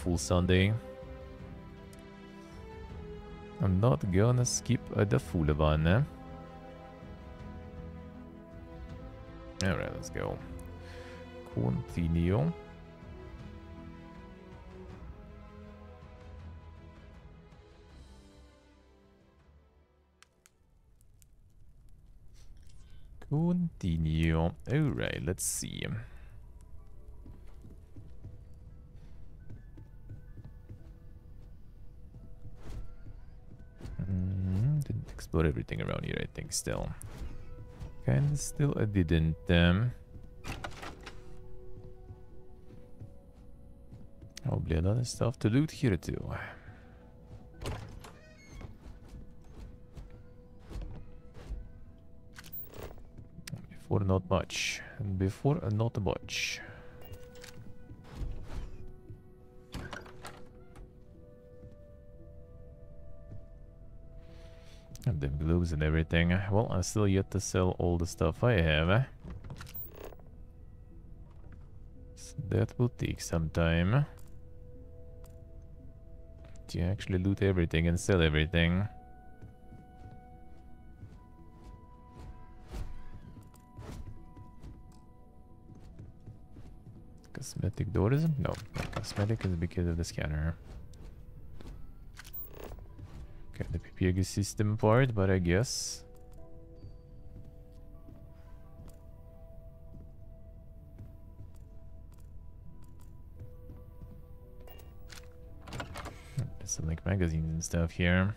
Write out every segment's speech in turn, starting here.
full Sunday. I'm not gonna skip the full one. Alright, let's go. Continue. Continue. Alright, let's see. Didn't explore everything around here, I think, still. Kinda still I didn't. Probably a lot of stuff to loot here too. Before not much. And before not much. And them gloves and everything. Well, I'm still yet to sell all the stuff I have. So that will take some time. To actually loot everything and sell everything. Cosmetic doors? No, cosmetic is because of the scanner. Okay, the PPG system part, but I guess. There's some like magazines and stuff here.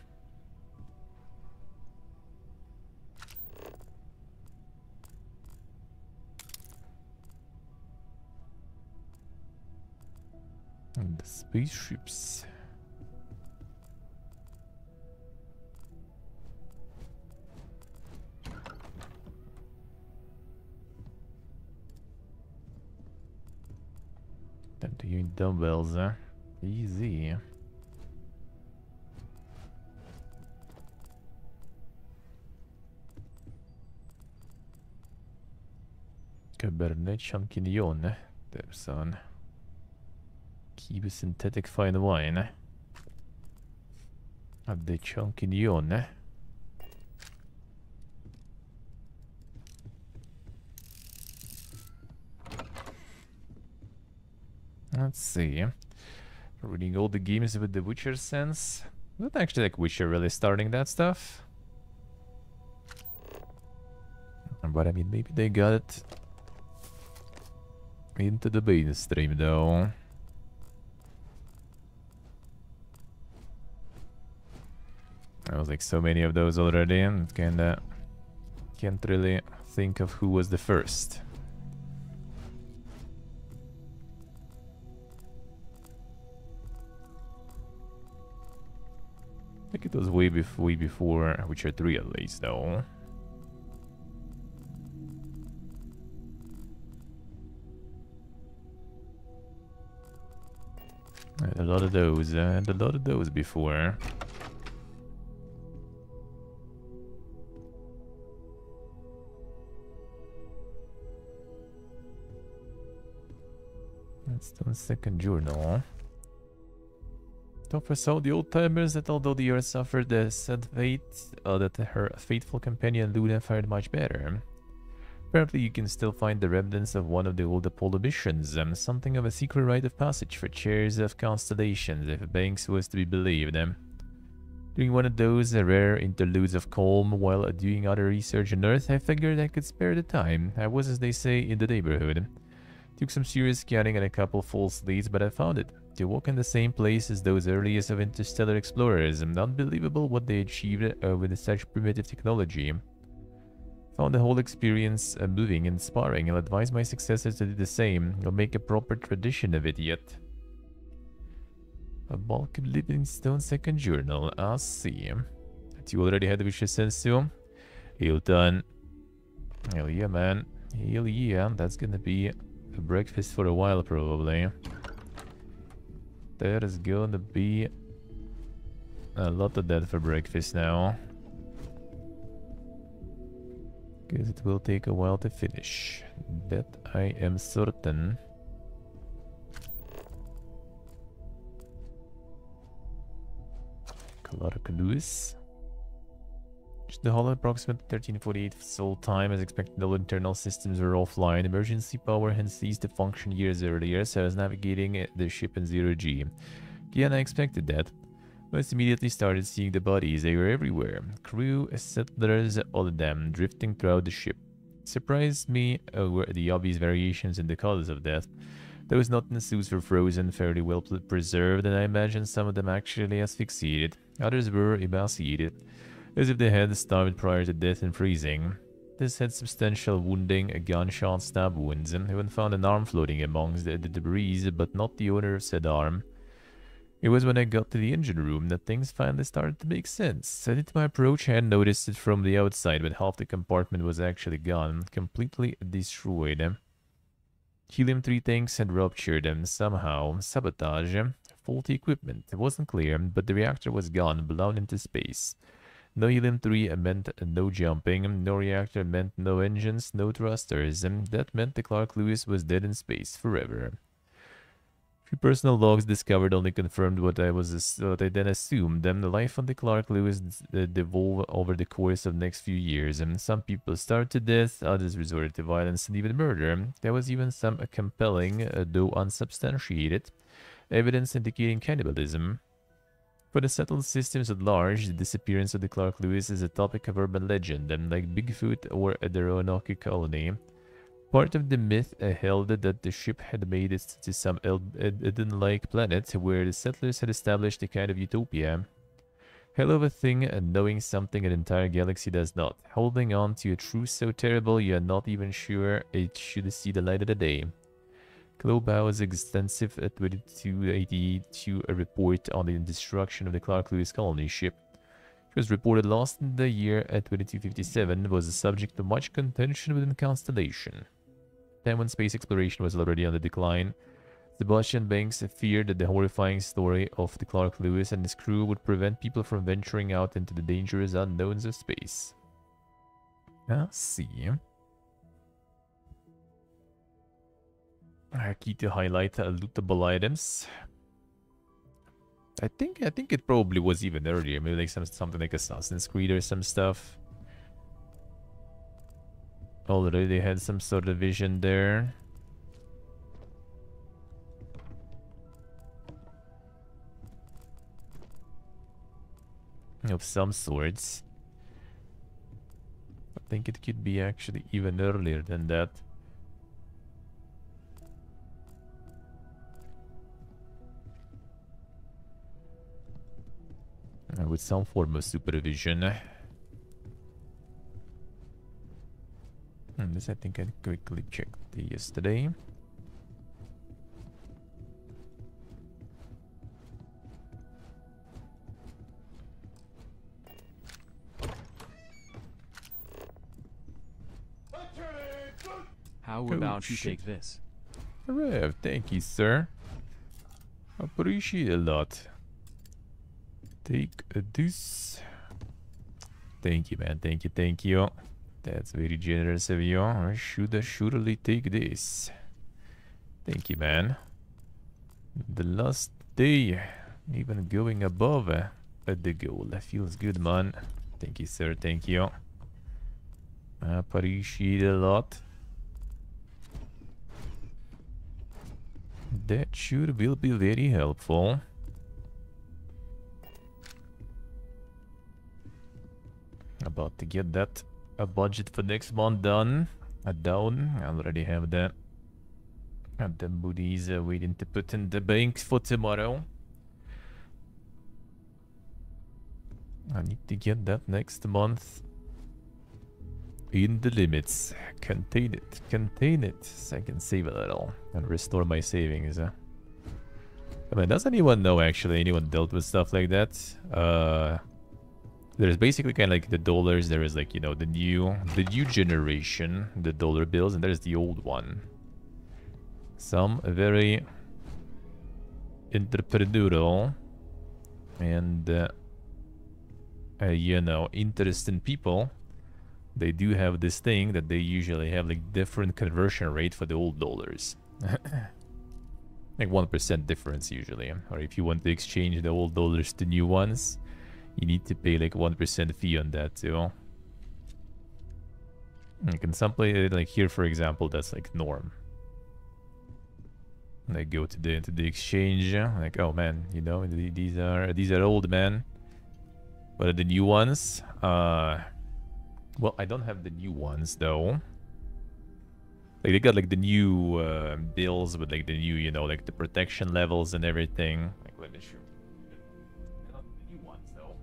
And the spaceships. Time to use dumbbells, huh? Easy. Cabernet Champignon. There's son. Keep a synthetic fine wine. At the Champignon. Let's see. Reading all the games with the Witcher sense. Not actually like Witcher really starting that stuff. But I mean, maybe they got it into the mainstream though. There was like so many of those already, and kinda can't really think of who was the first. I think it was way before Witcher 3 at least though. I had a lot of those, and a lot of those before. That's the second journal. Topher saw the old timers that although the earth suffered the sad fate, that her faithful companion Luna fared much better. Apparently you can still find the remnants of one of the old Apollo missions, something of a secret rite of passage for chairs of constellations, if Banks was to be believed. During one of those rare interludes of calm while doing other research on Earth, I figured I could spare the time. I was, as they say, in the neighborhood. Took some serious scanning and a couple false leads, but I found it. To walk in the same place as those earliest of interstellar explorers, unbelievable what they achieved with such primitive technology. Found the whole experience moving and inspiring. I'll advise my successors to do the same. I'll make a proper tradition of it yet. A bulk of Livingstone second journal. I'll see. That you already had Vicious Sensu? Hilton. Hell yeah, man. Hell yeah. That's gonna be a breakfast for a while, probably. There is gonna be a lot of that for breakfast now. Because it will take a while to finish. That I am certain. Clark Lewis. The Hull approximately 1348 soul time. As expected, all internal systems were offline. Emergency power had ceased to function years earlier, so I was navigating the ship in 0G. Again, I expected that. I immediately started seeing the bodies. They were everywhere. Crew, settlers, all of them, drifting throughout the ship. It surprised me were the obvious variations in the causes of death. Those not in suits were frozen, fairly well preserved, and I imagine some of them actually asphyxiated. Others were emaciated, as if they had starved prior to death and freezing. This had substantial wounding, gunshot stab wounds, and even found an arm floating amongst the debris, but not the owner of said arm. It was when I got to the engine room that things finally started to make sense. At my approach, I had noticed it from the outside, but half the compartment was actually gone, completely destroyed. Helium-3 tanks had ruptured and somehow. Sabotage. Faulty equipment. It wasn't clear, but the reactor was gone, blown into space. No helium-3 meant no jumping, no reactor meant no engines, no thrusters, and that meant the Clark Lewis was dead in space forever. Few personal logs discovered only confirmed what I then assumed. The life on the Clark Lewis devolved over the course of the next few years, and some people starved to death, others resorted to violence and even murder. There was even some compelling, though unsubstantiated, evidence indicating cannibalism. For the settled systems at large, the disappearance of the Clark Lewis is a topic of urban legend, and like Bigfoot or the Roanoke colony. Part of the myth held that the ship had made it to some Eden-like planet where the settlers had established a kind of utopia. Hell of a thing, knowing something an entire galaxy does not. Holding on to a truth so terrible you are not even sure it should see the light of the day. Globau's extensive 2282 report on the destruction of the Clark Lewis colony ship, which was reported lost in the year 2257, was the subject of much contention within Constellation. Then when space exploration was already on the decline, Sebastian Banks feared that the horrifying story of the Clark Lewis and his crew would prevent people from venturing out into the dangerous unknowns of space. I see. Key to highlight lootable items. I think it probably was even earlier. Maybe like something like Assassin's Creed or some stuff. Already they had some sort of vision there. Of some sorts. I think it could be actually even earlier than that. With some form of supervision. And this I think I quickly checked yesterday. How about you take this? Rev, thank you, sir. Appreciate a lot. Take this. Thank you, man. Thank you. That's very generous of you. I should surely take this. Thank you, man. The last day, even going above the goal. That feels good, man. Thank you, sir. Thank you. I appreciate it a lot. That sure will be very helpful. About to get that budget for next month done. Down. I already have that. Got the booties waiting to put in the bank for tomorrow. I need to get that next month in the limits. Contain it, so I can save a little and restore my savings. I mean, does anyone know actually? Anyone dealt with stuff like that? There's basically kind of like the dollars. There is like, you know, the new generation, the dollar bills, and there's the old one. Some very entrepreneurial and you know, interesting people. They do have this thing that they usually have like different conversion rate for the old dollars. Like 1% difference usually. Or if you want to exchange the old dollars to new ones, You need to pay like 1% fee on that too. Like in some place, like here for example, that's like norm. Like go to the exchange, like oh man, you know these are old, man. What are the new ones? Well, I don't have the new ones though. Like they got like the new bills with like the new, you know, like the protection levels and everything. Like let me show. Not the new ones though.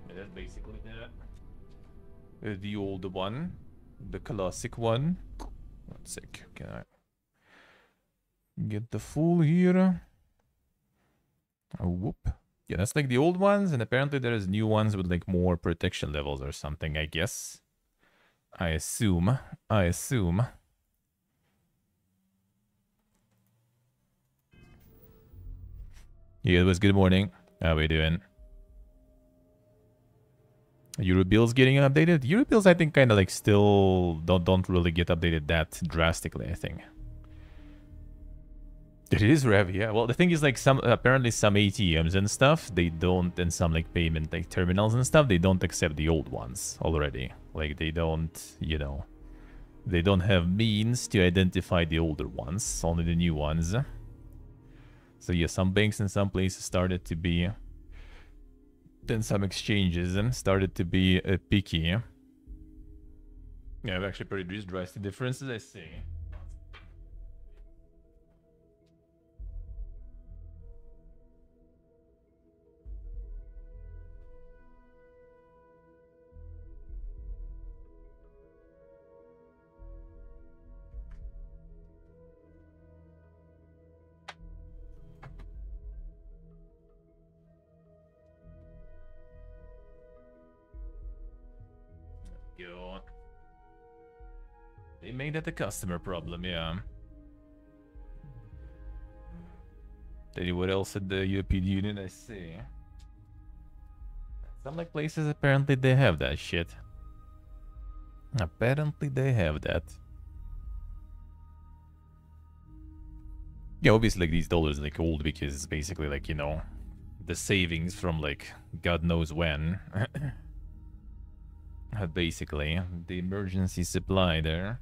Yeah, that's basically that. The old one, the classic one. One sec, can I get the full here? Oh, whoop. Yeah, that's like the old ones, and apparently there's new ones with like more protection levels or something, I guess. I assume. Yeah, it was good morning. How we doing? Euro bills getting updated? Euro bills, I think, kind of like still don't really get updated that drastically, I think. It is rev, yeah. Well, the thing is, like, apparently some ATMs and stuff, they don't, and some like payment like terminals and stuff, they don't accept the old ones already. Like they don't, you know, they don't have means to identify the older ones, only the new ones. So yeah, some banks in some places started to be, then some exchanges started to be picky. Yeah, I've actually pretty drastic differences, I see. Go. They made that a customer problem, yeah. Tell you what else at the European Union, I see. Some like places apparently they have that shit. Apparently they have that. Yeah, obviously like these dollars are like old because it's basically like, you know, the savings from like God knows when. Basically, the emergency supply there.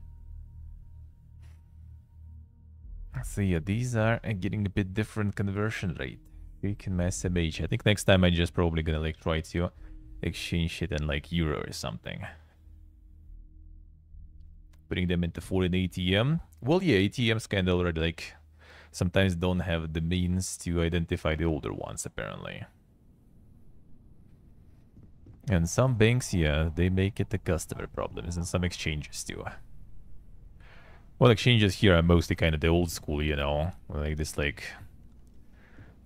So yeah, these are getting a bit different conversion rate. Freaking SMH. I think next time I'm just probably gonna like try to exchange it in like euro or something. Putting them into foreign ATM. Well, yeah, ATMs kind of already like sometimes don't have the means to identify the older ones apparently. And some banks, yeah, they make it the customer problems, and some exchanges too. Well, exchanges here are mostly kind of the old school, you know, like this, like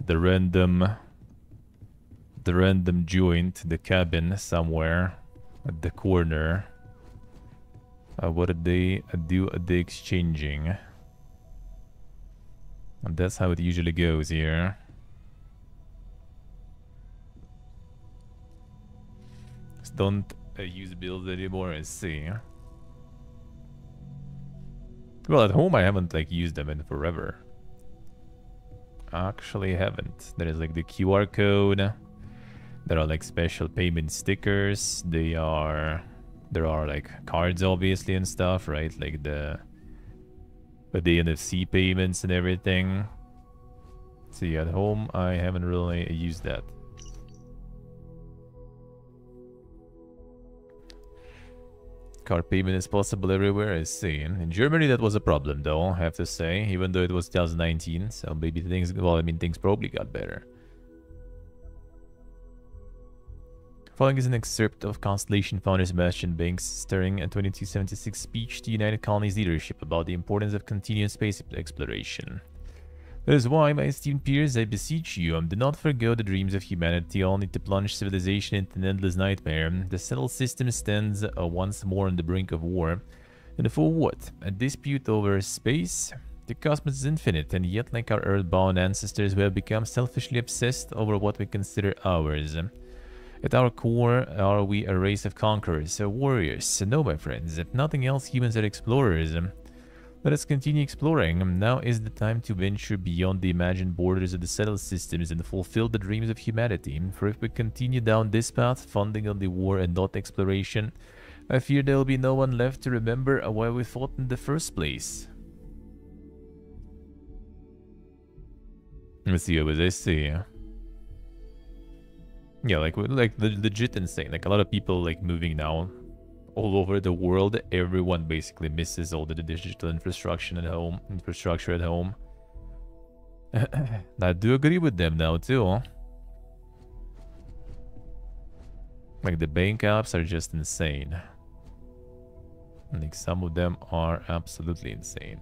the random joint, the cabin somewhere at the corner. What did they do at the exchanging? And that's how it usually goes here. Just don't use bills anymore, I see. Well, at home I haven't like used them in forever. Actually haven't. There is like the QR code. There are like special payment stickers. There are like cards obviously and stuff, right? Like the NFC payments and everything. See, at home I haven't really used that. Card payment is possible everywhere, I see. In Germany, that was a problem, though, I have to say, even though it was 2019, so maybe things, well, I mean, things probably got better. Following is an excerpt of Constellation founder Sebastian Banks' stirring a 2276 speech to United Colonies leadership about the importance of continuous space exploration. That is why, my esteemed peers, I beseech you, do not forgo the dreams of humanity, only to plunge civilization into an endless nightmare. The settled system stands once more on the brink of war. And for what? A dispute over space? The cosmos is infinite, and yet, like our earthbound ancestors, we have become selfishly obsessed over what we consider ours. At our core, are we a race of conquerors, warriors? No, my friends. If nothing else, humans are explorers. Let us continue exploring. Now is the time to venture beyond the imagined borders of the settled systems and fulfill the dreams of humanity. For if we continue down this path, funding on the war and not exploration, I fear there will be no one left to remember why we fought in the first place. Let's see what I see. Yeah, like legit insane. Like a lot of people like moving now all over the world. Everyone basically misses all the digital infrastructure at home. I do agree with them now too. Like the bank apps are just insane. Like some of them are absolutely insane.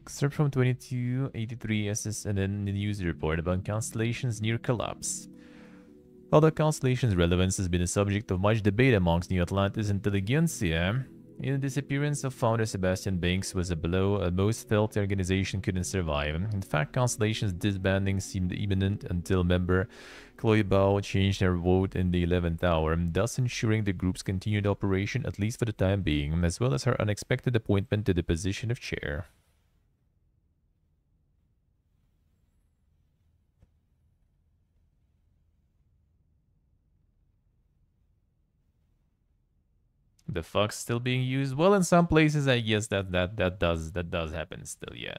Excerpt from 2283 SSNN news report about constellations near collapse. Although constellations' relevance has been a subject of much debate amongst New Atlantis intelligentsia, the disappearance of founder Sebastian Banks was a blow most felt the organization couldn't survive. In fact, Constellation's disbanding seemed imminent until member Chloe Bao changed her vote in the 11th hour, thus ensuring the group's continued operation at least for the time being, as well as her unexpected appointment to the position of chair. The fuck's still being used? Well, in some places, I guess that does happen still. Yeah,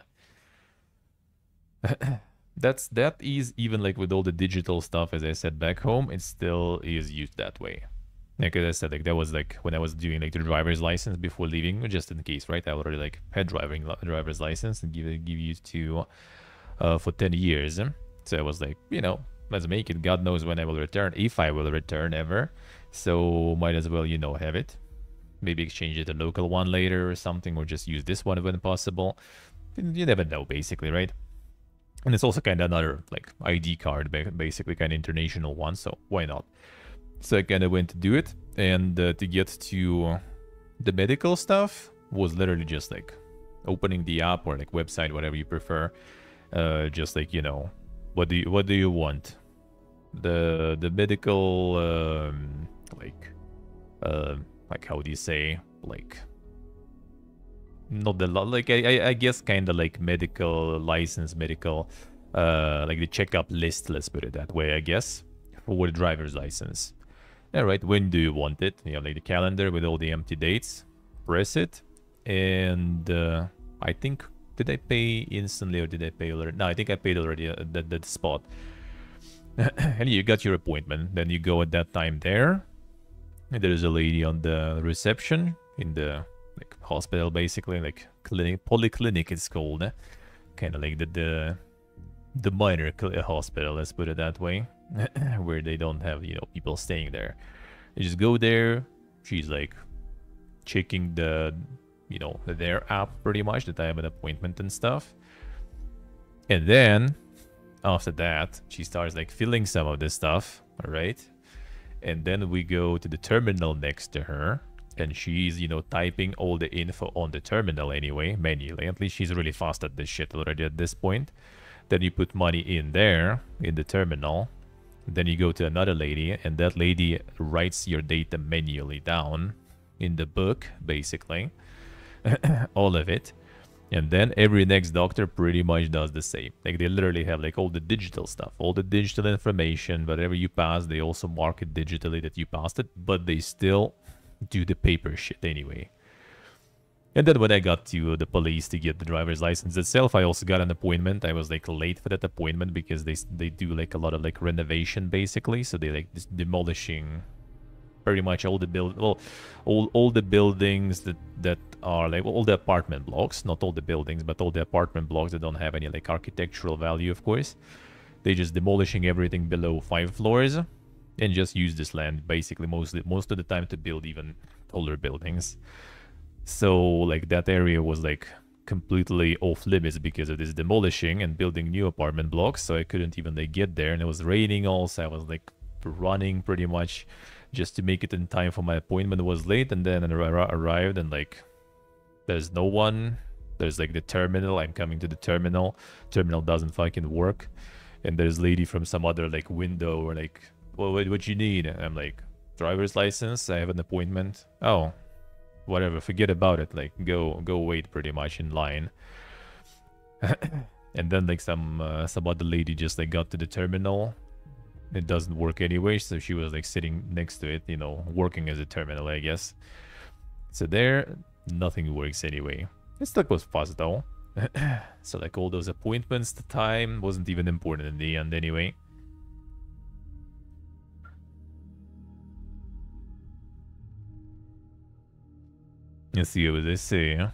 that is even like with all the digital stuff. As I said back home, it still is used that way. Like as I said, like that was like when I was doing like the driver's license before leaving, just in case, right? I already like had driver's license and give you to for 10 years. So I was like, you know, let's make it. God knows when I will return, if I will return ever. So might as well, you know, have it. Maybe exchange it to a local one later or something, or just use this one when possible. You never know, basically, right? And it's also kind of another, like, ID card, basically kind of international one, so why not? So I kind of went to do it, and to get to the medical stuff was literally just, like, opening the app or, like, website, whatever you prefer. Just, like, you know, what do you want? The medical, like how do you say, like, not the like I guess kind of like medical license, medical like the checkup list, let's put it that way, I guess, for the driver's license. All right, when do you want it? You have like the calendar with all the empty dates. Press it, and I think, did I pay instantly or did I pay already? No, I think I paid already at that spot. And you got your appointment. Then you go at that time there. And there's a lady on the reception in the like hospital, basically, like clinic, polyclinic it's called, kind of like the minor hospital, let's put it that way, where they don't have, you know, people staying there. You just go there. She's like checking the, you know, their app pretty much, that I have an appointment and stuff. And then after that, she starts like filling some of this stuff, all right? And then we go to the terminal next to her, and she's, you know, typing all the info on the terminal anyway, manually. At least she's really fast at this shit already at this point. Then you put money in there, in the terminal. Then you go to another lady, and that lady writes your data manually down in the book, basically. All of it. And then every next doctor pretty much does the same. Like, they literally have, like, all the digital stuff, all the digital information. Whatever you pass, they also mark it digitally that you passed it, but they still do the paper shit anyway. And then when I got to the police to get the driver's license itself, I also got an appointment. I was, like, late for that appointment because they do, like, a lot of, like, renovation, basically. So they, like, demolishing pretty much all the all the buildings that are like all the apartment blocks, not all the buildings, but all the apartment blocks that don't have any like architectural value, of course. They just demolishing everything below 5 floors and just use this land basically most of the time to build even taller buildings. So like that area was like completely off limits because of this demolishing and building new apartment blocks, so I couldn't even like get there, and it was raining also. I was like running pretty much just to make it in time for my appointment. It was late, and then I arrived and like there's no one. There's like the terminal. I'm coming to the terminal. Terminal doesn't fucking work, and there's lady from some other like window or like, well, what you need? And I'm like, driver's license. I have an appointment. Oh, whatever, forget about it. Like, go wait pretty much in line. And then like some other lady just like got to the terminal. It doesn't work anyway, so she was like sitting next to it, you know, working as a terminal, I guess. So there, nothing works anyway. It still was fast though. So like all those appointments, the time wasn't even important in the end anyway. Let's see what they say.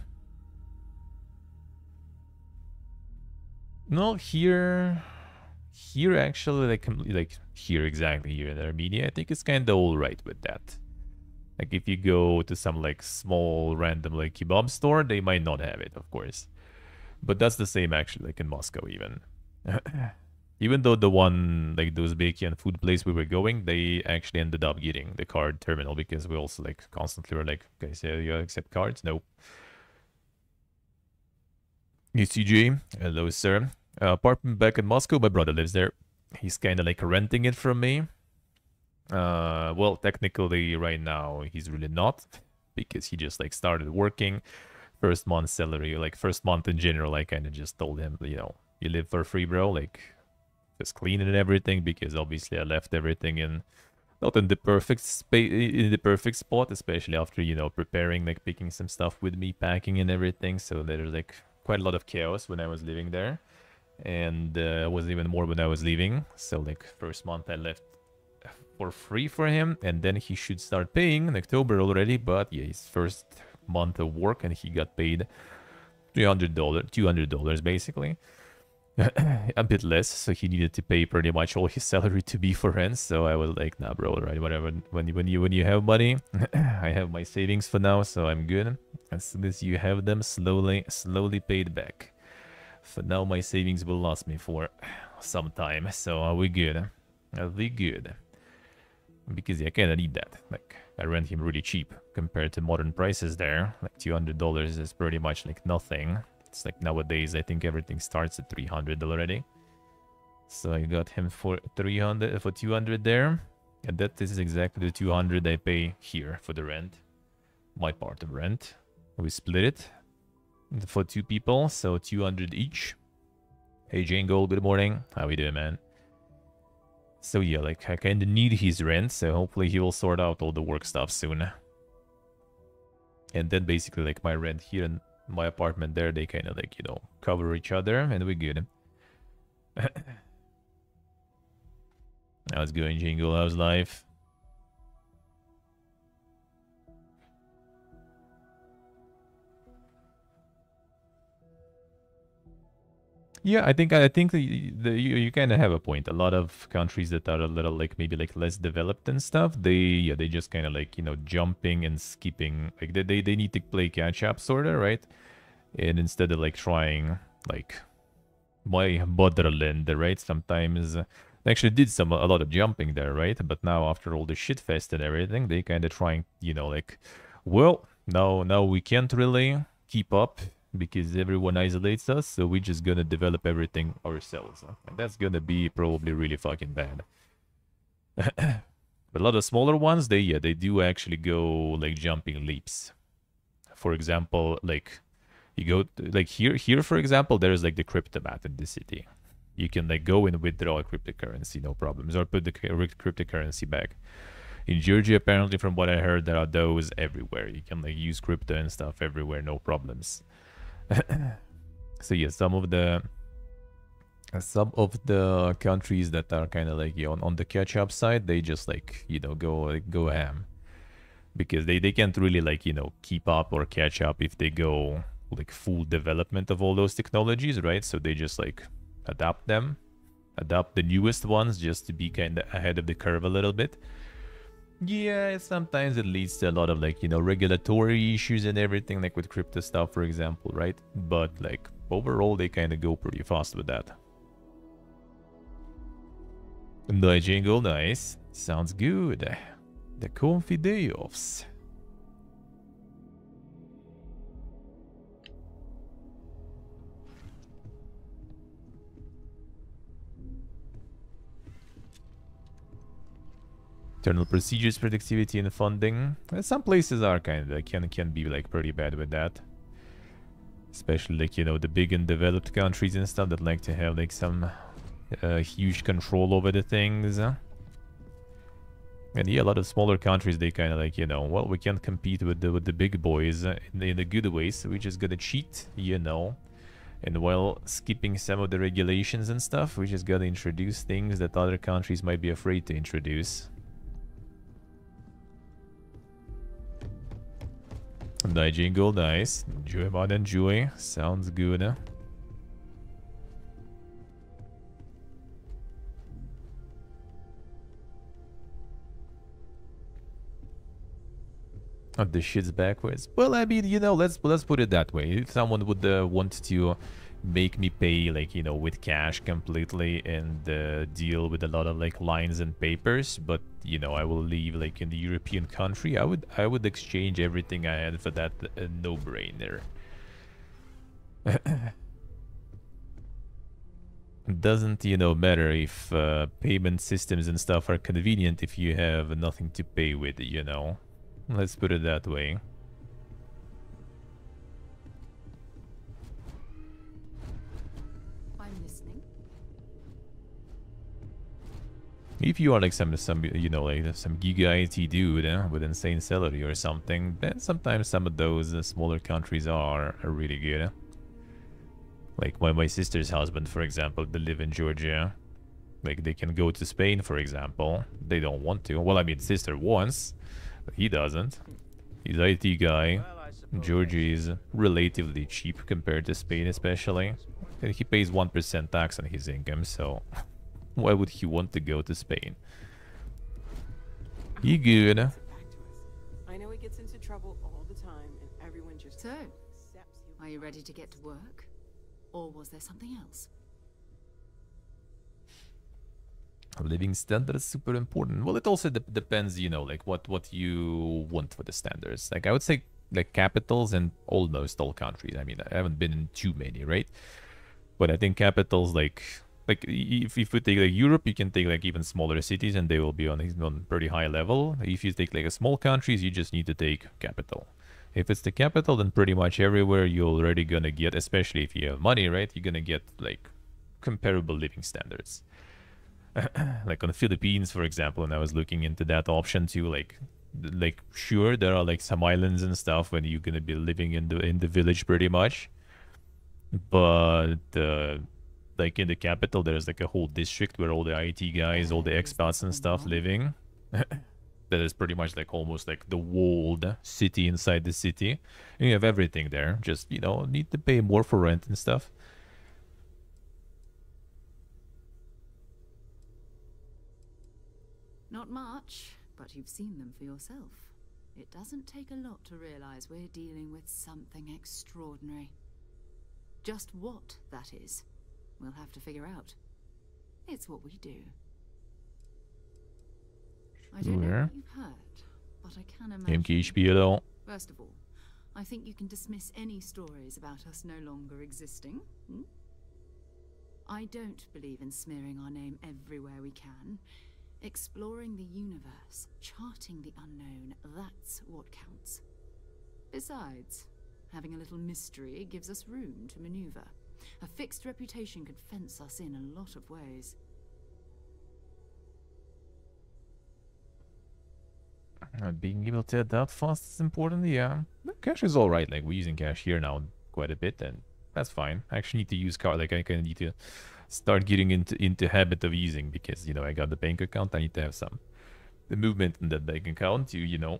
No, here actually, like here exactly here in Armenia, I think it's kind of all right with that. Like if you go to some like small random like kebab store, they might not have it, of course. But that's the same actually, like in Moscow even. Even though the one like the Uzbekian food place we were going, they actually ended up getting the card terminal because we also like constantly were like, okay, so you accept cards? Nope. UCG, hello sir. Apartment back in Moscow, my brother lives there. He's kind of like renting it from me. Well, technically right now he's really not, because he just like started working. First month salary, like first month in general, I kind of just told him, you know, you live for free, bro, like just clean it and everything, because obviously I left everything in not in the perfect space, in the perfect spot, especially after, you know, preparing, like picking some stuff with me, packing and everything. So there's like quite a lot of chaos when I was living there, and it was even more when I was leaving. So like first month I left for free for him, and then he should start paying in October already. But yeah, his first month of work and he got paid $200 basically. A bit less, so he needed to pay pretty much all his salary to be for rent. So I was like, nah bro, right, whatever, when you have money. I have my savings for now, so I'm good. As soon as you have them, slowly paid back. For now my savings will last me for some time, so are we good? Are we good? Because yeah, I kinda need that. Like I rent him really cheap compared to modern prices there. Like $200 is pretty much like nothing. It's like nowadays, I think everything starts at 300 already. So I got him for 300, for 200 there. And that is exactly the 200 I pay here for the rent. My part of rent. We split it for two people, so 200 each. Hey Jingle, good morning. How we doing, man? So yeah, like I kind of need his rent, so hopefully he will sort out all the work stuff soon. And then basically like my rent here and my apartment there, they kind of like, you know, cover each other, and we're good. How's it going, Jingle? How's life? Yeah, I think you kind of have a point. A lot of countries that are a little like maybe like less developed and stuff, they just kind of like, you know, jumping and skipping. Like they need to play catch up sorta, right? And instead of like trying like my motherland, right? Sometimes they actually did a lot of jumping there, right? But now after all the shit fest and everything, they kind of trying, you know, like, well, now we can't really keep up because everyone isolates us, so we're just gonna develop everything ourselves. And that's gonna be probably really fucking bad. But a lot of smaller ones, they do actually go like jumping leaps. For example, like you go like here for example, there's like the cryptomat in the city. You can like go and withdraw a cryptocurrency, no problems, or put the cryptocurrency back. In Georgia, apparently, from what I heard, there are those everywhere. You can like use crypto and stuff everywhere, no problems. So yeah, some of the countries that are kind of like, you know, on the catch-up side, they just like, you know, go ham, because they can't really like, you know, keep up or catch up if they go like full development of all those technologies, right? So they just like adapt the newest ones just to be kind of ahead of the curve a little bit. Yeah, sometimes it leads to a lot of like, you know, regulatory issues and everything, like with crypto stuff, for example, right? But like overall, they kind of go pretty fast with that. The jingle, nice. Sounds good. The comfy day offs. Internal procedures, productivity, and funding. Some places are kind of can be like pretty bad with that. Especially like, you know, the big and developed countries and stuff that like to have like some huge control over the things. And yeah, a lot of smaller countries, they kind of like, you know, well, we can't compete with the big boys in a good way, so we just gotta cheat, you know. And while skipping some of the regulations and stuff, we just gotta introduce things that other countries might be afraid to introduce. Die jingle, nice. Enjoy, mod, enjoy. Sounds good. Oh, the shit's backwards. Well, I mean, you know, let's put it that way. If someone would want to make me pay, like, you know, with cash completely and deal with a lot of like lines and papers, but you know, I will leave like in the European country, I would exchange everything I had for that no-brainer. Doesn't, you know, matter if payment systems and stuff are convenient if you have nothing to pay with, you know. Let's put it that way. I'm listening. If you are like some you know, like some giga IT dude with insane salary or something, then sometimes some of those smaller countries are really good. Like my sister's husband, for example, they live in Georgia. Like they can go to Spain, for example. They don't want to. Well, I mean, sister wants, but he doesn't. He's IT guy. Georgia is relatively cheap compared to Spain, especially. And he pays 1% tax on his income, so why would he want to go to Spain? He good. I know he gets into trouble all the time, and everyone just So, accepts him. are you ready to get to work? Or was there something else? Living standard is super important. Well, it also depends, you know, like what you want for the standards. Like I would say like capitals in almost all countries. I mean, I haven't been in too many, right? But I think capitals like if we take like Europe, you can take like even smaller cities and they will be on pretty high level. If you take like a small countries, you just need to take capital. If it's the capital, then pretty much everywhere you're already gonna get, especially if you have money, right? You're gonna get like comparable living standards. Like on the Philippines, for example, and I was looking into that option too. Like sure, there are like some islands and stuff when you're gonna be living in the village pretty much, but like in the capital, there's like a whole district where all the IT guys, all the expats and stuff living. That is pretty much like almost like the walled city inside the city. And you have everything there. Just, you know, need to pay more for rent and stuff. Not much, but you've seen them for yourself. It doesn't take a lot to realize we're dealing with something extraordinary. Just what that is, we'll have to figure out. It's what we do. I don't know what you've heard, but I can imagine. First of all, I think you can dismiss any stories about us no longer existing. I don't believe in smearing our name everywhere we can. Exploring the universe, charting the unknown, that's what counts. Besides, having a little mystery gives us room to maneuver. A fixed reputation could fence us in a lot of ways. Being able to adapt fast is important, yeah. Cash is alright, like we're using cash here now quite a bit, and that's fine. I actually need to use card, like I kind of need to start getting into habit of using, because, you know, I got the bank account, I need to have some the movement in that bank account to, you know,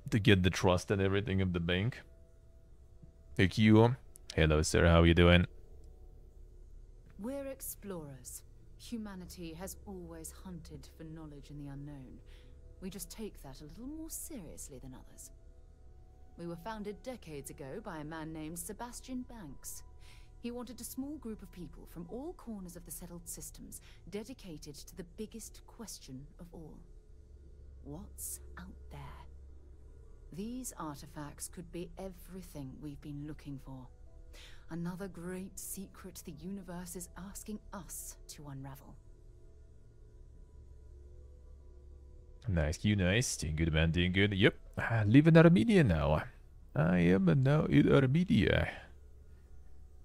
to get the trust and everything of the bank. Thank you. Hello, sir, how are you doing? We're explorers. Humanity has always hunted for knowledge in the unknown. We just take that a little more seriously than others. We were founded decades ago by a man named Sebastian Banks. He wanted a small group of people from all corners of the settled systems dedicated to the biggest question of all. What's out there? These artifacts could be everything we've been looking for. Another great secret the universe is asking us to unravel. Nice, you nice. Doing good, man, doing good. Yep, I live in Armenia now. I am now in Armenia.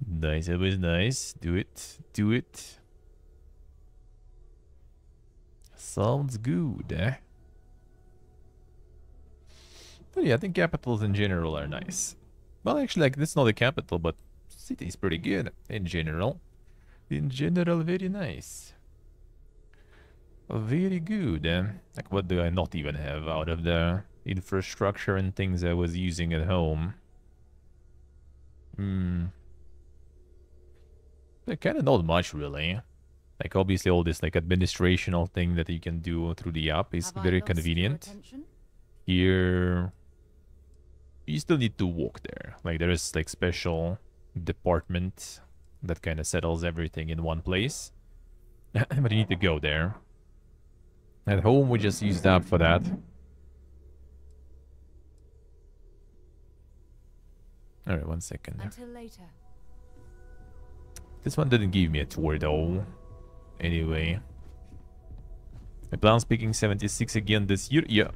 Nice, it was nice. Do it, do it. Sounds good, eh? But yeah, I think capitals in general are nice. Well, actually, like, this is not the capital, but city is pretty good in general. In general, very nice. Very good. Like, what do I not even have out of the infrastructure and things I was using at home? Kind of not much, really. Like, obviously, all this, like, administrational thing that you can do through the app is very convenient. Here, you still need to walk there. Like, there is, like, special department that kind of settles everything in one place. But you need to go there. At home, we just use the app for that. Alright, 1 second. Until later. This one didn't give me a tour, though. Anyway. I plan on speaking 76 again this year. Yeah.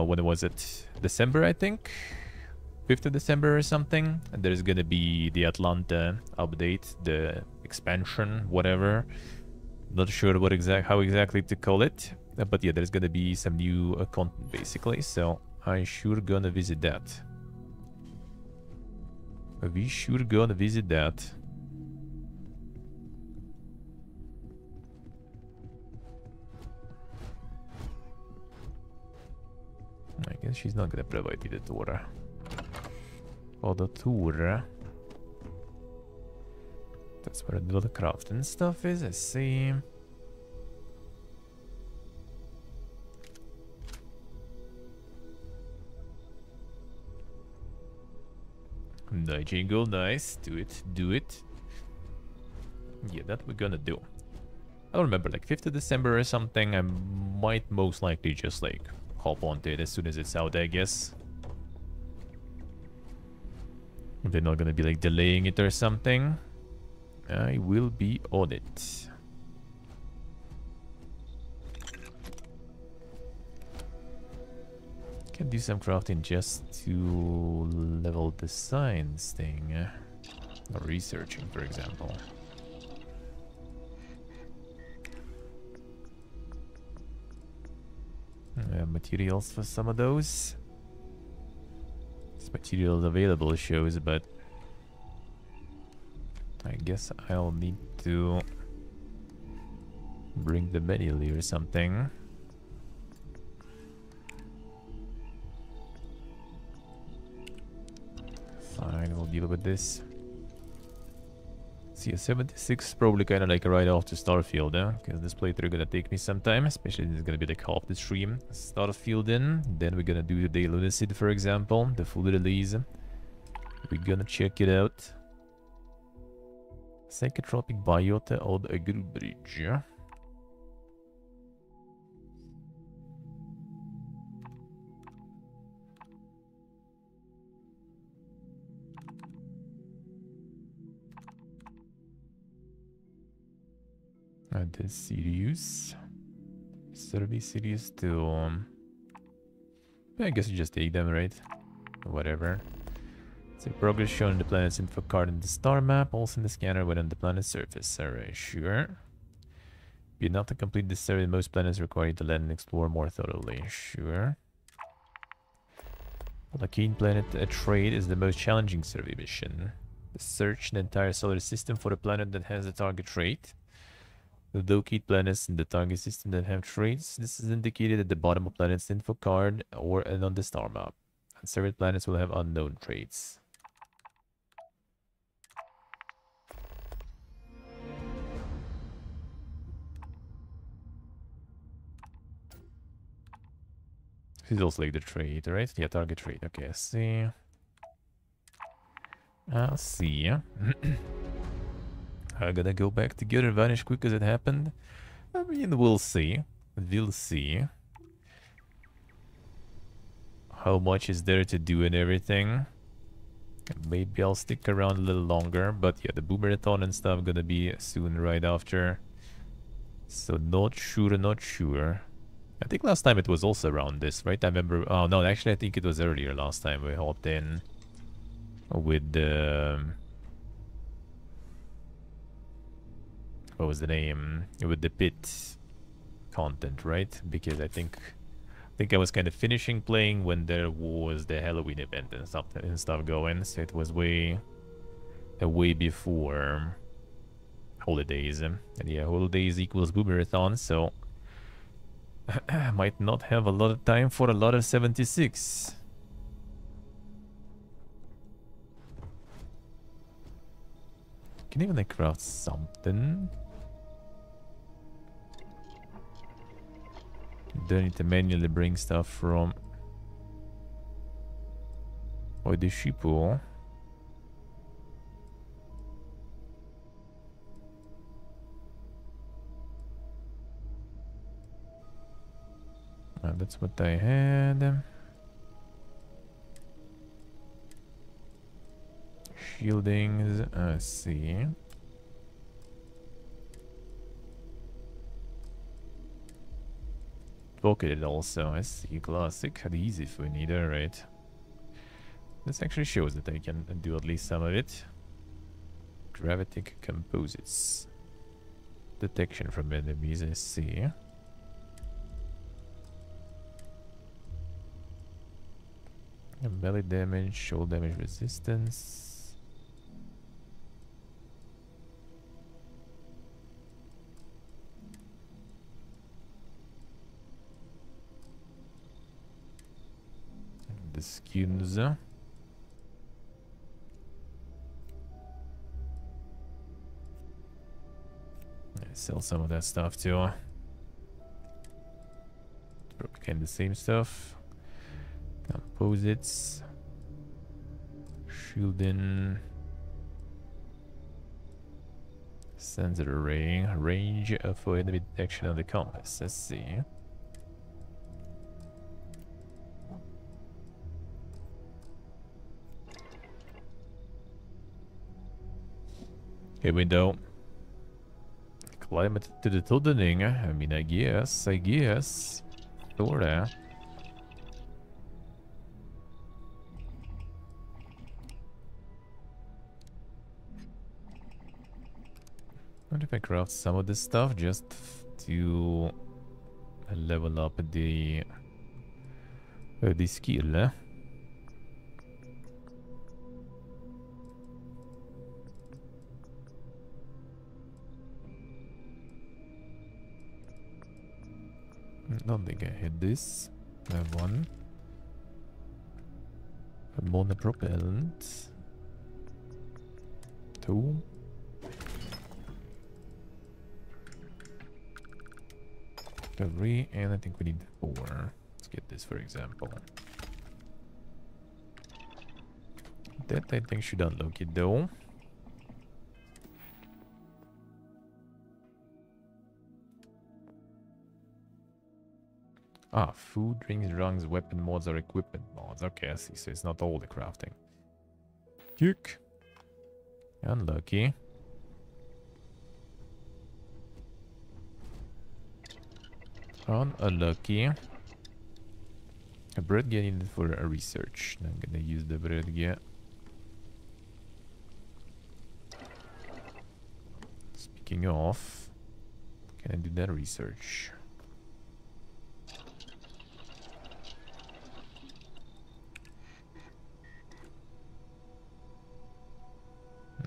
When was it? December, I think? 5th of December or something. And there's gonna be the Atlanta update, the expansion, whatever. Not sure what how exactly to call it. But yeah, there's gonna be some new content, basically. So I sure gonna visit that. We sure gonna visit that. I guess she's not gonna provide me the tour. Or the tour. That's where the little crafting stuff is, I see. Nice jingle, nice. Do it, do it. Yeah, that we're gonna do. I don't remember, like 5th of December or something. I might most likely just like hop onto it as soon as it's out, I guess. If they're not gonna be like delaying it or something, I will be on it. Can do some crafting just to level the science thing. Or researching, for example. Materials for some of those. This materials available shows, but I guess I'll need to bring the manually or something. Fine, we'll deal with this. See, a 76 is probably kind of like a ride off to Starfield, because this playthrough gonna take me some time, especially this is gonna be like half the stream. Starfield in, then we're gonna do the Day Lucid, for example, the full release. We're gonna check it out. Psychotropic biota of a group bridge. This Sirius. Survey Sirius to I guess you just take them, right? Whatever. So progress shown in the planet's info card in the star map, also in the scanner when on the planet's surface. Alright, sure. Be enough to complete this survey, most planets require you to land and explore more thoroughly. Sure. The Keen Planet Trade is the most challenging survey mission. Search the entire solar system for a planet that has the target trait. Locate planets in the target system that have traits. This is indicated at the bottom of planet's info card or on the star map. Unsurveyed planets will have unknown traits. This is also like the trade, right? Yeah, target trade. Okay, I see. I'll see. I'm gonna go back together, vanish quick as it happened. I mean, we'll see. We'll see. How much is there to do and everything. Maybe I'll stick around a little longer. But yeah, the Boomerthon and stuff gonna be soon right after. So not sure, not sure. I think last time it was also around this, right? I remember... Oh, no, actually I think it was earlier last time we hopped in. With the... what was the name? With the pit content, right? Because I think I was kind of finishing playing when there was the Halloween event and stuff going. So it was way before holidays. And yeah, holidays equals Boomerthon, so I might not have a lot of time for a lot of 76. Can even like craft something? Don't need to manually bring stuff from... or the sheeple. That's what I had. Shieldings, I see. Pocketed also, I see. Classic, easy if we need it, right? This actually shows that I can do at least some of it. Gravitic composites. Detection from enemies, I see. Melee damage, shoulder damage resistance. And the skins. Sell some of that stuff too. Probably kind of the same stuff. Composites. Shielding. Sensor array. Range for enemy detection on the compass. Let's see. Okay, window. Climate to the totening. I mean, I guess. Sorta. What if I craft some of this stuff just to level up the skill? Don't think I hit this. I have one. A monopropellant. 2. 3, and I think we need 4. Let's get this, for example. That I think should unlock it though. Ah, food, drinks, drugs, weapon mods, or equipment mods. Okay, I see. So it's not all the crafting. Kick. Unlucky. Unlucky. A bread gear needed for a research. I'm gonna use the bread gear. Speaking of, can I do that research?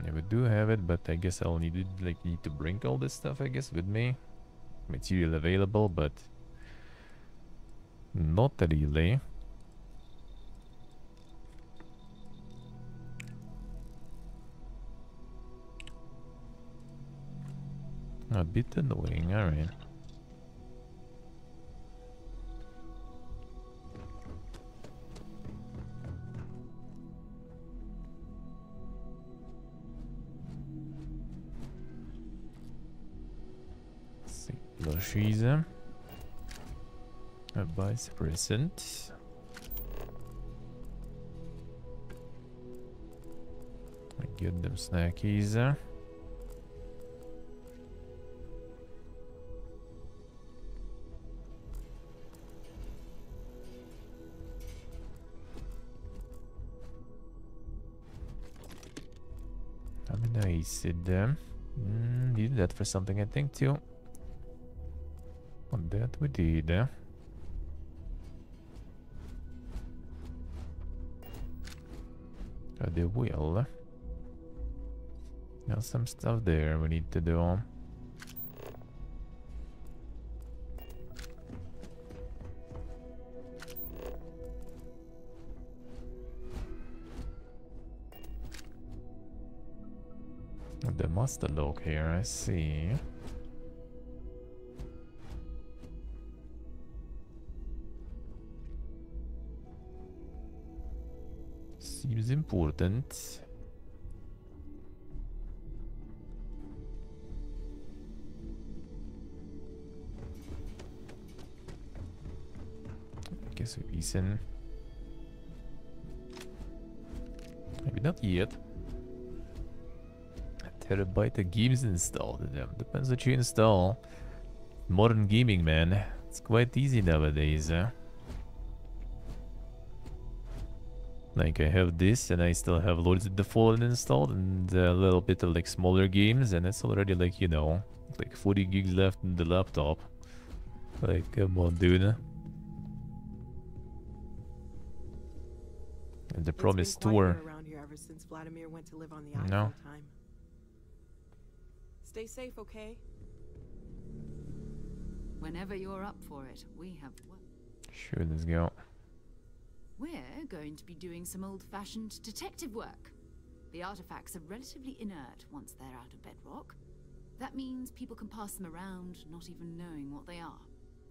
Yeah, we do have it, but I guess I'll need to bring all this stuff, I guess, with me. Material available, but not really. A bit annoying, alright. Plushies. A vice present. I get them snackies. I mean, I said them. Needed that for something, I think, too. And that we did. The wheel. There's some stuff there we need to do. The master log here, I see. Seems important. I guess we're easing. Maybe not yet. Terabyte of games installed. Depends what you install. Modern gaming, man. It's quite easy nowadays. Like I have this and I still have Lords of the Fallen installed and a little bit of like smaller games, and it's already like, you know, like 40 gigs left in the laptop. Like, come on, dude. And the promised tour. Around here ever since Vladimir went to live on the island No. time. Stay safe, okay? Whenever you're up for it, we have work. Sure, let's go. We're going to be doing some old-fashioned detective work. The artifacts are relatively inert once they're out of bedrock. That means people can pass them around, not even knowing what they are.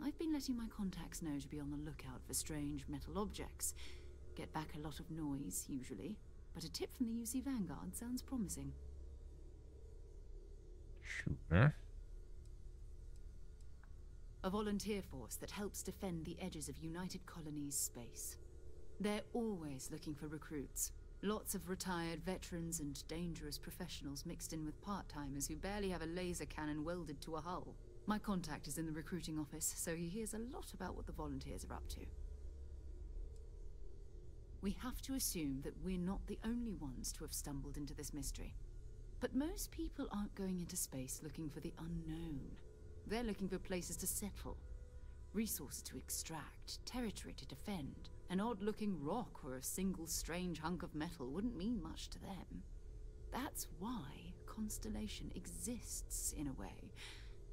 I've been letting my contacts know to be on the lookout for strange metal objects. Get back a lot of noise, usually. But a tip from the UC Vanguard sounds promising. Sure. A volunteer force that helps defend the edges of United Colonies space. They're always looking for recruits. Lots of retired veterans and dangerous professionals mixed in with part-timers who barely have a laser cannon welded to a hull. My contact is in the recruiting office, so he hears a lot about what the volunteers are up to. We have to assume that we're not the only ones to have stumbled into this mystery. But most people aren't going into space looking for the unknown. They're looking for places to settle, resources to extract, territory to defend. An odd-looking rock or a single strange hunk of metal wouldn't mean much to them. That's why Constellation exists, in a way,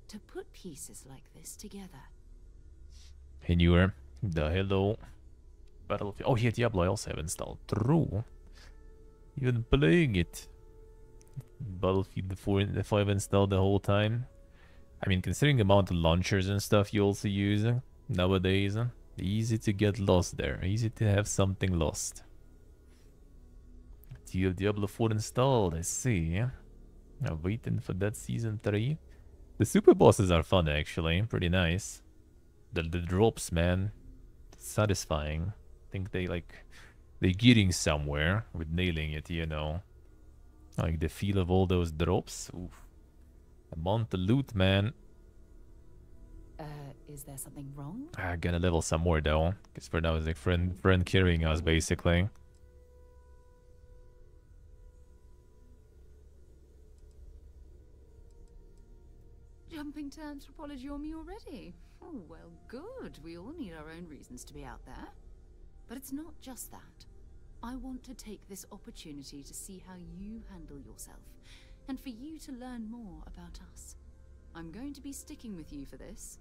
to put pieces like this together. Hey, newer. The hello. Battlefield. Oh, yeah, Diablo I also have installed. True. Even playing it. Battlefield 4 and 5 installed the whole time. I mean, considering the amount of launchers and stuff you also use nowadays, easy to get lost there. Easy to have something lost. Diablo 4 installed, I see. I'm waiting for that season 3. The super bosses are fun, actually. Pretty nice. The drops, man. Satisfying. I think they're getting somewhere with nailing it, you know. Like the feel of all those drops. Oof. Amount of loot, man. Is there something wrong? I gotta level some more though, because for now it's like friend carrying us basically. Jumping to anthropology on me already? Oh, well, good. We all need our own reasons to be out there. But it's not just that. I want to take this opportunity to see how you handle yourself, and for you to learn more about us. I'm going to be sticking with you for this.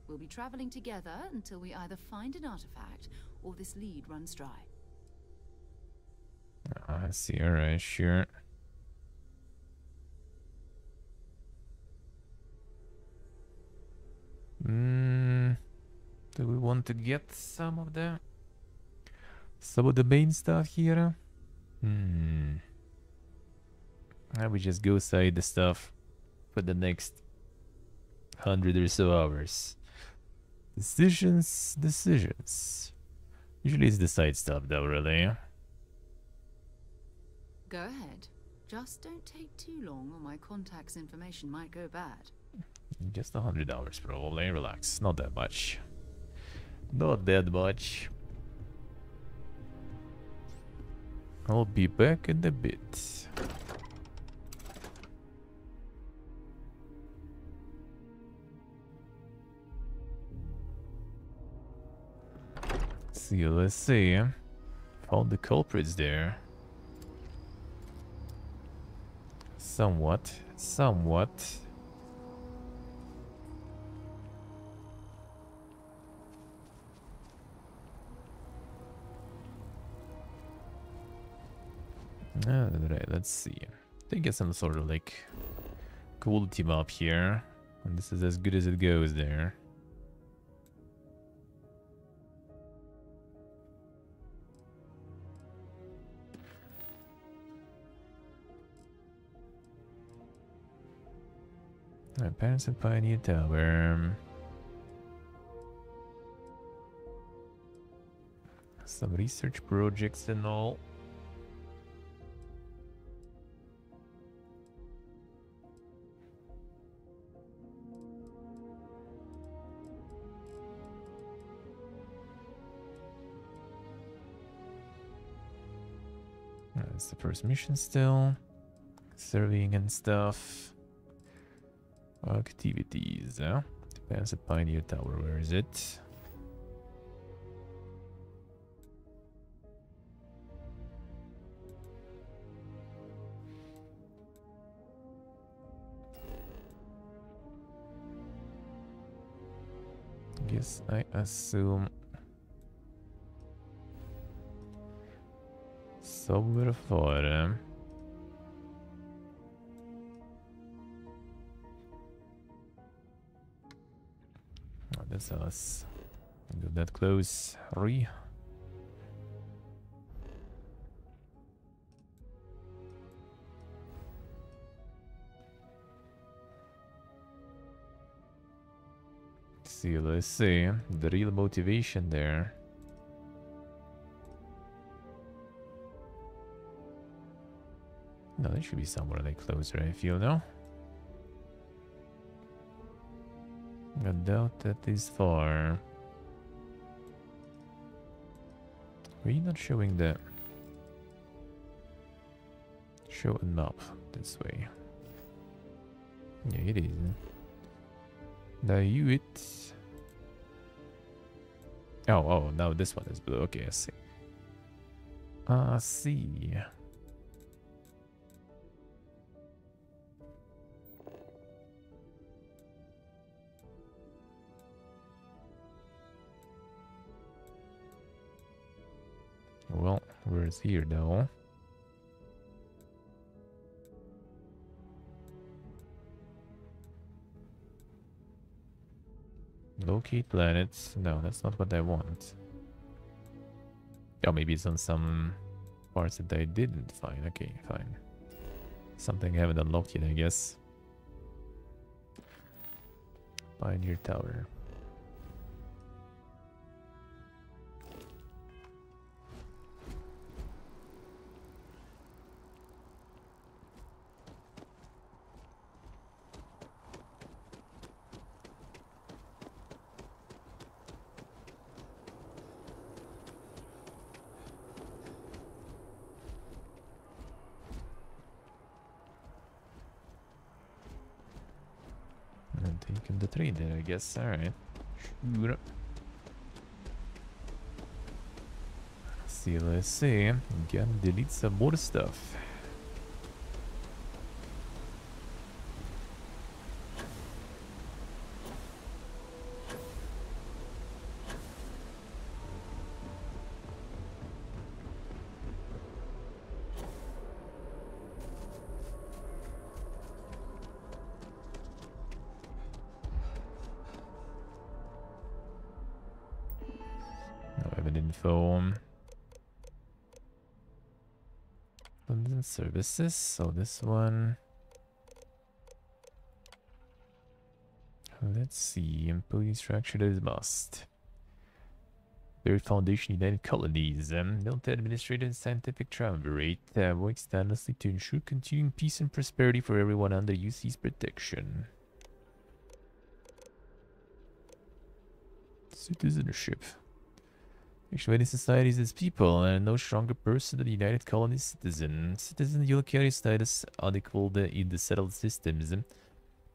We'll be traveling together until we either find an artifact or this lead runs dry. I see, alright, sure. Do we want to get some of the main stuff here? I would just go side the stuff for the next 100 or so hours. Decisions, decisions. Usually it's the side stuff though, really. Go ahead. Just don't take too long or my contact's information might go bad. Just $100 probably. Relax. Not that much. Not that much. I'll be back in a bit. See, let's see. Found the culprits there. Somewhat. Somewhat. Alright, let's see. I think it's some sort of like cool team up here. And this is as good as it goes there. Alright, Parents and Pioneer Tower. Some research projects and all. That's the first mission still. Surveying and stuff. Activities, Depends on Pioneer Tower, where is it? Guess I assume somewhere far. Oh, that's us. Got that close. Hurry. See, let's see the real motivation there. No, they should be somewhere like closer, I feel, no? I doubt that is far. Are you not showing the... Show a map this way. Yeah, it is. Now you it. Oh, now this one is blue. Okay, I see. I see. Well, where's here though? Locate planets. No, that's not what I want. Oh, maybe it's on some parts that I didn't find. Okay, fine. Something I haven't unlocked yet, I guess. Pioneer Tower. Taking the train there, I guess. Alright. Sure. See, let's see. Can delete some more stuff. Info. London services. So this one. Let's see. Imposing structure that is must. Very foundation United Colonies. Military administrative and scientific triumvirate. Works tirelessly to ensure continuing peace and prosperity for everyone under UC's protection. Citizenship. Actually, many societies as people, and no stronger person than the United Colonies citizen. Citizen, you'll carry status unequaled in the settled systems.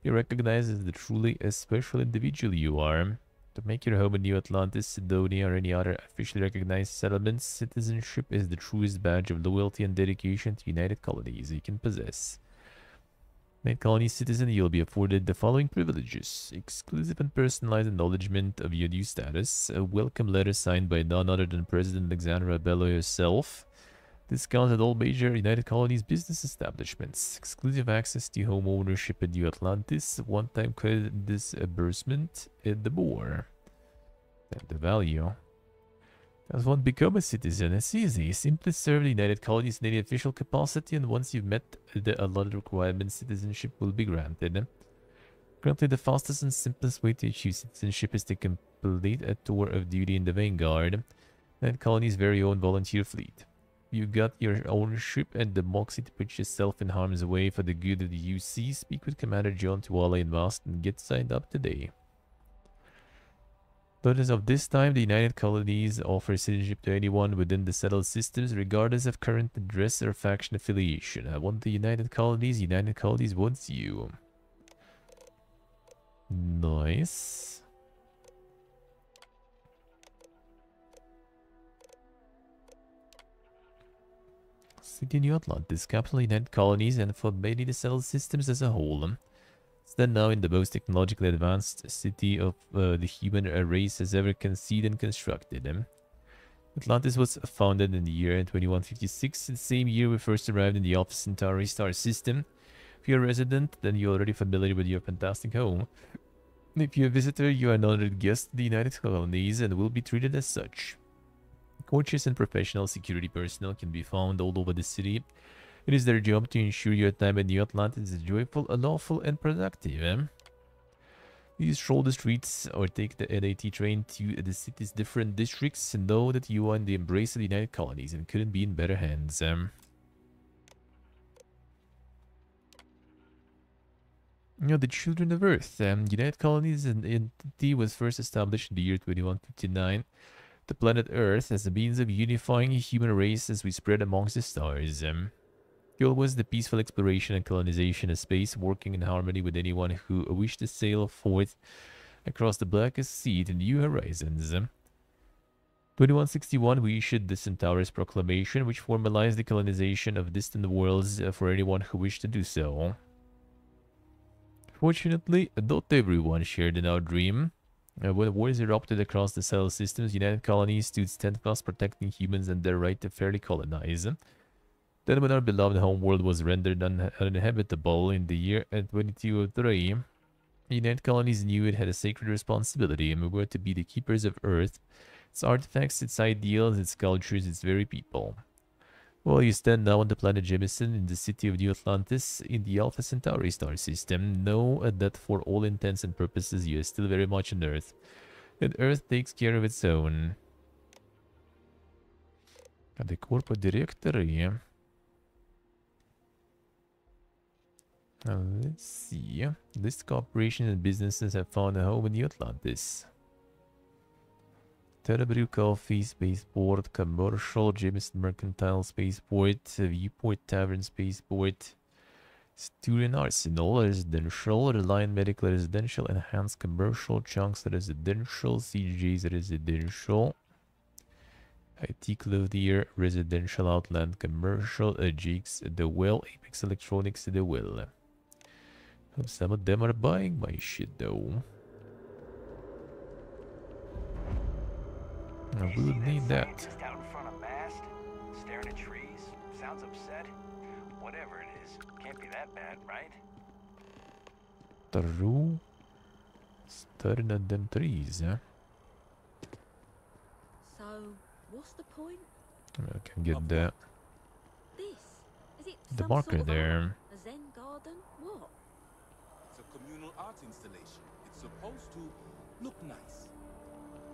Be recognized as the truly special individual you are. To make your home in New Atlantis, Sidonia, or any other officially recognized settlements, citizenship is the truest badge of loyalty and dedication to United Colonies you can possess. United Colonies citizen, you'll be afforded the following privileges: exclusive and personalized acknowledgement of your new status, a welcome letter signed by none other than President Alexandra Bello herself, discounts at all major United Colonies business establishments, exclusive access to home ownership in New Atlantis, one-time credit disbursement, and the more. And the value. As one become a citizen, it's easy. Simply serve the United Colonies in any official capacity, and once you've met the allotted requirements, citizenship will be granted. Currently, the fastest and simplest way to achieve citizenship is to complete a tour of duty in the Vanguard, United Colonies' very own volunteer fleet. You got your ownership and the moxie to put yourself in harm's way for the good of the UC. Speak with Commander John Tuala in Boston and get signed up today. As of this time, the United Colonies offer citizenship to anyone within the settled systems, regardless of current address or faction affiliation. I want the United Colonies wants you. Nice. City New Atlantis, capital United Colonies, and for many the settled systems as a whole. Stand now in the most technologically advanced city of the human race has ever conceived and constructed. Atlantis was founded in the year 2156, the same year we first arrived in the Alpha Centauri star system. If you're a resident, then you're already familiar with your fantastic home. If you're a visitor, you are an honored guest of the United Colonies and will be treated as such. Courteous and professional security personnel can be found all over the city. It is their job to ensure your time in New Atlantis is joyful, lawful, and productive. You stroll the streets or take the NAT train to the city's different districts and know that you are in the embrace of the United Colonies and couldn't be in better hands. The Children of Earth. United Colonies, an entity, was first established in the year 2159. The planet Earth as a means of unifying the human race as we spread amongst the stars. Goal was the peaceful exploration and colonization of space, working in harmony with anyone who wished to sail forth across the blackest sea to new horizons. 2161, we issued the Centaurus Proclamation, which formalized the colonization of distant worlds for anyone who wished to do so. Fortunately, not everyone shared in our dream. When wars erupted across the settled systems, United Colonies stood steadfast protecting humans and their right to fairly colonize. Then when our beloved homeworld was rendered uninhabitable in the year 2203, the United Colonies knew it had a sacred responsibility, and we were to be the keepers of Earth, its artifacts, its ideals, its cultures, its very people. Well, you stand now on the planet Jemison in the city of New Atlantis in the Alpha Centauri star system. Know that for all intents and purposes you are still very much on Earth, and Earth takes care of its own. The corporate directory. Let's see. List corporations and businesses have found a home in New Atlantis. Terabrew Coffee, Spaceport, Commercial, Jameson Mercantile, Spaceport, Viewport Tavern, Spaceport, Sturian Arsenal, Residential, Reliant Medical, Residential, Enhanced Commercial, Chunks, Residential, CJ's Residential, IT Clothier, Residential, Outland Commercial, Jake's The Well, Apex Electronics The Well. Some of them are buying my shit though. We would need that. Out in front of mast, staring at trees, sounds upset. Whatever it is, can't be that bad, right? True. Staring at them trees, huh? So, what's the point? I can get that. This? Is it The some marker sort of there. a Zen garden? What? It's a communal art installation. It's supposed to look nice.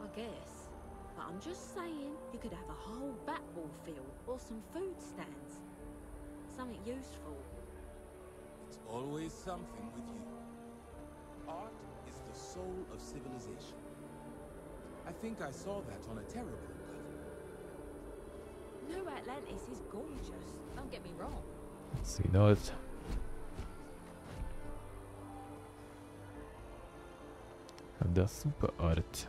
I guess. But I'm just saying, you could have a whole bat ball field or some food stands. Something useful. It's always something with you. Art is the soul of civilization. I think I saw that on a terrible cover. New Atlantis is gorgeous. Don't get me wrong. See, no, it. The super art.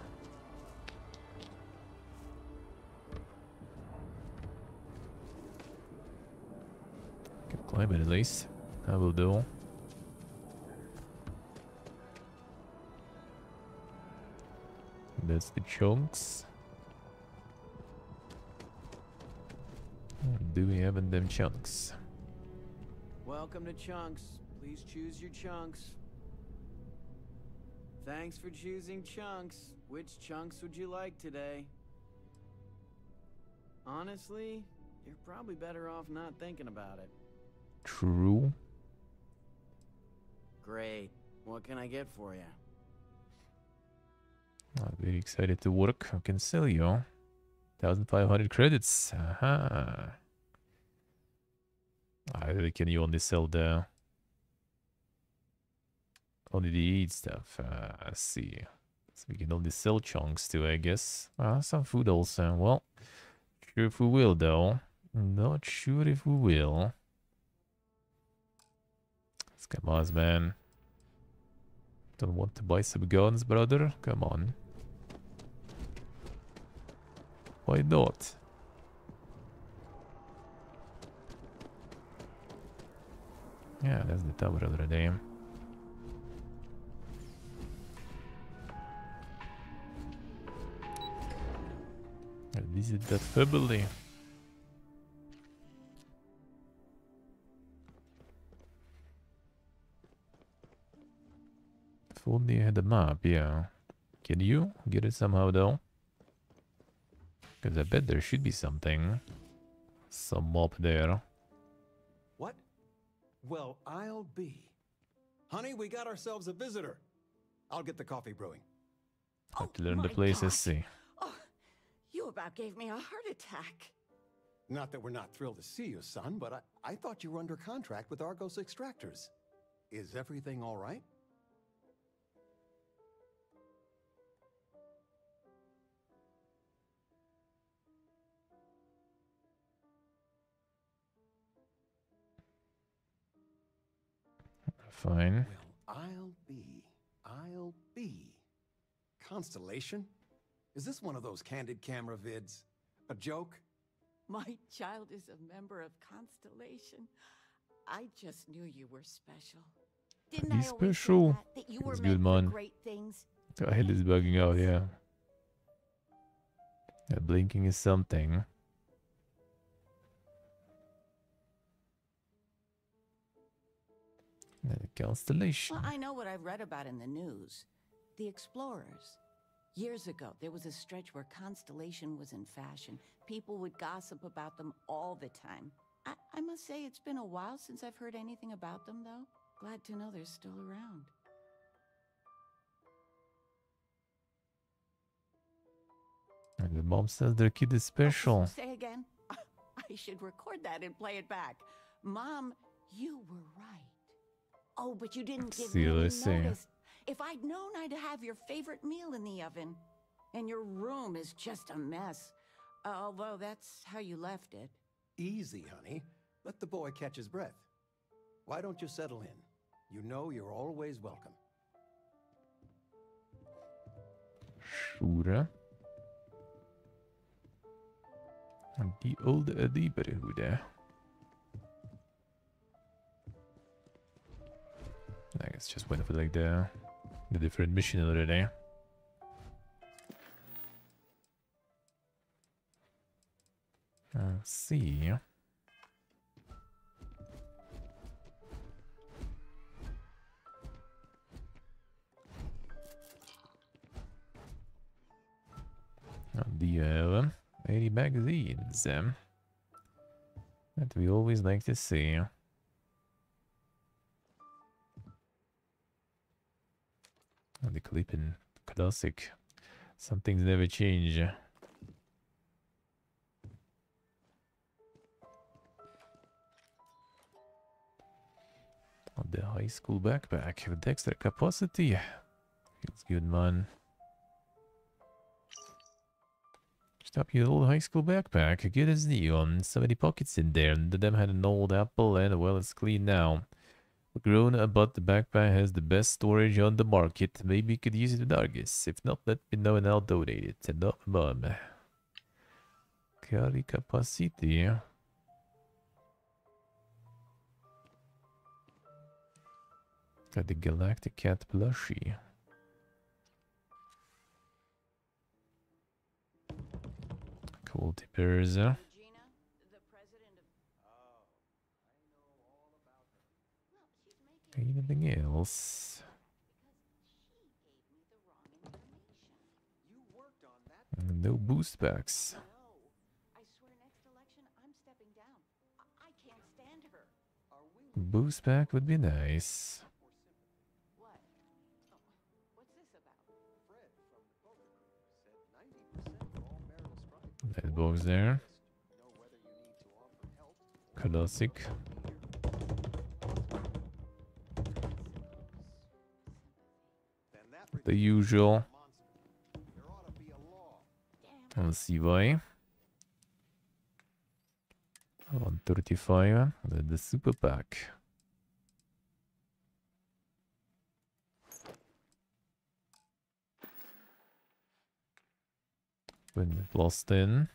Can climb it at least. I will do. That's the chunks. What do we have in them chunks? Welcome to Chunks. Please choose your chunks. Thanks for choosing Chunks. Which chunks would you like today? Honestly, you're probably better off not thinking about it. True. Great. What can I get for you? I'm very excited to work. I can sell you 1,500 credits. Aha. Can you only sell the eat stuff? Let's see. So we can only sell chunks too, I guess. Some food also. Well, sure if we will though. Not sure if we will. Let's come on, man. Don't want to buy some guns, brother? Come on. Why not? Yeah, that's the tower of the dam. Visit that family. If only I had a map, yeah. Can you get it somehow though? Because I bet there should be something. Some map there. What? Well, I'll be. Honey, we got ourselves a visitor. I'll get the coffee brewing. Have to learn the my places, God. see. Oh, you about gave me a heart attack. Not that we're not thrilled to see you, son, but I thought you were under contract with Argos Extractors. Is everything all right? Fine. Well, I'll be. Constellation? Is this one of those candid camera vids? A joke? My child is a member of Constellation. I just knew you were special. Didn't He's I always special. say that you were That's meant good, for man. great things? My head is bugging out, yeah. That blinking is something. The constellation. Well, I know what I've read about in the news. The explorers. Years ago, there was a stretch where Constellation was in fashion. People would gossip about them all the time. I must say it's been a while since I've heard anything about them, though. Glad to know they're still around. And the mom says their kid is special. Say again? I should record that and play it back. Mom, you were right. Oh, but you didn't give me any notice. If I'd known I'd have your favorite meal in the oven. And your room is just a mess. Although that's how you left it. Easy, honey. Let the boy catch his breath. Why don't you settle in? You know you're always welcome. Sure. The old neighborhood. I guess just went for like the different mission already. Let's see. Do you have 80 magazines that we always like to see? clipping. Classic. Some things never change. On the high school backpack with extra capacity. Feels good, man. Stop your old high school backpack. Good as new. So many pockets in there. None of them had an old apple, and well, it's clean now. Grown, but the backpack has the best storage on the market. Maybe you could use it with Argus. If not, let me know and I'll donate it. Enough, mom. Carry capacity. Got the Galactic Cat plushie. Cool tippers. Anything else? No boost packs. Boost pack would be nice. That box there. Classic. The usual. Let's see why. 135. The super pack. When lost in.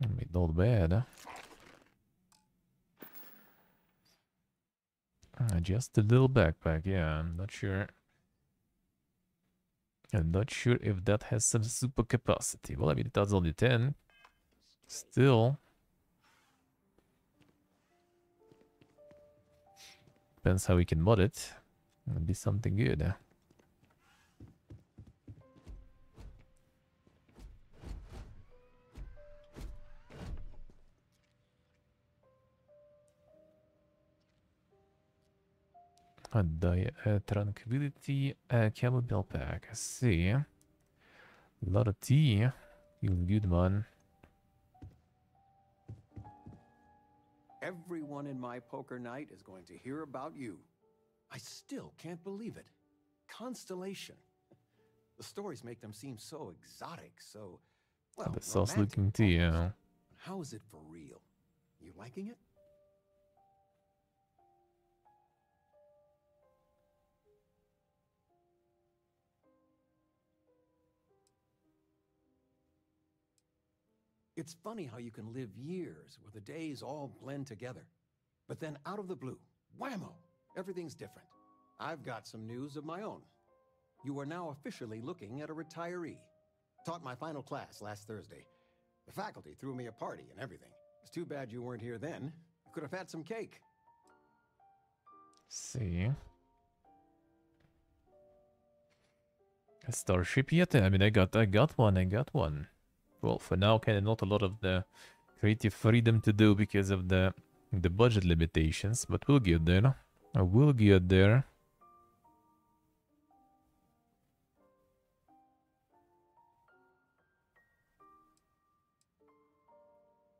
I mean, not bad. Just a little backpack, yeah, I'm not sure. I'm not sure if that has some super capacity. Well, I mean, that's only 10. Still. Depends how we can mod it. It'll be something good. Tranquility chamomile pack. I see. A lot of tea. Feels good, man. Everyone in my poker night is going to hear about you. I still can't believe it. Constellation. The stories make them seem so exotic, so, well, The sauce looking tea, yeah. How is it for real? You liking it? It's funny how you can live years where the days all blend together. But then out of the blue, whammo, everything's different. I've got some news of my own. You are now officially looking at a retiree. Taught my final class last Thursday. The faculty threw me a party and everything. It's too bad you weren't here then. You could have had some cake. See. A starship yet? I mean, I got one. Well, for now, kind of not a lot of the creative freedom to do because of the budget limitations, but we'll get there. I will get there.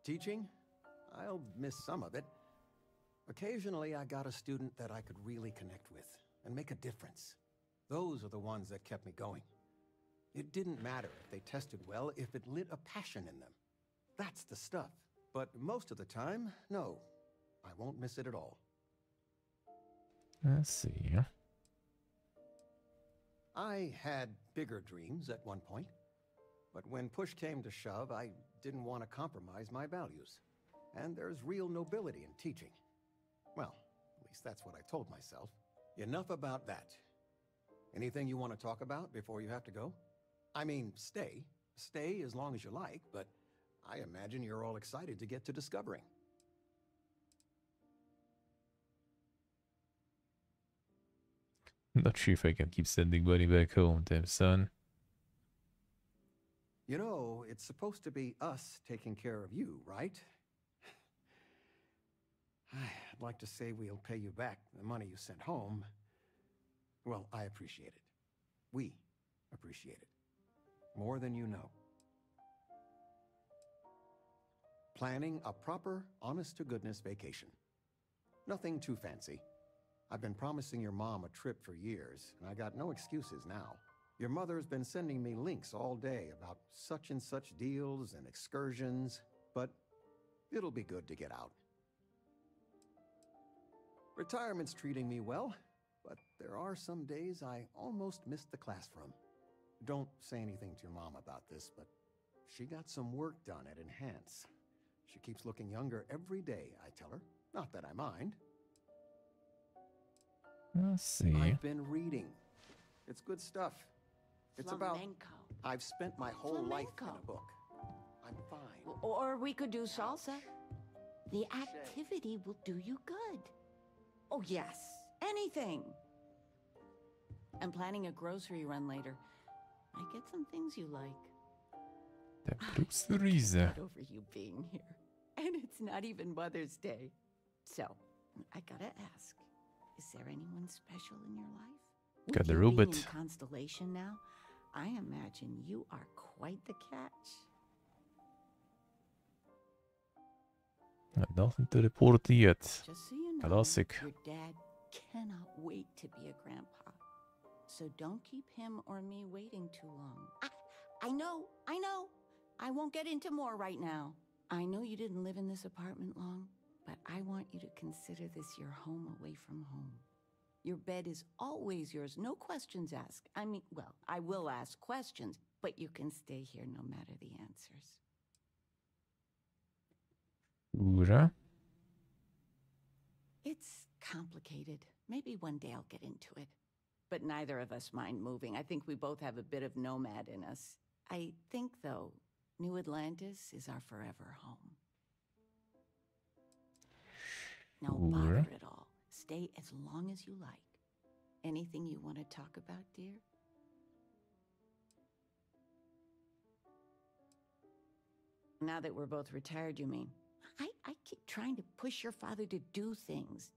Teaching? I'll miss some of it. Occasionally, I got a student that I could really connect with and make a difference. Those are the ones that kept me going. It didn't matter if they tested well, if it lit a passion in them. That's the stuff. But most of the time, no. I won't miss it at all. Let's see. I had bigger dreams at one point. But when push came to shove, I didn't want to compromise my values. And there's real nobility in teaching. Well, at least that's what I told myself. Enough about that. Anything you want to talk about before you have to go? I mean, stay. Stay as long as you like, but I imagine you're all excited to get to discovering. Not sure if I can keep sending money back home, damn son. You know, it's supposed to be us taking care of you, right? I'd like to say we'll pay you back the money you sent home. Well, I appreciate it. We appreciate it. More than you know. Planning a proper, honest-to-goodness vacation. Nothing too fancy. I've been promising your mom a trip for years, and I got no excuses now. Your mother's been sending me links all day about such and such deals and excursions, but it'll be good to get out. Retirement's treating me well, but there are some days I almost missed the classroom. Don't say anything to your mom about this, but she got some work done at Enhance. She keeps looking younger every day, I tell her. Not that I mind. Let's see. I've been reading. It's good stuff. It's about... Flamenco. I've spent my whole life in Flamenco. a book. I'm fine. Or we could do salsa. The activity will do you good. Oh, yes. Anything. I'm planning a grocery run later. Might get some things you like. The groceries. Get over you being here. And it's not even Mother's Day. So, I gotta ask. Is there anyone special in your life? Got the With you being robot. in Constellation now, I imagine you are quite the catch. Nothing to report yet. Just so you know, Classic. your dad cannot wait to be a grandpa. So don't keep him or me waiting too long. I know. I won't get into more right now. I know you didn't live in this apartment long, but I want you to consider this your home away from home. Your bed is always yours, no questions asked. I mean, well, I will ask questions, but you can stay here no matter the answers. Ura. It's complicated. Maybe one day I'll get into it. But neither of us mind moving. I think we both have a bit of nomad in us. I think, though, New Atlantis is our forever home. No bother at all. Stay as long as you like. Anything you want to talk about, dear? Now that we're both retired, you mean? I keep trying to push your father to do things.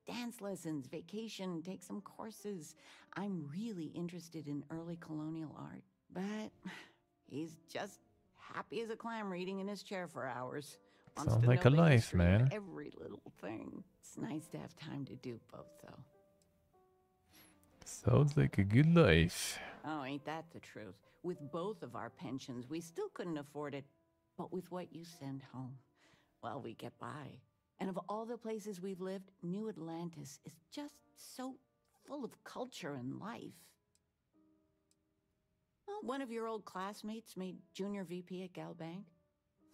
Dance lessons, vacation, take some courses. I'm really interested in early colonial art. But he's just happy as a clam reading in his chair for hours. Wants Sounds to like know a the life, history of man. every little thing. It's nice to have time to do both, though. Sounds like a good life. Oh, ain't that the truth? With both of our pensions, we still couldn't afford it. But with what you send home, well, we get by. And of all the places we've lived, New Atlantis is just so full of culture and life. Well, one of your old classmates made junior VP at Galbank.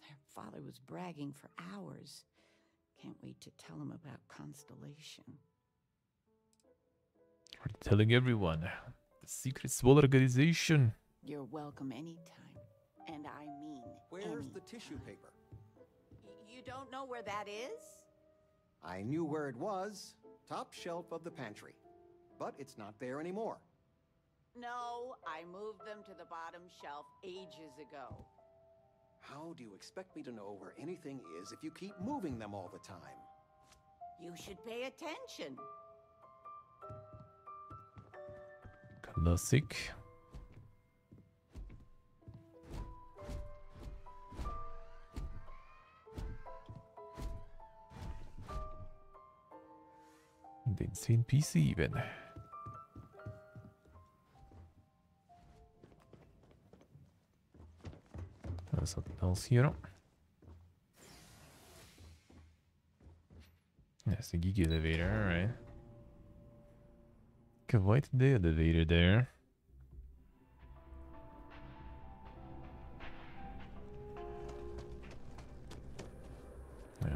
Their father was bragging for hours. Can't wait to tell him about Constellation. We're telling everyone. The secret small organization. You're welcome anytime. And I mean Where's the tissue paper? You don't know where that is? I knew where it was. Top shelf of the pantry. But it's not there anymore. No, I moved them to the bottom shelf ages ago. How do you expect me to know where anything is if you keep moving them all the time? You should pay attention. Classic. The insane PC even. There's something else here. That's the geeky elevator, alright. Quite the elevator there.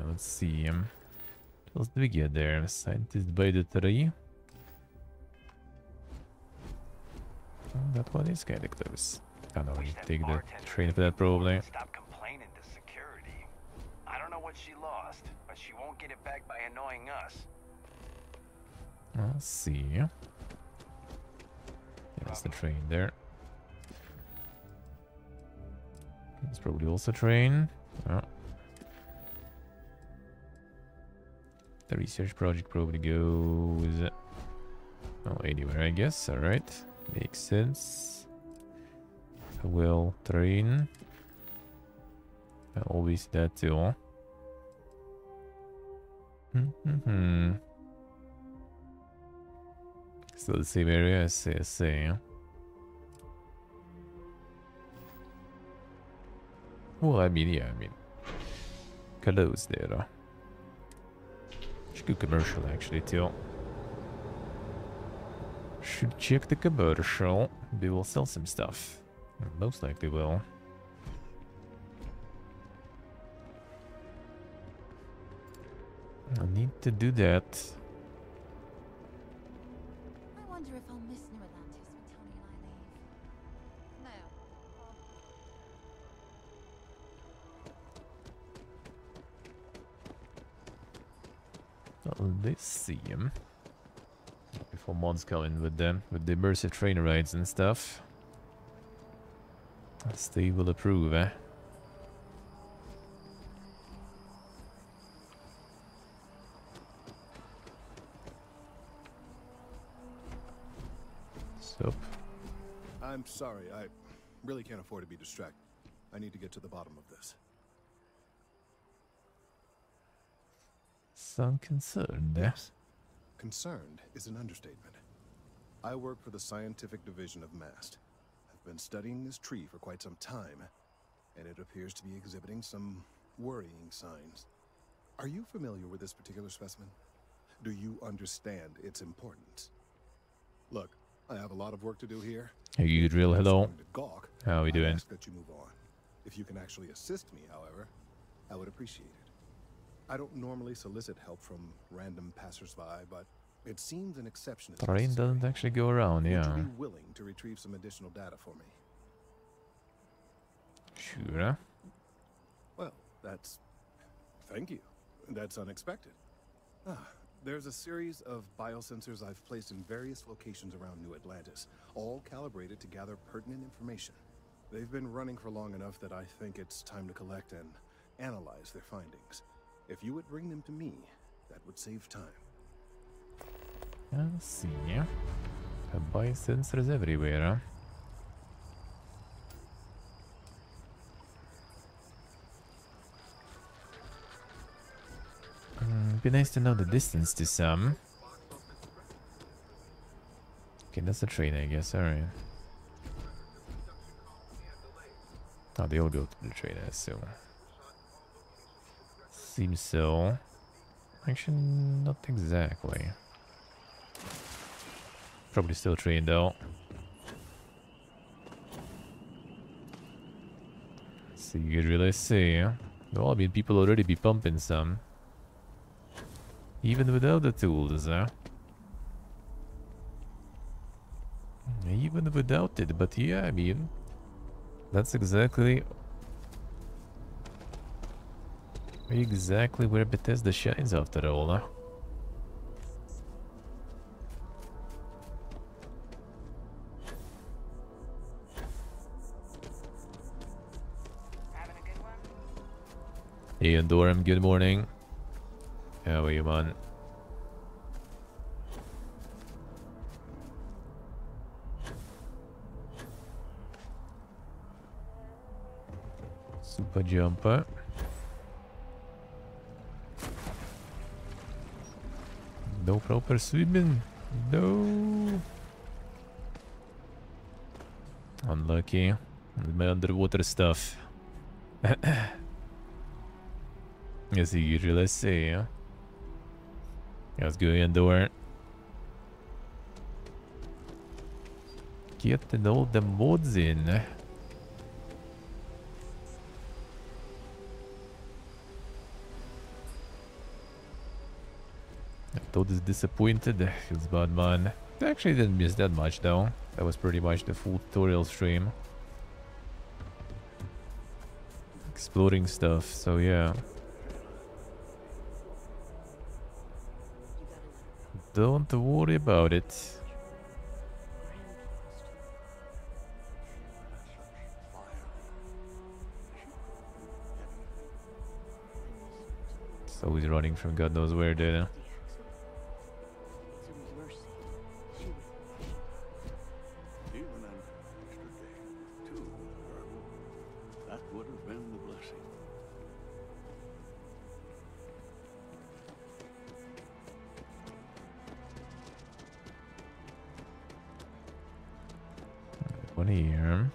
Let's see. What else do we get there? Scientist by the tree. Oh, that one is kind of close. I don't really take the train for that probably. Stop complaining to security. I don't know what she lost, but she won't get it back by annoying us. Let's see. There's the train there. There's probably also a train. Oh. The research project probably goes... Oh, anywhere, I guess. Alright. Makes sense. Well, train. Always that too. Still the same area as CSA. Well, I mean, yeah, close there. Should go commercial actually too. Should check the commercial. They will sell some stuff. Most likely will. I need to do that. I wonder if I'll miss New Atlantis when Tony and I leave. No. Well, let's see him. Before mods come in with them, with the immersive train rides and stuff. They will approve, eh? Sup? I'm sorry, I really can't afford to be distracted. I need to get to the bottom of this. Some concerned, eh? Yes. Concerned is an understatement. I work for the scientific division of MAST. I've been studying this tree for quite some time, and it appears to be exhibiting some worrying signs. Are you familiar with this particular specimen? Do you understand its importance? Look, I have a lot of work to do here. Hey, you drill, hello. Gawk, How are we doing? I ask that you move on. If you can actually assist me, however, I would appreciate it. I don't normally solicit help from random passersby, but it seems an exception. Train doesn't actually go around, yeah. Would you be willing to retrieve some additional data for me? Sure. Well, that's... Thank you. That's unexpected. There's a series of biosensors I've placed in various locations around New Atlantis, all calibrated to gather pertinent information. They've been running for long enough that I think it's time to collect and analyze their findings. If you would bring them to me, that would save time. I see. Biosensors everywhere, huh? Be nice to know the distance to some. Okay, that's a train, I guess. Alright. Oh, they all go to the train, I assume. Seems so. Actually, not exactly. Probably still train though. See, you really see. Well, I mean, people already be pumping some. Even without the tools, huh? Even without it, but yeah, I mean, that's exactly where Bethesda shines after all, huh? Hey, Andorham, good morning. How are you, man? Super jumper. No proper swimming. No. Unlucky. With my underwater stuff. As you usually say, huh? Let's go indoor. Getting all the mods in. Toad is disappointed. Feels bad, man. I actually didn't miss that much, though. That was pretty much the full tutorial stream. Exploring stuff, so yeah. Don't worry about it. So he's running from God knows where there. here?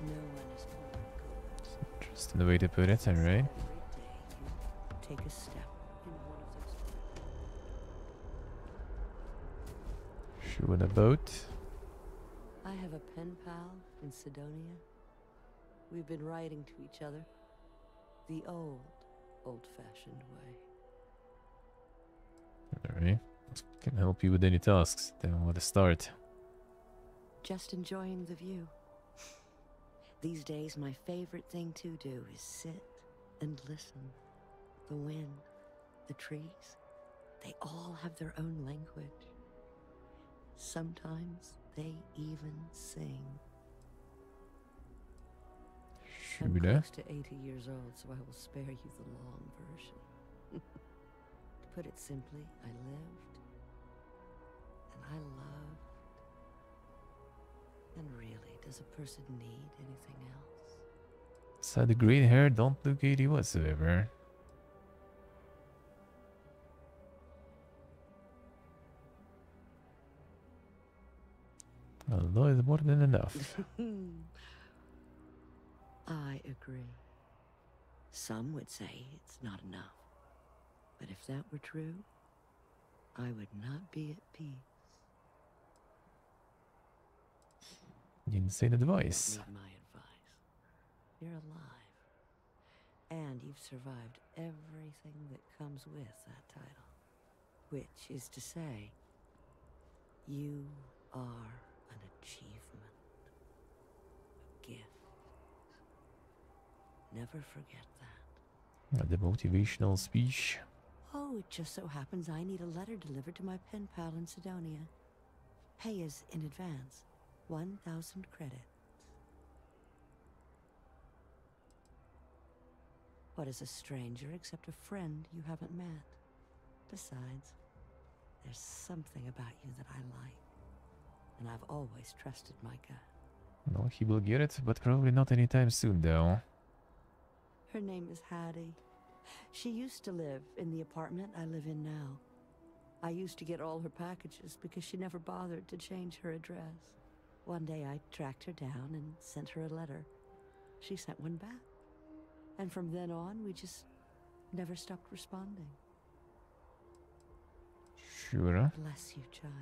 No one is born good. Interesting way to put it, alright. Every day you take a step in one of those. Shoe in a boat. I have a pen pal in Sidonia. We've been writing to each other the old-fashioned way. Alright. Can help you with any tasks. Then where to start? Just enjoying the view. These days, my favorite thing to do is sit and listen. The wind, the trees, they all have their own language. Sometimes they even sing. I'm close to 80 years old, so I will spare you the long version. To put it simply, I lived, and I loved. And really, does a person need anything else? So the green hair don't look 80 whatsoever. Although it's more than enough. I agree. Some would say it's not enough. But if that were true, I would not be at peace. Insane advice. Don't need my advice. You're alive. And you've survived everything that comes with that title. Which is to say, you are an achievement. A gift. Never forget that. The motivational speech. Oh, it just so happens I need a letter delivered to my pen pal in Sidonia. Pay is in advance. 1,000 credits. What is a stranger except a friend you haven't met? Besides, there's something about you that I like. And I've always trusted my gut. No, he will get it, but probably not anytime soon, though. Her name is Hattie. She used to live in the apartment I live in now. I used to get all her packages because she never bothered to change her address. One day I tracked her down and sent her a letter. She sent one back. And from then on, we just never stopped responding. Sure. Bless you, child.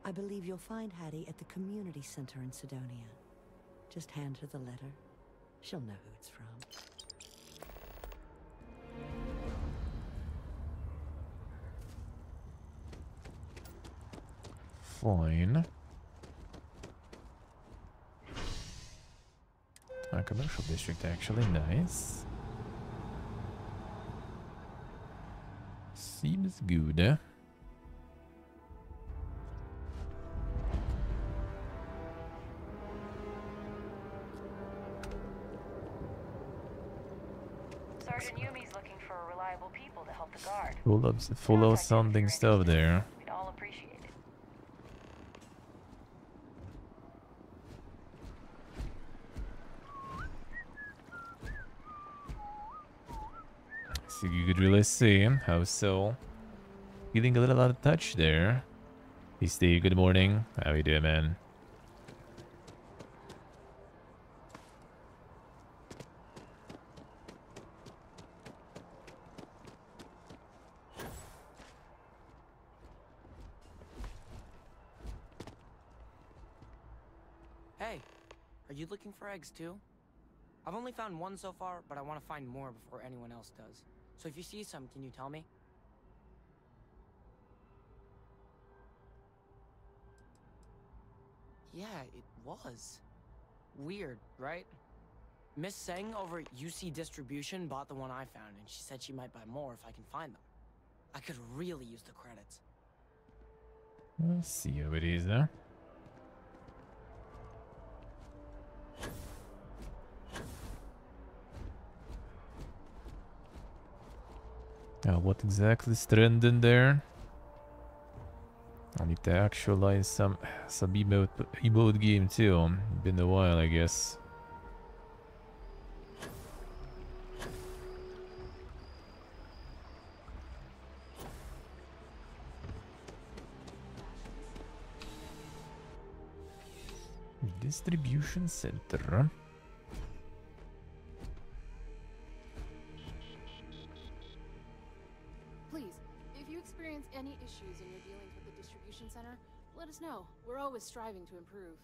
I believe you'll find Hattie at the community center in Sidonia. Just hand her the letter. She'll know who it's from. Fine. A commercial district, actually. Nice. Seems good. Sergeant Yumi's looking for reliable people to help the guard. Full of sounding stuff there. We'd all appreciate it. So you could really see how so. Feeling a little out of touch there. Hey Steve, good morning. How you doing, man? Hey, are you looking for eggs too? I've only found one so far, but I want to find more before anyone else does. So if you see some, can you tell me? Yeah, it was. Weird, right? Miss Seng over at UC Distribution bought the one I found, and she said she might buy more if I can find them. I could really use the credits. Let's see how it is now. What exactly is trending there? I need to actualize some emote game too. Been a while, I guess. Distribution center. Please, if you experience any issues in your dealings with the distribution center, let us know. We're always striving to improve.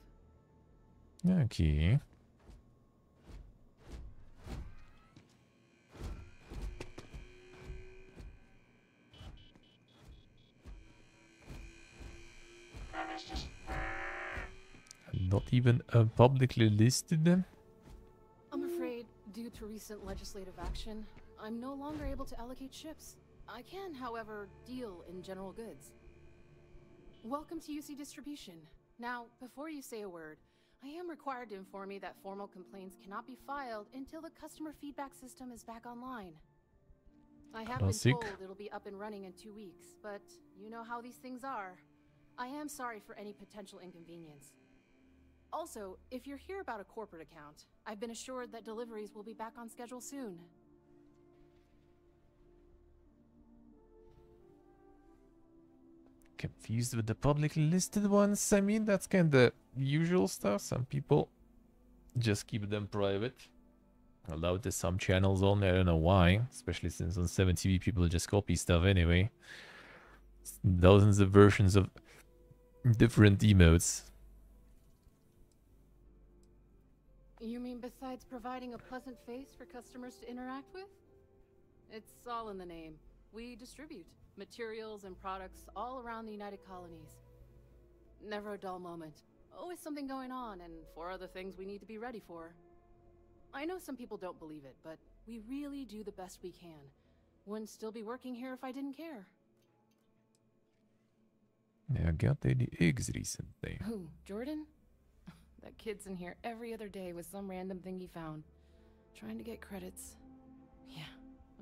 Okay. Not even publicly listed. I'm afraid, due to recent legislative action, I'm no longer able to allocate ships. I can, however, deal in general goods. Welcome to UC Distribution. Now, before you say a word, I am required to inform you that formal complaints cannot be filed until the customer feedback system is back online. I have been told it'll be up and running in 2 weeks, but you know how these things are. I am sorry for any potential inconvenience. Also, if you're here about a corporate account, I've been assured that deliveries will be back on schedule soon. Confused with the publicly listed ones? I mean, that's kind of usual stuff. Some people just keep them private. Allowed to some channels only. I don't know why. Especially since on 7TV people just copy stuff anyway. Thousands of versions of different emotes. You mean besides providing a pleasant face for customers to interact with? It's all in the name. We distribute materials and products all around the United Colonies. Never a dull moment. Always something going on and 4 other things we need to be ready for. I know some people don't believe it, but we really do the best we can. Wouldn't still be working here if I didn't care. Yeah, I got the eggs recently. Who, Jordan? That kid's in here every other day with some random thing he found. Trying to get credits. Yeah,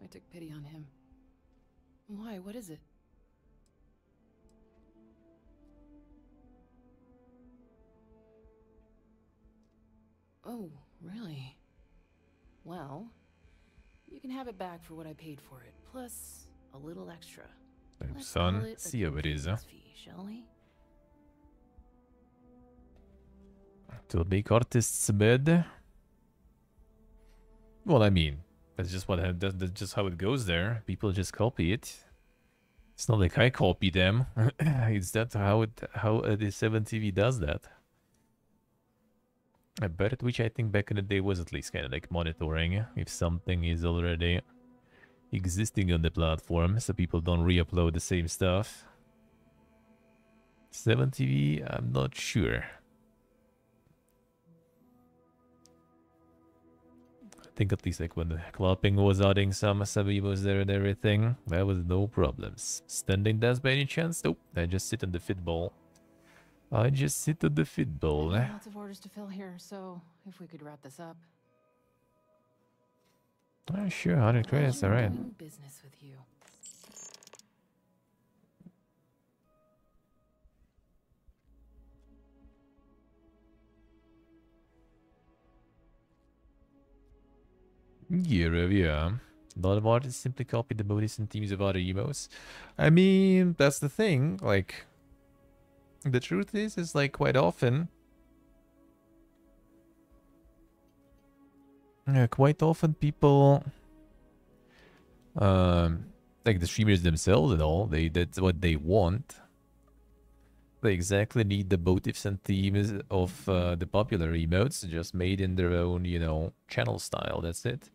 I took pity on him. Why? What is it? Oh, really? Well, you can have it back for what I paid for it, plus a little extra. Let's Son, see how it is, huh? fee, shall we? To make artist's bed. Well, I mean, that's just that's just how it goes there. People just copy it. It's not like I copy them. It's that how the 7TV does that. I bet which I think back in the day was at least kind of like monitoring if something is already existing on the platform, so people don't re-upload the same stuff. 7TV, I'm not sure. I think at least like when the clubbing was adding some emos there and everything, there was no problems. Standing dance by any chance? Nope, I just sit on the fitball. I just sit on the fitball. Lots of orders to fill here, so if we could wrap this up. Oh, sure, 100 credits, alright. Business with you. Yeah. A lot of artists simply copy the motives and themes of other emos. I mean, that's the thing. Like, the truth is like quite often, people, like the streamers themselves and all, that's what they want. They exactly need the motifs and themes of the popular emotes, just made in their own, you know, channel style. That's it.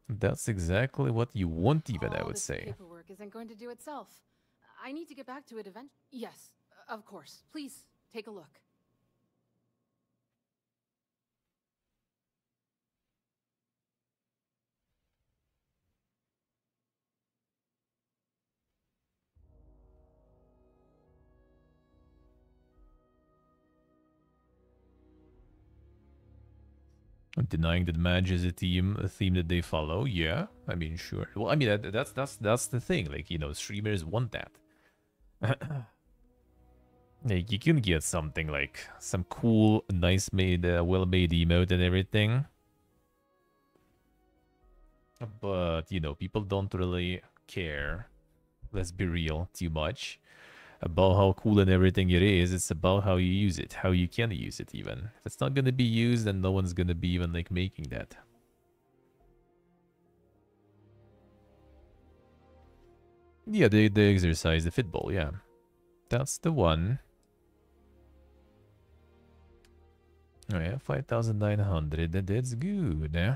That's exactly what you want, even, I would say. Paperwork isn't going to do itself. I need to get back to it eventually. Yes, of course. Please, take a look. Denying that match is a theme that they follow. Yeah, I mean, sure. Well, I mean, that's the thing. Like, you know, streamers want that. Like, you can get something like some cool, nice made, well-made emote and everything. But, you know, people don't really care. Let's be real, too much. about how cool and everything it is. It's about how you use it, how you can use it even. If it's not gonna be used, then no one's gonna be even like making that. Yeah, the exercise, the fitball, yeah. That's the one. Oh yeah, 5,900, that's good. Eh?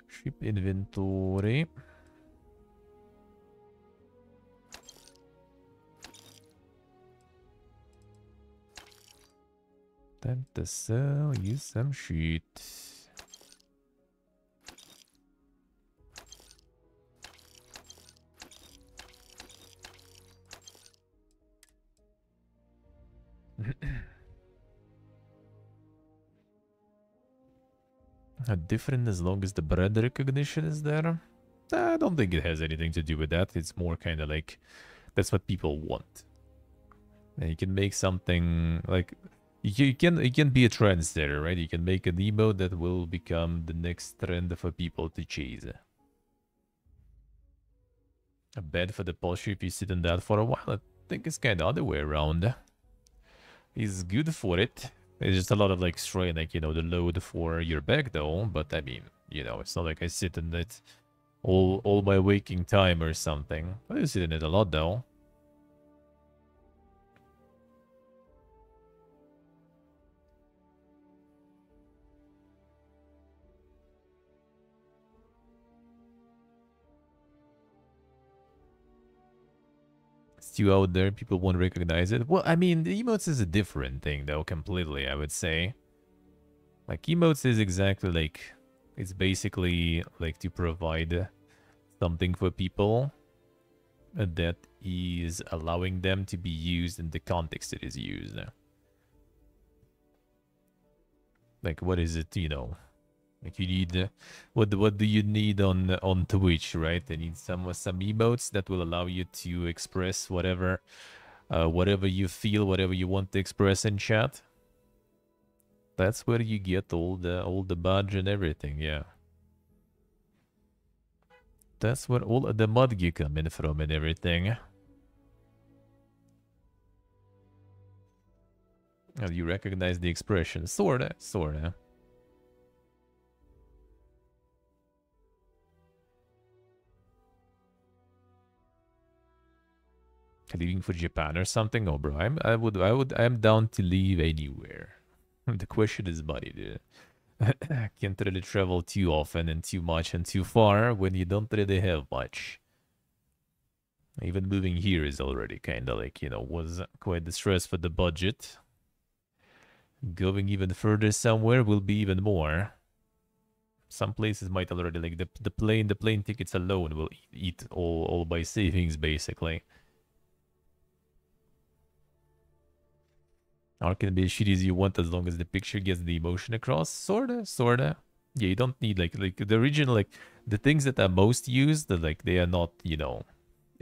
Ship inventory. Time to sell you some shit. Different as long as the brand recognition is there. I don't think it has anything to do with that. It's more kind of like that's what people want. And you can make something like you can be a trendsetter, right? You can make an emote that will become the next trend for people to chase. A bed for the posture if you sit in that for a while. I think it's kind of other way around. It's good for it. It's just a lot of like strain, like, you know, the load for your back though. But I mean, you know, it's not like I sit in it all my waking time or something. I do sit in it a lot though. Still out there, people won't recognize it. Well, I mean, the emotes is a different thing though, completely, I would say. Like, emotes is exactly like, it's basically like to provide something for people that is allowing them to be used in the context it is used. Like, what is it, you know? Like, you need, what do you need on Twitch, right? They need some emotes that will allow you to express whatever you feel, whatever you want to express in chat. That's where you get all the badge and everything, yeah. That's where all the mudgy come in from and everything. Oh, you recognize the expression. Sorta. Leaving for Japan or something? Oh, bro, I'm down to leave anywhere. The question is money, dude. Can't really travel too often and too much and too far when you don't really have much. Even moving here is already kind of like, you know, was quite the stress for the budget. Going even further somewhere will be even more. Some places might already, like, the plane tickets alone will eat all my savings, basically. Art can be as shitty as you want as long as the picture gets the emotion across. Sorta. Yeah, you don't need, like the original, like, the things that are most used, like, they are not, you know,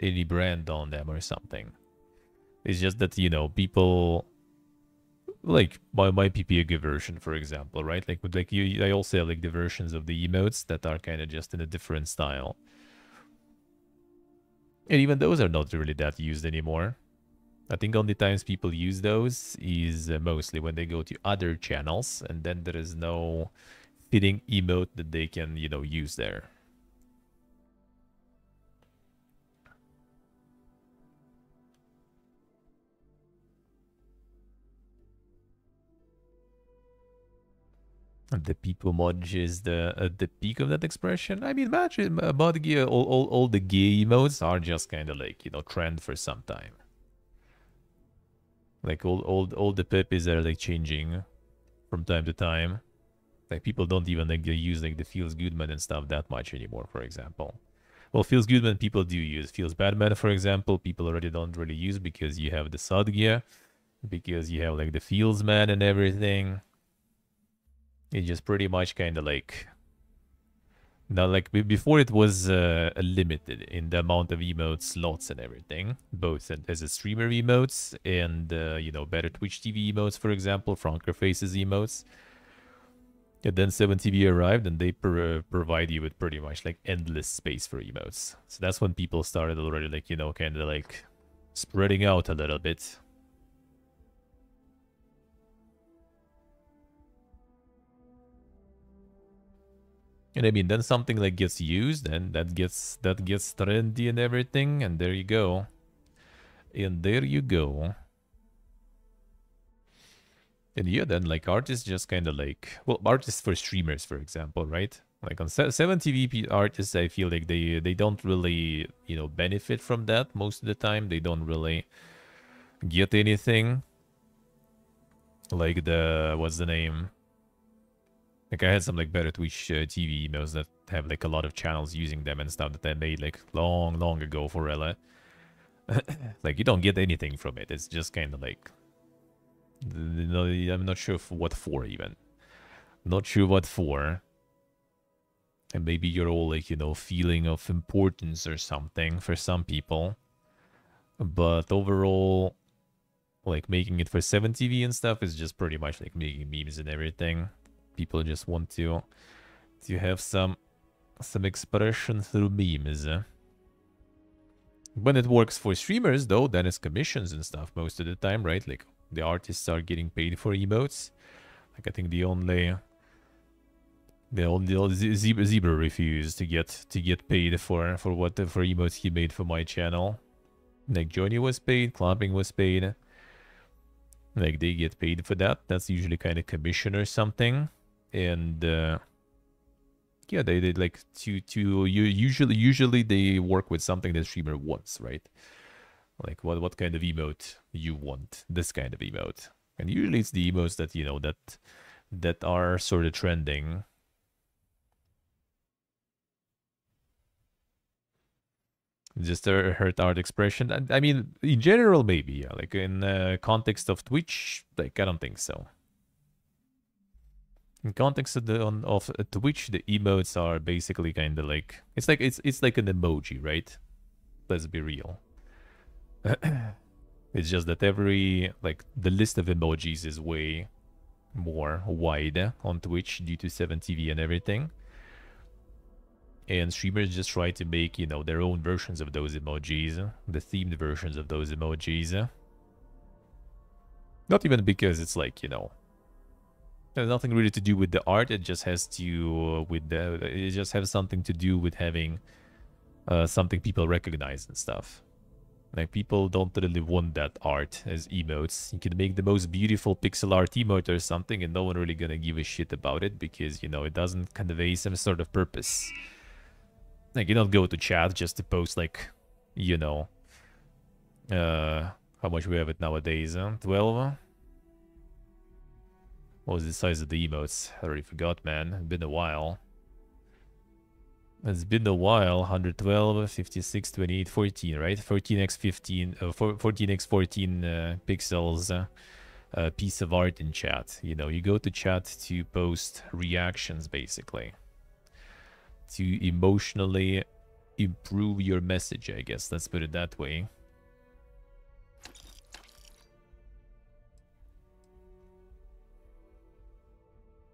any brand on them or something. It's just that, you know, people, like, my PPG version, for example, right? Like, I also have, like, the versions of the emotes that are kind of just in a different style. And even those are not really that used anymore. I think only times people use those is mostly when they go to other channels, and then there is no fitting emote that they can, you know, use there. The people modge is the peak of that expression. I mean, imagine about all the gay emotes are just kind of like, you know, trend for some time. Like all the peppies are like changing from time to time. Like, people don't even like use like the Feels Good Man and stuff that much anymore, for example. Well, Feels Good Man people do use. Feels Bad Man, for example, people already don't really use because you have the Sadgia, because you have like the Feels Man and everything. It's just pretty much kind of like, now, like, before it was limited in the amount of emote slots and everything, both as a streamer emotes and, you know, better Twitch TV emotes, for example, Franker Faces emotes. And then 7TV arrived, and they provide you with pretty much like endless space for emotes. So that's when people started already like, you know, kind of like spreading out a little bit. And I mean, then something like gets used, and that gets trendy and everything, and there you go. And there you go. And yeah, then like artists just kind of like, well, artists for streamers, for example, right? Like on 7TV artists, I feel like they don't really, you know, benefit from that most of the time. They don't really get anything. Like the, what's the name? Like I had some like better Twitch TV emails that have like a lot of channels using them and stuff that I made like long ago for Ella. Like you don't get anything from it. It's just kind of like, you know, I'm not sure what for even. Not sure what for. And maybe you're all like, you know, feeling of importance or something for some people. But overall, like making it for 7TV and stuff is just pretty much like making memes and everything. People just want to have some expression through memes. When it works for streamers though, then it's commissions and stuff most of the time, right? Like the artists are getting paid for emotes. Like I think the only Zebra refused to get paid for emotes he made for my channel. Like Johnny was paid, Clamping was paid. Like they get paid for that. That's usually kind of commission or something. And yeah, they like usually they work with something the streamer wants, right? Like what kind of emote you want, this kind of emote. And usually it's the emotes that, you know, that are sort of trending. Just a hurt art expression. I mean, in general, maybe, yeah. Like in context of Twitch, like I don't think so. In context of Twitch, the emotes are basically kind of like it's like an emoji, right? Let's be real. It's just that the list of emojis is way more wide on Twitch due to 7TV and everything. And streamers just try to make, you know, their own versions of those emojis, the themed versions of those emojis. Not even because it's like, you know, there's nothing really to do with the art. It just has to it just has something to do with having something people recognize and stuff. Like people don't really want that art as emotes. You can make the most beautiful pixel art emote or something, and no one really gonna give a shit about it because, you know, it doesn't convey some sort of purpose. Like you don't go to chat just to post like, you know, how much we have it nowadays? 12. What was the size of the emotes? I already forgot, man. It's been a while. It's been a while. 112, 56, 28, 14, right? 14x15, 14x14 pixels piece of art in chat. You know, you go to chat to post reactions, basically. To emotionally improve your message, I guess. Let's put it that way.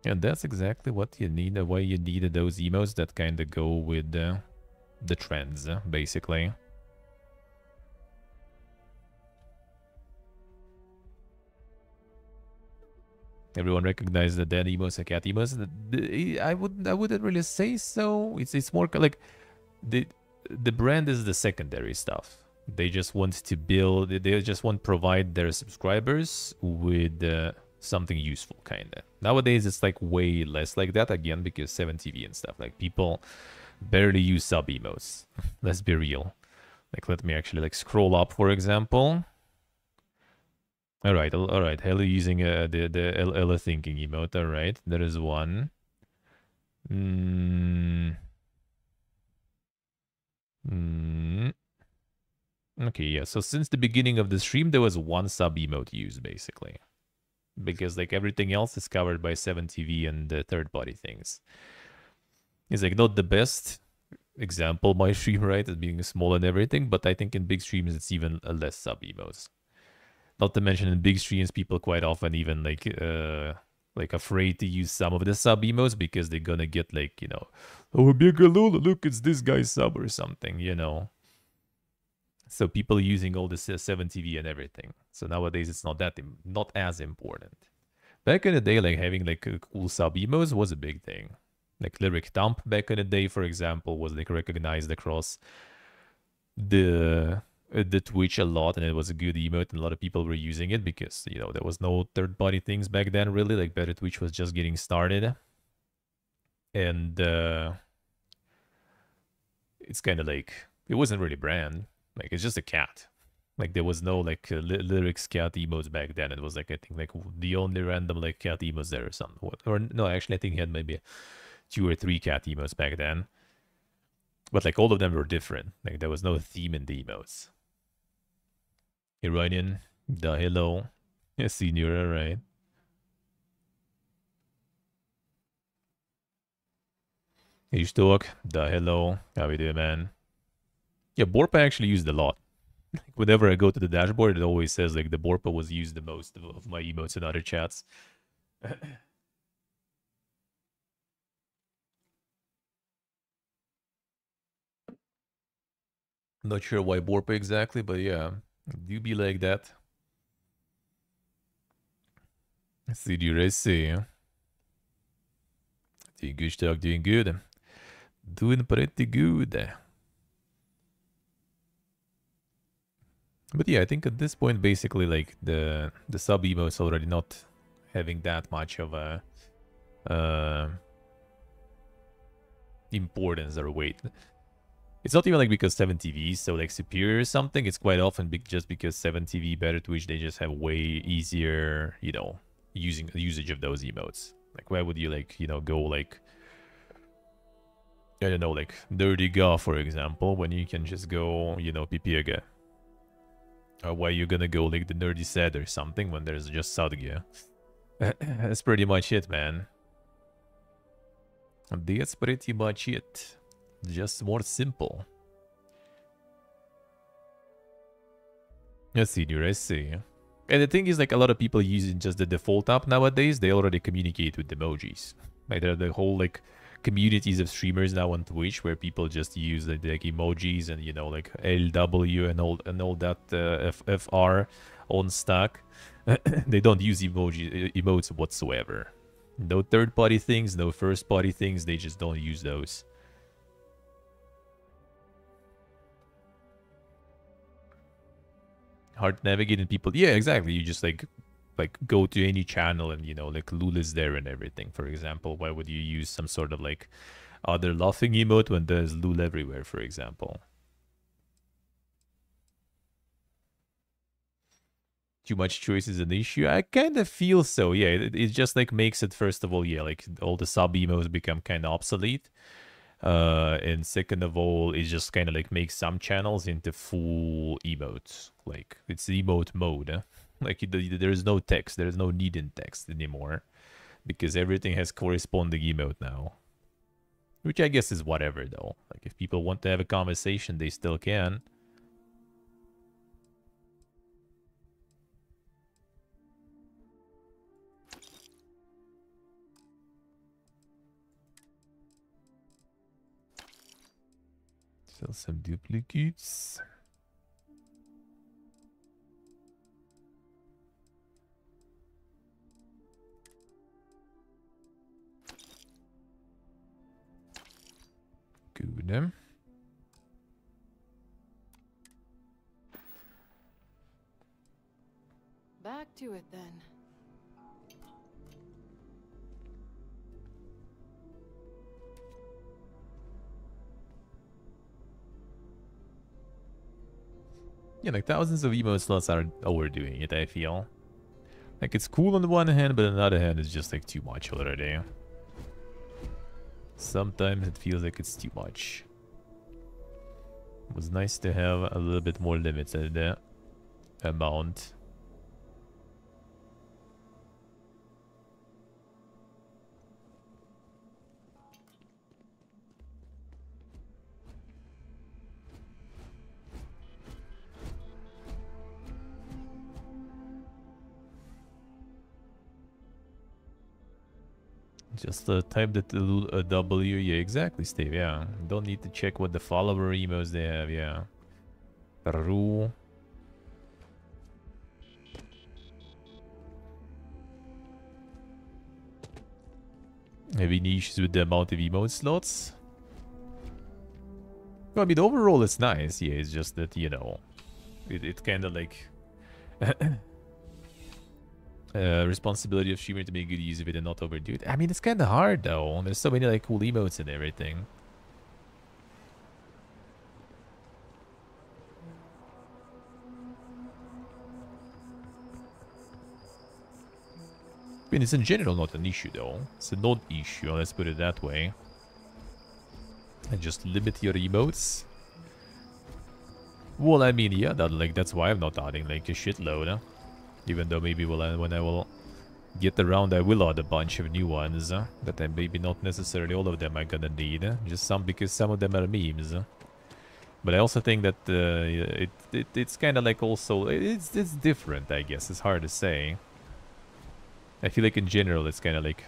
And that's exactly what you need, why you needed those emotes that kind of go with the trends, basically. Everyone recognizes the dead emotes, the cat emotes. I wouldn't really say so. It's more like the brand is the secondary stuff. They just want to build. They just want to provide their subscribers with something useful, kind of. Nowadays, it's like way less like that, again, because 7TV and stuff. Like, people barely use sub emotes. Let's be real. Like, let me actually, like, scroll up, for example. Alright, Hella using the Ella thinking emote. Alright, there is one. Okay, yeah, so since the beginning of the stream, there was one sub emote used, basically. Because like everything else is covered by 7TV and third-party things. It's like not the best example, my stream, right, as being small and everything, but I think in big streams it's even less sub emotes. Not to mention in big streams, people quite often even like like afraid to use some of the sub emotes because they're gonna get like, you know, oh, bigger Lula, look, it's this guy's sub or something, you know. So people using all this 7TV and everything. So nowadays it's not as important. Back in the day, like having like cool sub emotes was a big thing. Like Lyric Dump back in the day, for example, was like recognized across the Twitch a lot, and it was a good emote, and a lot of people were using it because, you know, there was no third-party things back then, really. Like Better Twitch was just getting started, and it's kind of like, it wasn't really brand. Like, it's just a cat. Like, there was no like lyrics cat emotes back then. It was like, I think like the only random like cat emotes there or something. Or no, actually, I think he had maybe 2 or 3 cat emotes back then. But like all of them were different. Like there was no theme in the emotes. Iranian, the hello. Yeah, senior, right? Hey, Stork, the hello. How we doing, man? Yeah, Borpa actually used a lot. Like, whenever I go to the dashboard, it always says like the Borpa was used the most of my emotes in other chats. Not sure why Borpa exactly, but yeah, do be like that. See you, see. Doing good, Stark, doing good. Doing pretty good. But yeah, I think at this point, basically, like the sub emo is already not having that much of a importance or weight. It's not even like because 7TV is so like superior or something. It's quite often just because 7TV, Better Twitch, they just have way easier, you know, usage of those emotes. Like, why would you like, you know, go like, I don't know, like Nerdy Ga, for example, when you can just go, you know, Pipiega. Or why you gonna go like the Nerdy Set or something when there's just Sadgia? That's pretty much it, man. That's pretty much it. Just more simple. I see, dude, I see. And the thing is, like, a lot of people using just the default app nowadays, they already communicate with emojis. Like, there are the whole, like, communities of streamers now on Twitch where people just use, like emojis and, you know, like, LW and all that FR on stack. They don't use emotes whatsoever. No third-party things, no first-party things, they just don't use those. Hard navigating people. Yeah, exactly. You just like go to any channel and, you know, like Lul is there and everything. For example, why would you use some sort of like other laughing emote when there's Lul everywhere, for example? Too much choice is an issue. I kind of feel so. Yeah, it just like makes it, first of all, yeah, like all the sub emotes become kind of obsolete. And second of all, it just kind of like makes some channels into full emotes. Like, it's emote mode. Like, there's no text. There's no need in text anymore. Because everything has corresponding emote now. Which I guess is whatever, though. Like, if people want to have a conversation, they still can. Sell some duplicates. Good. Back to it then. Yeah, like thousands of emote slots are overdoing it, I feel. Like, it's cool on the one hand, but on the other hand, it's just like too much already. Sometimes it feels like it's too much. It was nice to have a little bit more limited amount. Just type the W. Yeah, exactly, Steve. Yeah. Don't need to check what the follower emos they have. Yeah. Peru. Having issues with the amount of emote slots. Well, I mean, overall it's nice. Yeah, it's just that, you know, it kind of like responsibility of streamer to make good use of it and not overdo it. I mean, it's kind of hard though. There's so many like cool emotes and everything. I mean, it's in general not an issue though. It's a non-issue, let's put it that way. And just limit your emotes. Well, I mean, yeah, that's why I'm not adding like a shitload. Huh? Even though maybe when I will get around, I will add a bunch of new ones. But then maybe not necessarily all of them I'm gonna need. Just some, because some of them are memes. But I also think that it's kind of like also it's different. I guess it's hard to say. I feel like in general it's kind of like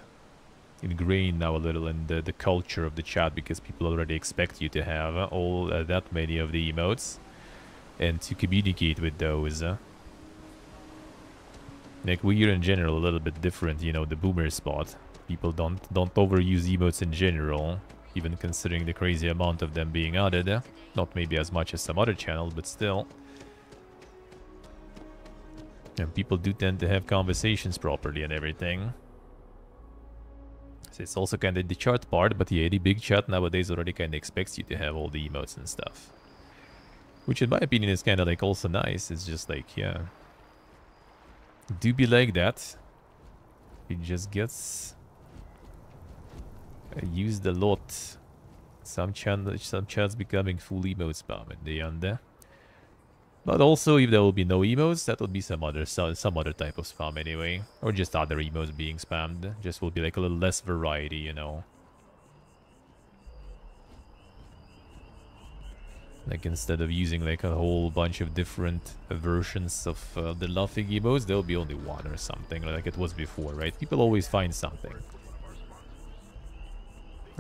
ingrained now a little in the culture of the chat, because people already expect you to have all that many of the emotes and to communicate with those. Like we're in general a little bit different, you know, the boomer spot. People don't overuse emotes in general, even considering the crazy amount of them being added. Not maybe as much as some other channels, but still. And people do tend to have conversations properly and everything. So it's also kind of the chat part, but yeah, the big chat nowadays already kind of expects you to have all the emotes and stuff. Which in my opinion is kind of like also nice. It's just like, yeah. Do be like that. It just gets used a lot. Some chats becoming full emote spam in the end. But also, if there will be no emotes, that will be some other type of spam anyway, or just other emotes being spammed. Just will be like a little less variety, you know. Like instead of using like a whole bunch of different versions of the laughing emotes, there'll be only one or something, like it was before, right? People always find something.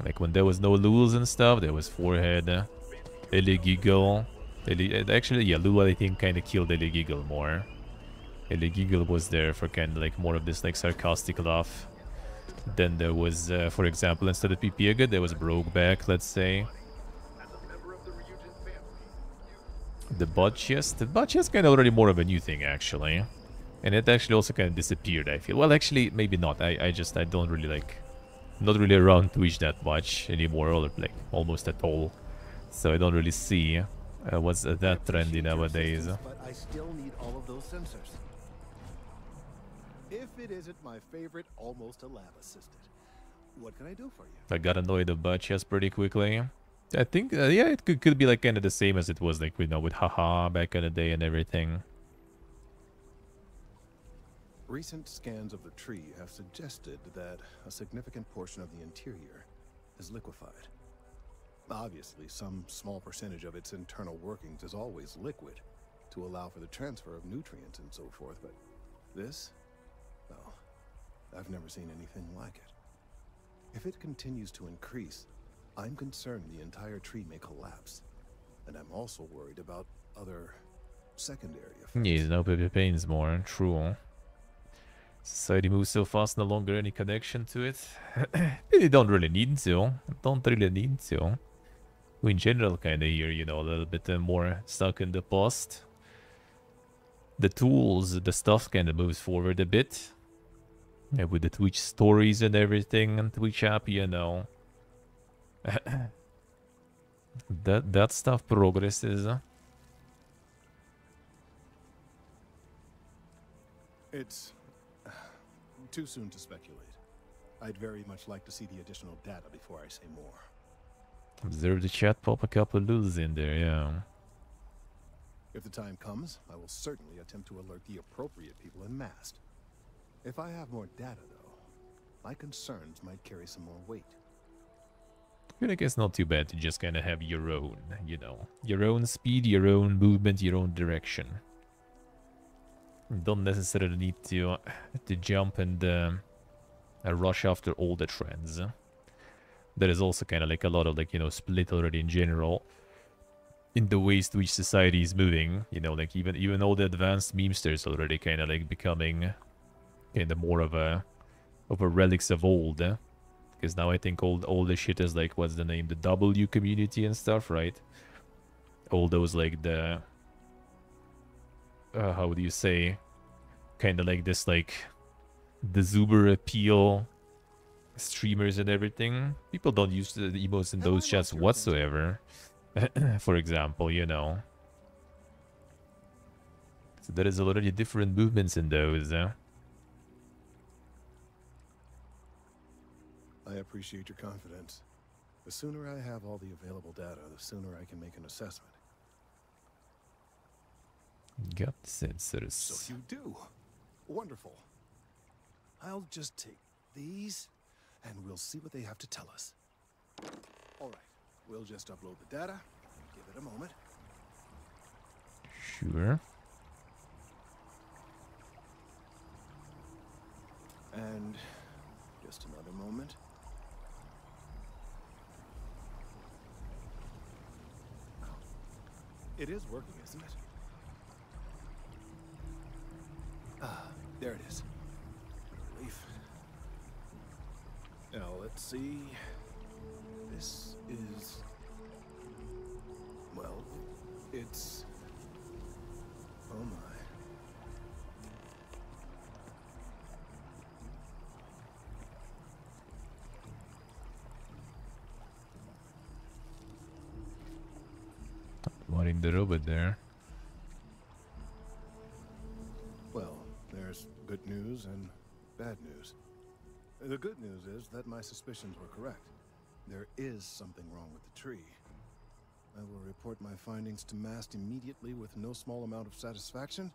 Like when there was no Lulz and stuff, there was Forehead, Ellie Giggle. Actually, yeah, Lul I think kind of killed Ellie Giggle more. Ellie Giggle was there for kind of like more of this like sarcastic laugh. Then there was, for example, instead of Pipiega, there was Brokeback, let's say. The butt chest kind of already more of a new thing actually, and it actually also kind of disappeared. I feel, well, actually maybe not. I don't really like, not really around Twitch that much anymore, or like almost at all. So I don't really see what's that trendy nowadays. But I still need all of those sensors. If it isn't my favorite, almost a lab assistant, what can I do for you? I got annoyed of butt chest pretty quickly. I think, yeah, it could be like kind of the same as it was like, you know, with Haha back in the day and everything. Recent scans of the tree have suggested that a significant portion of the interior is liquefied. Obviously, some small percentage of its internal workings is always liquid to allow for the transfer of nutrients and so forth, but this, well, I've never seen anything like it. If it continues to increase, I'm concerned the entire tree may collapse, and I'm also worried about other secondary effects. Yeah, no baby pains more, true. Society moves so fast, no longer any connection to it. You don't really need to. Don't really need to. We in general kind of here, you know, a little bit more stuck in the past. The tools, the stuff kind of moves forward a bit. Yeah, with the Twitch stories and everything, and Twitch app, you know. that stuff progresses. It's too soon to speculate. I'd very much like to see the additional data before I say more. Observe the chat, pop a couple of lulz in there, yeah. If the time comes, I will certainly attempt to alert the appropriate people en masse. If I have more data, though, my concerns might carry some more weight. I feel like it's not too bad to just kind of have your own, you know, your own speed, your own movement, your own direction. You don't necessarily need to jump and rush after all the trends. There is also kind of like a lot of like, you know, split already in general in the ways to which society is moving. You know, like even all the advanced memesters already kind of like becoming kind of more of a relics of old. Because now I think all the shit is like, what's the name, the W community and stuff, right? All those like the how do you say, kind of like this like the Zuber appeal streamers and everything. People don't use the emotes in those chats whatsoever. For example, you know. So there is already different movements in those. I appreciate your confidence. The sooner I have all the available data, the sooner I can make an assessment. Got sensors. So you do. Wonderful. I'll just take these, and we'll see what they have to tell us. All right. We'll just upload the data. Give it a moment. Sure. And just another moment. It is working, isn't it? Ah, there it is. Relief. Now, let's see. This is... well, it's... oh my. Wanting the robot there. Well, there's good news and bad news. The good news is that my suspicions were correct. There is something wrong with the tree. I will report my findings to Mast immediately with no small amount of satisfaction.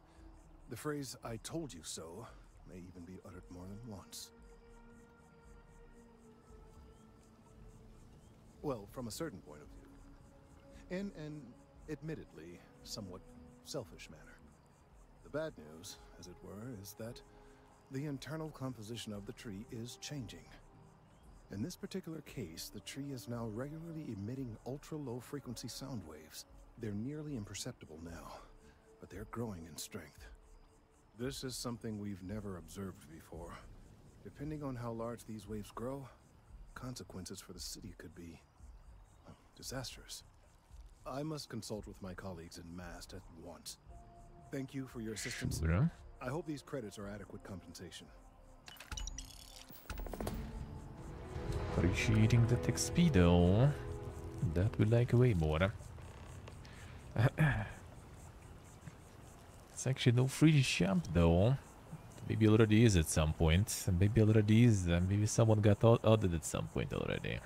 The phrase, "I told you so," may even be uttered more than once. Well, from a certain point of view. In an admittedly somewhat selfish manner. The bad news, as it were, is that the internal composition of the tree is changing. In this particular case, the tree is now regularly emitting ultra-low frequency sound waves. They're nearly imperceptible now, but they're growing in strength. This is something we've never observed before. Depending on how large these waves grow, consequences for the city could be, well, disastrous. I must consult with my colleagues in Mast at once. Thank you for your assistance. Sure. I hope these credits are adequate compensation. Appreciating the XP though. That would like way more. It's actually no free shop though. Maybe already is at some point. Maybe already is. Maybe someone got added at some point already.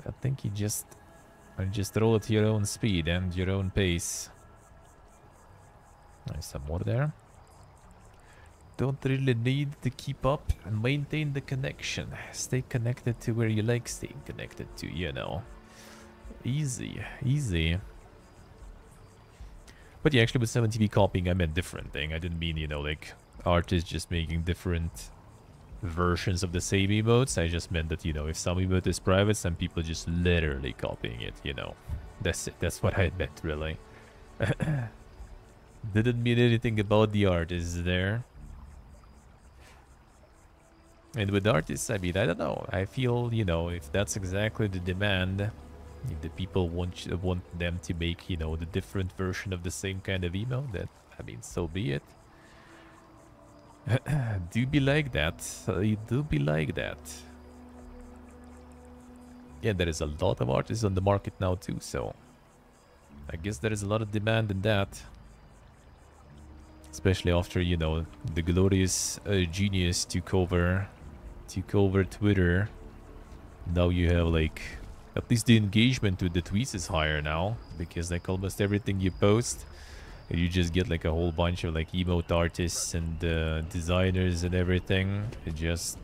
I think you just roll at your own speed and your own pace. Nice, some more there. Don't really need to keep up and maintain the connection. Stay connected to where you like staying connected to, you know. Easy, easy. But yeah, actually with 7TV copying, I meant different thing. I didn't mean, you know, like artists just making different versions of the same emotes. I just meant that, you know, if some emote is private, some people just literally copying it, you know. That's it. That's what I meant, really. Didn't mean anything about the artists there. And with artists, I mean, I don't know. I feel, you know, if that's exactly the demand, if the people want them to make, you know, the different version of the same kind of emote, then, I mean, so be it. Do be like that. Do be like that. Yeah, there is a lot of artists on the market now too, so I guess there is a lot of demand in that. Especially after, you know, the glorious genius took over Twitter. Now you have like, at least the engagement with the tweets is higher now, because like almost everything you post, you just get like a whole bunch of like emote artists and designers and everything, just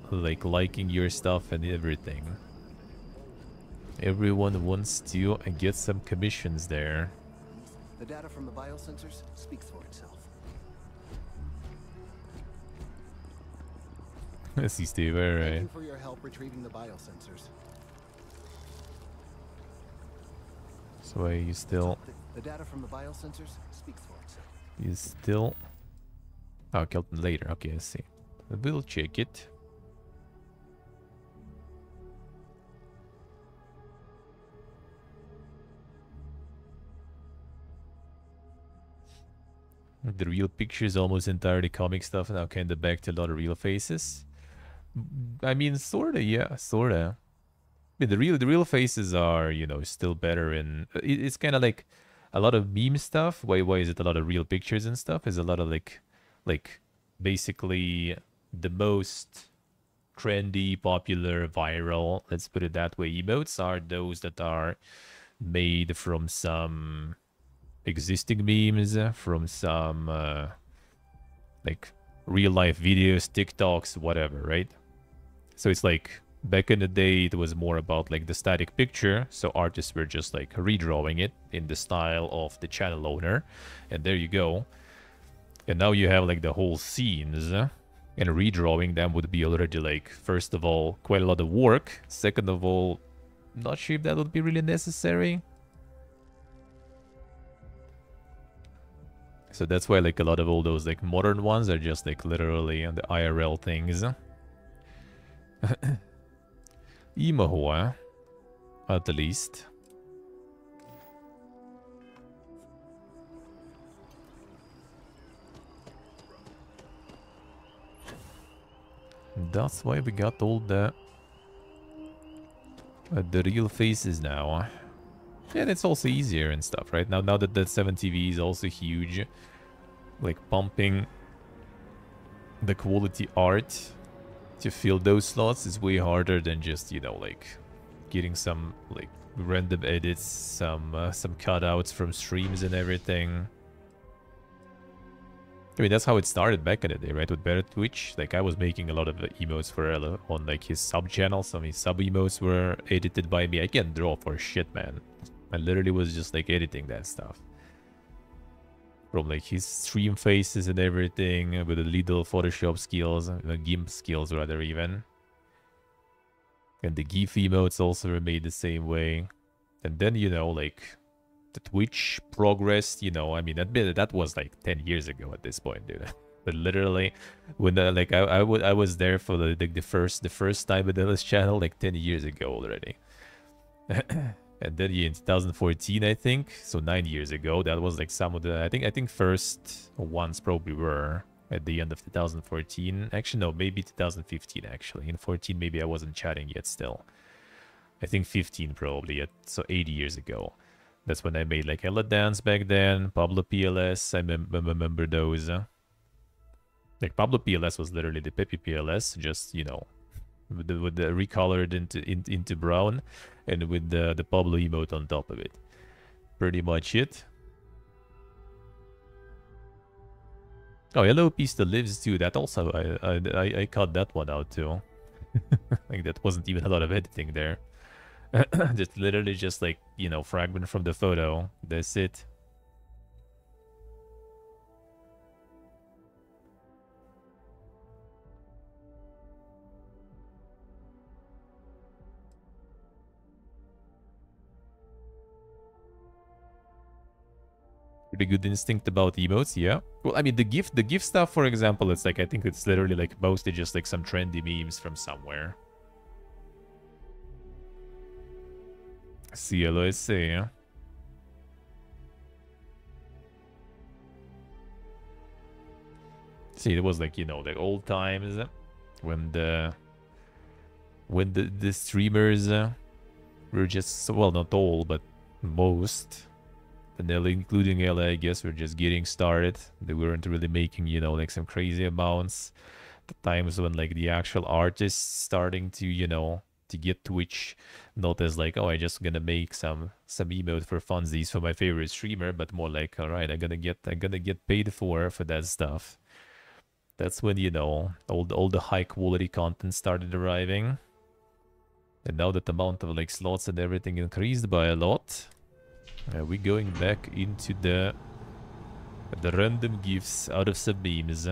like liking your stuff and everything. Everyone wants to get some commissions there. The data from the biosensors speaks for itself. See, Steve, right? Thank you for your help retrieving the biosensors. So you still... The data from the biosensors speaks for itself. You still... Oh, Kelton later. Okay, I see. We'll check it. The real picture is almost entirely comic stuff, now kinda back to a lot of real faces. I mean, sorta, yeah, sorta. I mean, the real faces are, you know, still better in... It's kind of like a lot of meme stuff. Why is it a lot of real pictures and stuff? Is a lot of like basically the most trendy, popular, viral, let's put it that way, emotes are those that are made from some existing memes, from some like real life videos, TikToks, whatever, right? So it's like back in the day it was more about like the static picture, so artists were just like redrawing it in the style of the channel owner, and there you go. And now you have like the whole scenes, and redrawing them would be already like, first of all, quite a lot of work. Second of all, not sure if that would be really necessary. So that's why like a lot of all those like modern ones are just like literally the IRL things. Imahua, at the least. That's why we got all the real faces now. Yeah, and it's also easier and stuff, right? Now that the 7TV is also huge, like pumping the quality art to fill those slots is way harder than just, you know, like getting some like random edits, some cutouts from streams and everything. I mean, that's how it started back in the day, right? With Better Twitch. Like, I was making a lot of emotes for Ella on, like, his sub-channel. Some of his sub-emotes were edited by me. I can't draw for shit, man. I literally was just, like, editing that stuff. From, like, his stream faces and everything, with the little Photoshop skills, GIMP skills, rather, even. And the GIF emotes also were made the same way. And then, you know, like... the Twitch progressed, you know, I mean, that was like 10 years ago at this point, dude. But literally, when like I was there for the first time with Ella's channel like 10 years ago already. And then in 2014, I think, so 9 years ago, that was like some of the I think first ones probably were at the end of 2014. Actually, no, maybe 2015. Actually, in 14, maybe I wasn't chatting yet. Still, I think 15 probably. Yet, so 8 years ago. That's when I made like Ella Dance back then, Pablo PLS, I remember those. Like Pablo PLS was literally the Pepe PLS, just, you know, with the recolored into brown, and with the Pablo emote on top of it. Pretty much it. Oh, Hello Peace Still Lives too, that also, I cut that one out too. Like that wasn't even a lot of editing there. Just literally just like, you know, fragment from the photo. That's it. Pretty good instinct about emotes, yeah. Well, I mean, the GIF stuff, for example, it's like, I think it's literally like mostly just like some trendy memes from somewhere. CLOSC. See, it was like, you know, the old times when the streamers were just, well, not all, but most, and including Ella, I guess, were just getting started. They weren't really making, you know, like some crazy amounts. The times when like the actual artists starting to, you know, to get Twitch not as like, oh, I just gonna make some emote for funsies for my favorite streamer, but more like, all right, I'm gonna get paid for that stuff. That's when, you know, all the high quality content started arriving. And now that the amount of like slots and everything increased by a lot, we're going back into the random gifts out of sub memes.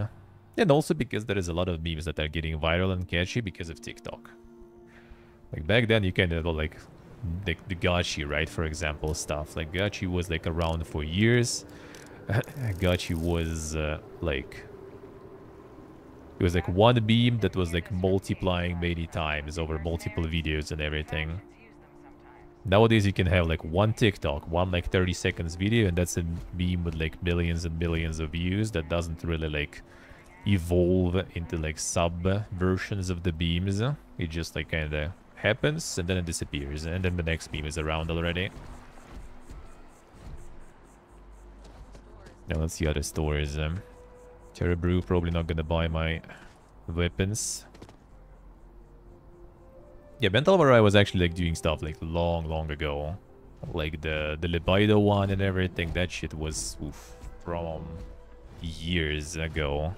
And also because there is a lot of memes that are getting viral and catchy because of TikTok. Like back then you kind of like the gachi, right? For example, stuff like gachi was like around for years. Gachi was like it was like one beam that was like multiplying many times over multiple videos and everything. Nowadays you can have like one TikTok, one like 30 seconds video, and that's a meme with like millions and millions of views that doesn't really like evolve into like sub versions of the beams. It just like kind of happens and then it disappears, and then the next meme is around already. Now let's see other stores. Cerebrew probably not gonna buy my weapons. Yeah, Mental Marai was actually like doing stuff like long ago. Like the Libido one and everything. That shit was from years ago.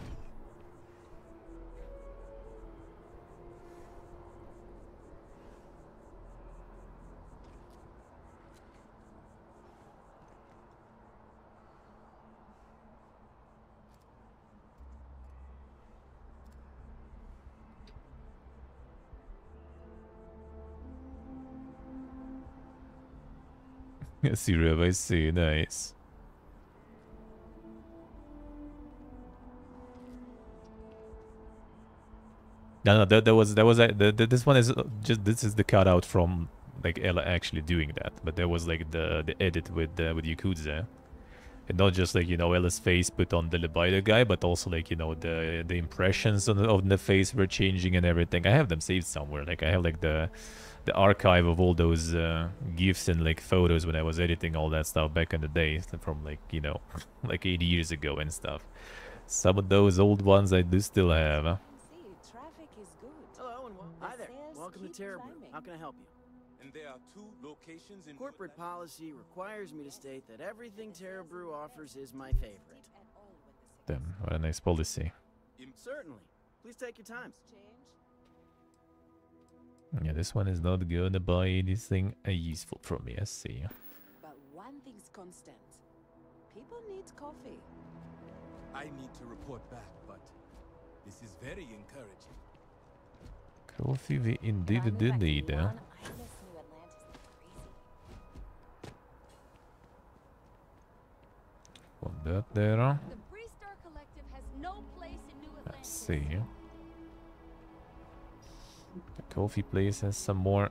I see, Rev, I see. Nice. No, this one is just, this is the cutout from like Ella actually doing that, but there was like the edit with Yakuza, and not just like, you know, Ella's face put on the Libido guy, but also like, you know, the impressions on the face were changing and everything. I have them saved somewhere. Like I have like the archive of all those gifs and like photos when I was editing all that stuff back in the day from like, you know, like 8 years ago and stuff. Some of those old ones I do still have. Hello and hi there. Welcome to Terror Brew. How can I help you? And there are 2 locations in Corporate policy requires me to state that everything Terror Brew offers is my favorite. Damn, what a nice policy. Certainly. Please take your time. Yeah, this one is not gonna buy anything useful from me, I see. But one thing's constant. People need coffee. I need to report back, but this is very encouraging. Coffee we indeed do need, eh? Put that there. The Freestar Collective has no place in New Atlantis. Let's see. The coffee place has some more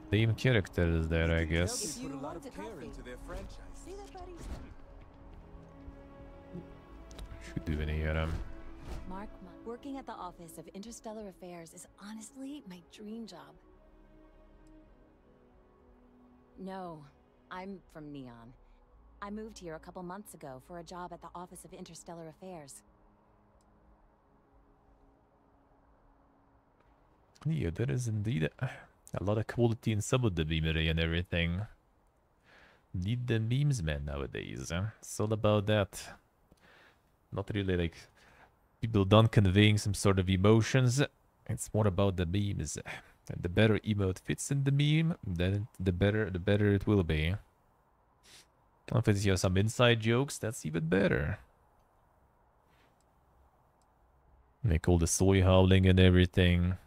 theme characters there, I guess. Put a lot of care into their franchise. Should do any Mark, working at the Office of Interstellar Affairs is honestly my dream job. No, I'm from Neon. I moved here a couple months ago for a job at the Office of Interstellar Affairs. Yeah, there is indeed a lot of quality in some of the memery and everything. Need the memes, man, nowadays. It's all about that. Not really like people done conveying some sort of emotions. It's more about the memes. And the better emote fits in the meme, then the better it will be. If it's, you know, some inside jokes, that's even better. Make all the soy howling and everything.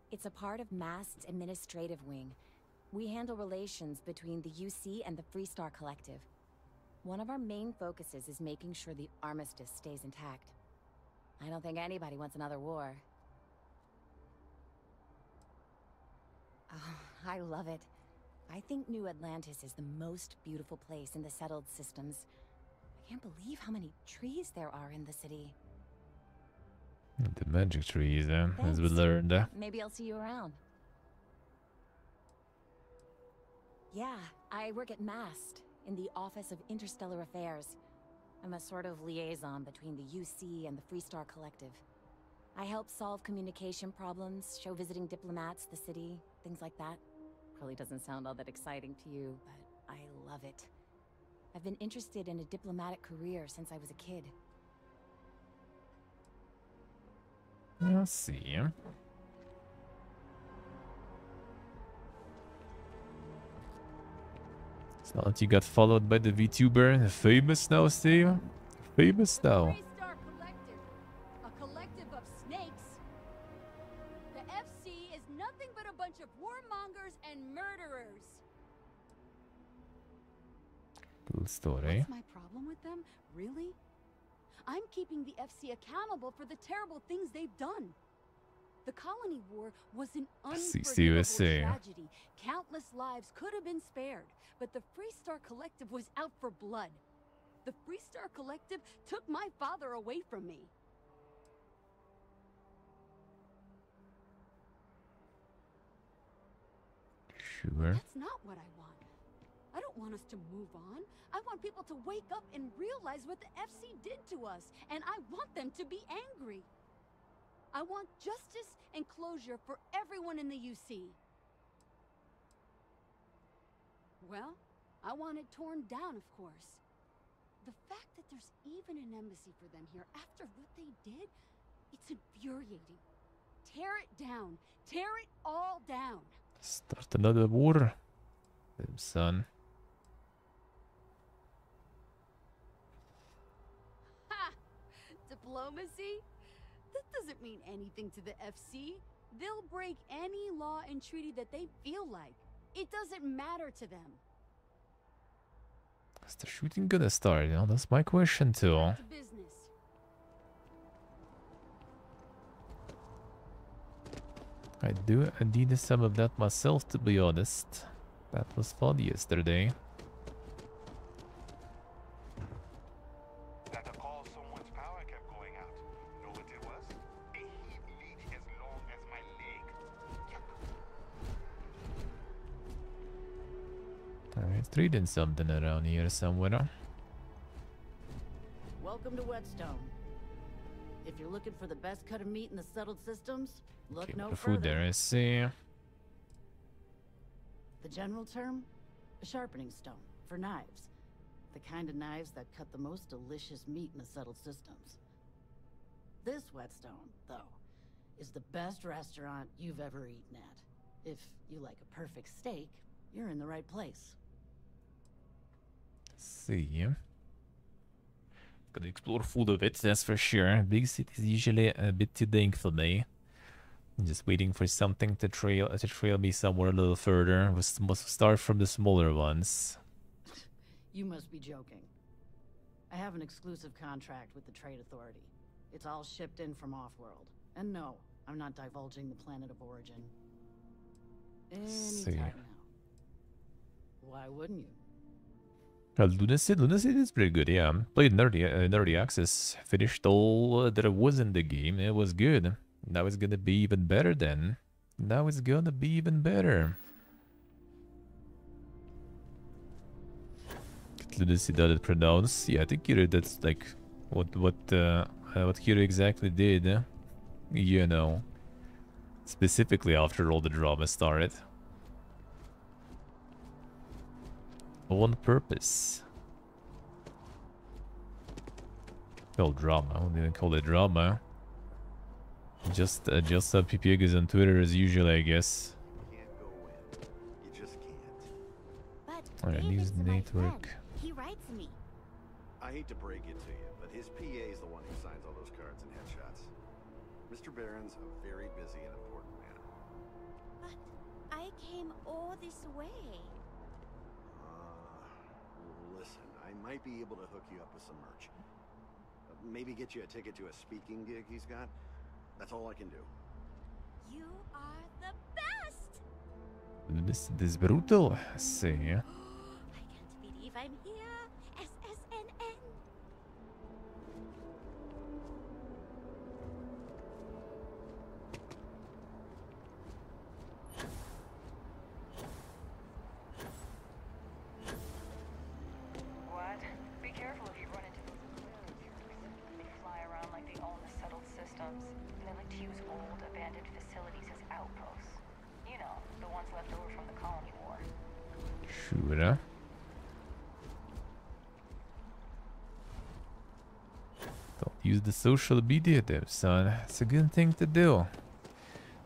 It's a part of MAST's administrative wing. We handle relations between the UC and the Freestar Collective. One of our main focuses is making sure the armistice stays intact. I don't think anybody wants another war. Oh, I love it. I think New Atlantis is the most beautiful place in the settled systems. I can't believe how many trees there are in the city. The magic trees, as we learned. Maybe I'll see you around. Yeah, I work at MAST, in the Office of Interstellar Affairs. I'm a sort of liaison between the UC and the Freestar Collective. I help solve communication problems, show visiting diplomats the city, things like that. Probably doesn't sound all that exciting to you, but I love it. I've been interested in a diplomatic career since I was a kid. Let's see. Now that you got followed by the VTuber, famous now, Steve? Famous now. A collective of snakes. The FC is nothing but a bunch of warmongers and murderers. Cool story. What's my problem with them? Really? I'm keeping the FC accountable for the terrible things they've done. The Colony War was an unforgivable tragedy. Countless lives could have been spared, but the Freestar Collective was out for blood. The Freestar Collective took my father away from me. Sure. That's not what I want. I don't want us to move on. I want people to wake up and realize what the FC did to us, and I want them to be angry. I want justice and closure for everyone in the UC. Well, I want it torn down, of course. The fact that there's even an embassy for them here after what they did, it's infuriating. Tear it down. Tear it all down. Start another war. Them son. Ha! Diplomacy? That doesn't mean anything to the FC. They'll break any law and treaty that they feel like. It doesn't matter to them. Is the shooting gonna start? You know, that's my question too. Business. I needed some of that myself, to be honest. That was fun yesterday. That a call someone's power kept going out. Know what it was? A heat lead as long as my leg. Alright, trading something around here somewhere. Welcome to Whetstone. If you're looking for the best cut of meat in the settled systems, look Okay, no the further. food there, I see. The general term? A sharpening stone for knives. The kind of knives that cut the most delicious meat in the settled systems. This Whetstone, though, is the best restaurant you've ever eaten at. If you like a perfect steak, you're in the right place. See. Gonna explore food of it, that's for sure. Big cities usually a bit too dank for me. I'm just waiting for something to trail me somewhere a little further. Must start from the smaller ones. You must be joking. I have an exclusive contract with the Trade Authority. It's all shipped in from off-world. And no, I'm not divulging the planet of origin. Anytime now. Why wouldn't you? Lunacy is pretty good, yeah. Played Nerdy Access, finished all that was in the game. It was good. Now it's gonna be even better then. Now it's gonna be even better. Lunacy did it pronounce. Yeah, I think Kira, that's like what Kira exactly did. You know, specifically after all the drama started. On purpose. Well, drama. I wouldn't even call it drama. Just some PPGs on Twitter as usual, I guess. Alright, news network. He writes me. I hate to break it to you, but his PA is the one who signs all those cards and headshots. Mr. Barron's a very busy and important man. But I came all this way. Listen, I might be able to hook you up with some merch. Maybe get you a ticket to a speaking gig he's got. That's all I can do. You are the best! This is brutal. See. I can't believe I'm here. SSNN. What? Be careful if you run into those clearly. They fly around like they own the settled systems, and they like to use old, abandoned facilities as outposts. You know, the ones left over from the Colony War. Sure. Don't use the social media there, son. It's a good thing to do.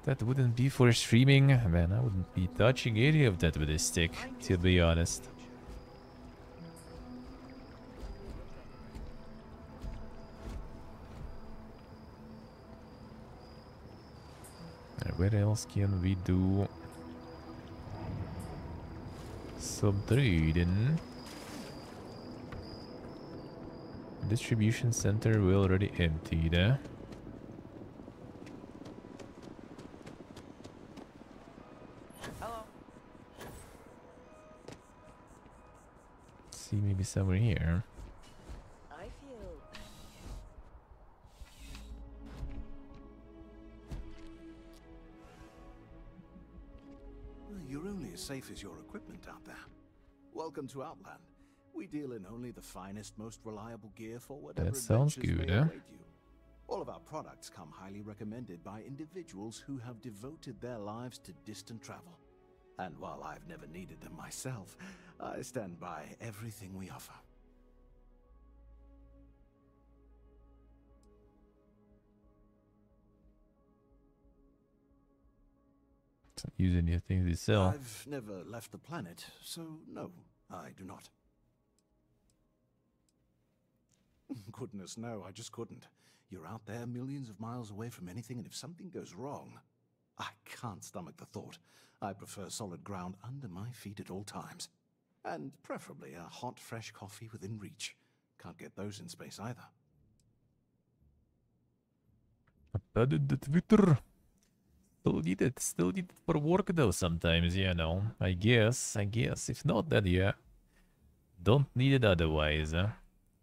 That wouldn't be for streaming. Man, I wouldn't be touching any of that with a stick, to be honest. Where else can we do some trading? Distribution center we already emptied, eh? Hello. See, maybe somewhere here. I feel... You're only as safe as your equipment out there. Welcome to Outland. We deal in only the finest, most reliable gear for whatever That sounds adventures good, may eh? await you. All of our products come highly recommended by individuals who have devoted their lives to distant travel. And while I've never needed them myself, I stand by everything we offer. Use any things you sell. I've never left the planet, so no, I do not. Goodness, no, I just couldn't. You're out there millions of miles away from anything, and if something goes wrong, I can't stomach the thought. I prefer solid ground under my feet at all times. And preferably a hot, fresh coffee within reach. Can't get those in space either. Added the Twitter. Still need it for work though sometimes, you know. I guess. If not, then yeah. Don't need it otherwise.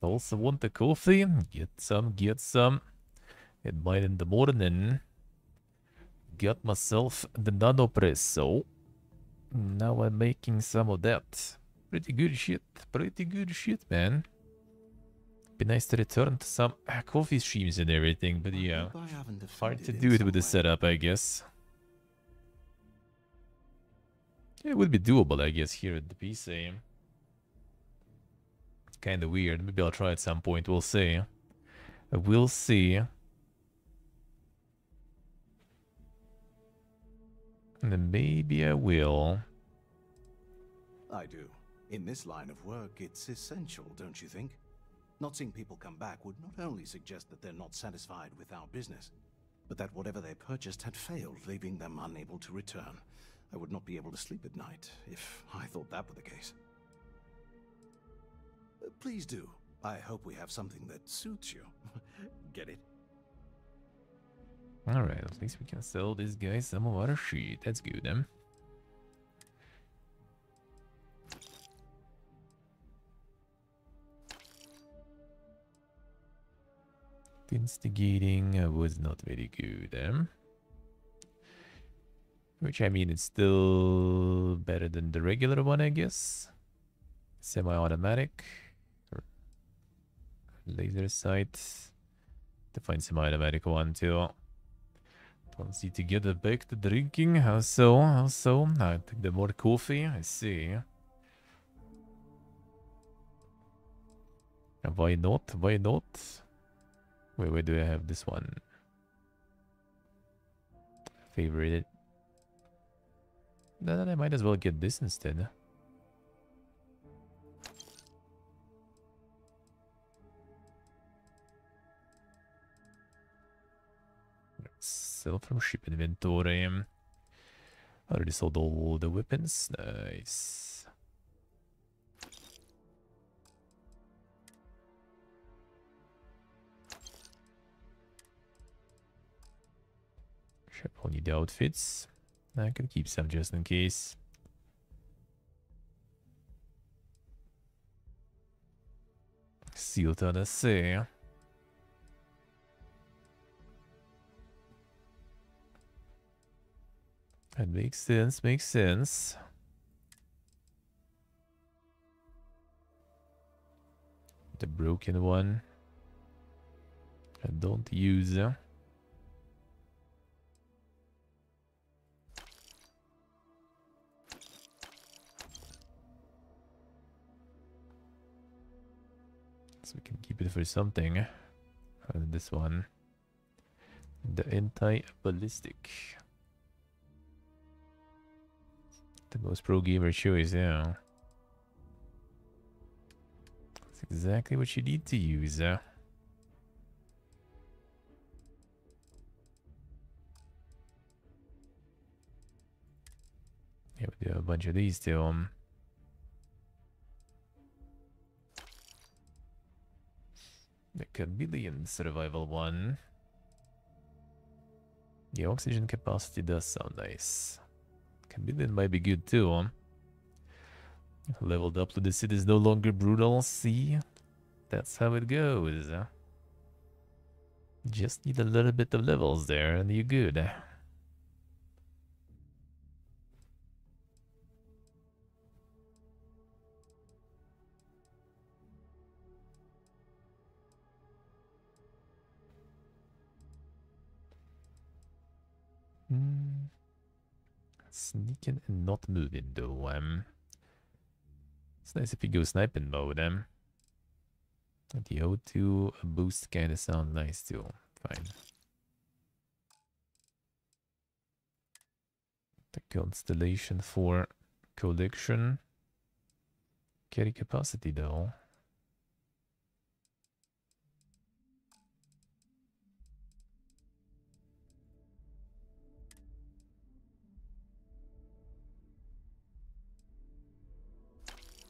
Also want a coffee? Get some. At mine in the morning. Got myself the nanopresso. Now I'm making some of that. Pretty good shit, man. Be nice to return to some coffee streams and everything, but yeah. Hard to do it with the setup, I guess. It would be doable, I guess, here at the PC. Kinda weird. Maybe I'll try at some point. We'll see. We'll see. And then maybe I will. I do. In this line of work, it's essential, don't you think? Not seeing people come back would not only suggest that they're not satisfied with our business, but that whatever they purchased had failed, leaving them unable to return. I would not be able to sleep at night if I thought that were the case. Please do. I hope we have something that suits you. Get it? Alright, at least we can sell this guy some of our shit. That's good, then. Instigating was not very good, which, I mean, it's still better than the regular one, I guess. Semi-automatic. Laser sight. To find semi-automatic one, too. Don't need to get back to drinking. How so? I take the more coffee. I see. Why not? Wait, where do I have this one? Favorited. Then I might as well get this instead. Sell from ship inventory. Already sold all the weapons. Nice. I'll need the outfits. I can keep some just in case. Sealed on a sea. That makes sense. The broken one. I don't use. So we can keep it for something. And this one. The anti-ballistic. The most pro gamer choice, yeah. That's exactly what you need to use. Yeah, we do have a bunch of these too. The chameleon survival one. The oxygen capacity does sound nice. Chameleon might be good too. Leveled up to the city is no longer brutal. See? That's how it goes. Just need a little bit of levels there and you're good. Sneaking and not moving though. It's nice if you go sniping mode. The O2 boost kind of sounds nice too. Fine. The constellation for collection. Carry capacity though.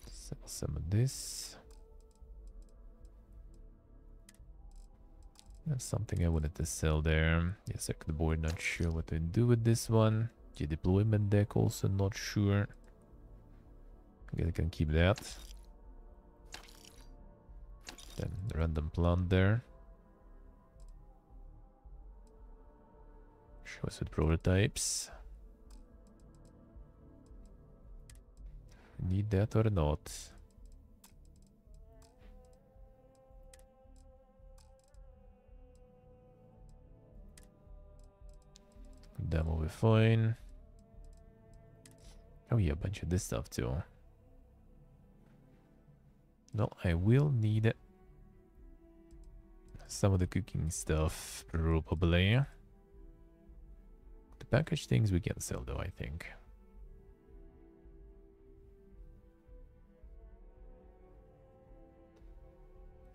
Sell some of this. That's something I wanted to sell there. Yeah, second board, not sure what to do with this one. The deployment deck, also not sure. I guess I can keep that. Then the random plant there. Show us with prototypes. Need that or not? Demo will be fine. Oh yeah, a bunch of this stuff too. No, I will need some of the cooking stuff, probably. The packaged things we can sell though, I think.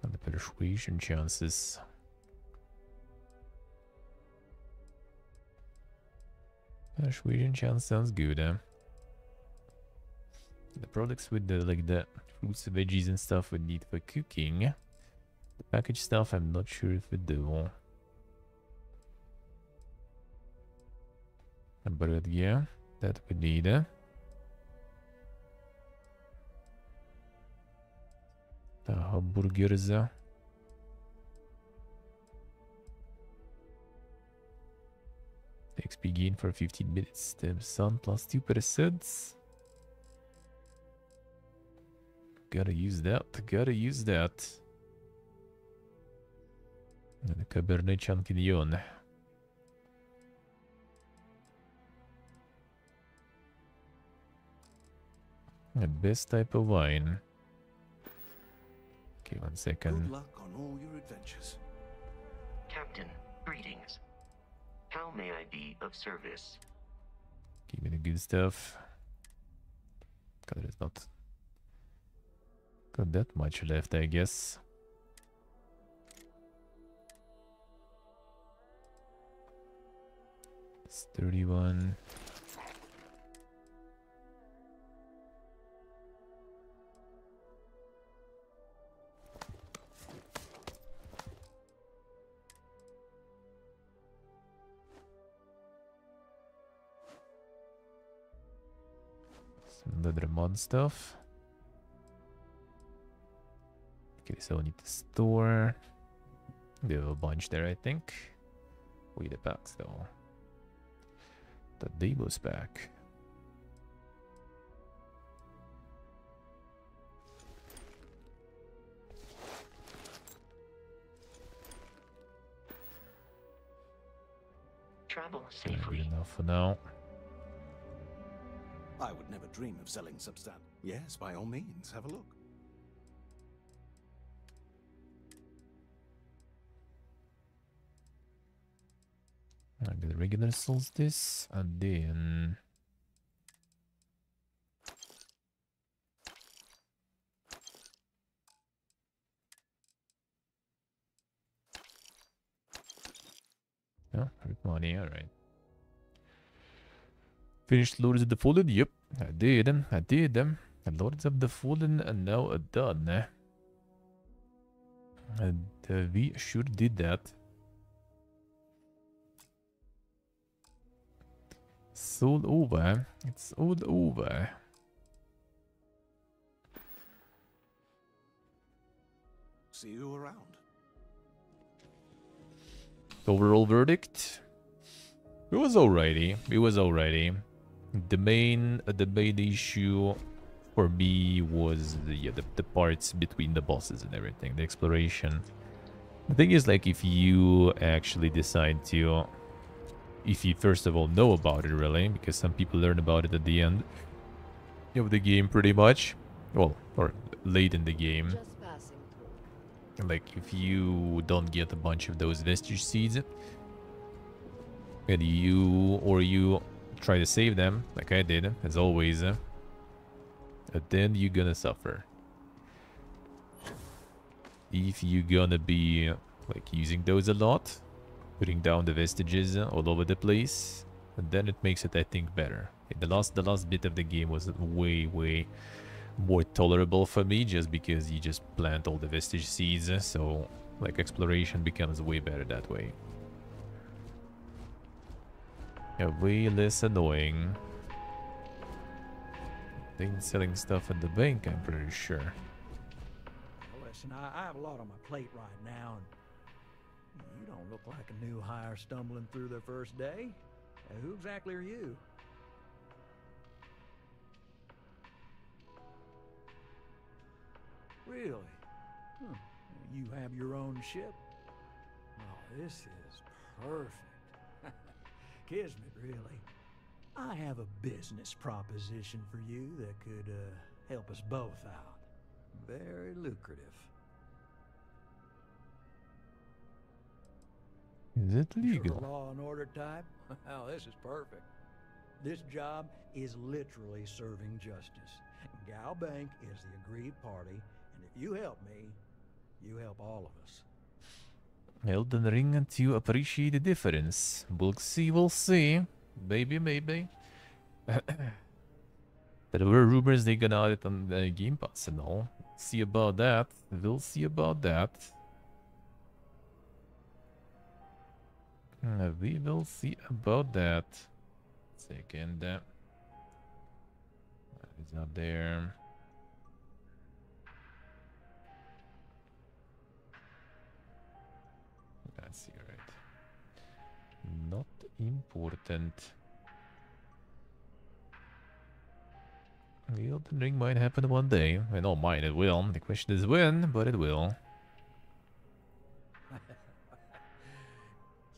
And the persuasion chances. Persuasion chance sounds good, The products with the like the fruits, veggies and stuff we need for cooking. The packaged stuff I'm not sure if we do. But yeah, that we need. The hamburgers. XP gain for 15 minutes. The sun plus 2%. Gotta use that. Gotta use that. And the Cabernet Champignon. The best type of wine. Okay, 1 second. Good luck on all your adventures. Captain, greetings. How may I be of service? Give me the good stuff. God, there's not got that much left, I guess. It's 31. Some other mod stuff. Okay, so I need to store. They have a bunch there, I think. Wait, the packs though. The Deimos pack. Travel safely. Good enough for now. I would never dream of selling substan. Yes, by all means, have a look. I'll get the regular solstice and then oh, money, alright. Finished Lords of the Fallen? Yep, I did. I did. Lords of the Fallen are now done. And we sure did that. It's all over. It's all over. See you around. Overall verdict? It was alrighty. It was alrighty. The main issue for me was the parts between the bosses and everything, the exploration. The thing is, like, if you actually decide to, if you first of all know about it, really, because some people learn about it at the end of the game, pretty much, well, or late in the game. Like, if you don't get a bunch of those vestige seeds, and you try to save them, like I did, as always, then you're gonna suffer. If you're gonna be, like, using those a lot, putting down the vestiges all over the place, and then it makes it, I think, better. The last bit of the game was way more tolerable for me, just because you just plant all the vestige seeds, so, like, exploration becomes way better that way. Yeah, way less annoying than selling stuff at the bank, I'm pretty sure. Well, listen, I have a lot on my plate right now, and you don't look like a new hire stumbling through their first day. Who exactly are you? Really? Huh. You have your own ship? Oh, this is perfect. Kismet, really. I have a business proposition for you that could help us both out. Very lucrative. Is it legal? You're a law and order type? Well, this is perfect. This job is literally serving justice. Gal Bank is the agreed party, and if you help me, you help all of us. Elden Ring to appreciate the difference. We'll see. Maybe. There were rumors they gonna add it on the Game Pass and all. See about that. We'll see about that. We will see about that. Second. That is up there. That's here, right? Not important. The Elden Ring might happen one day. I know mine, it will. The question is when, but it will.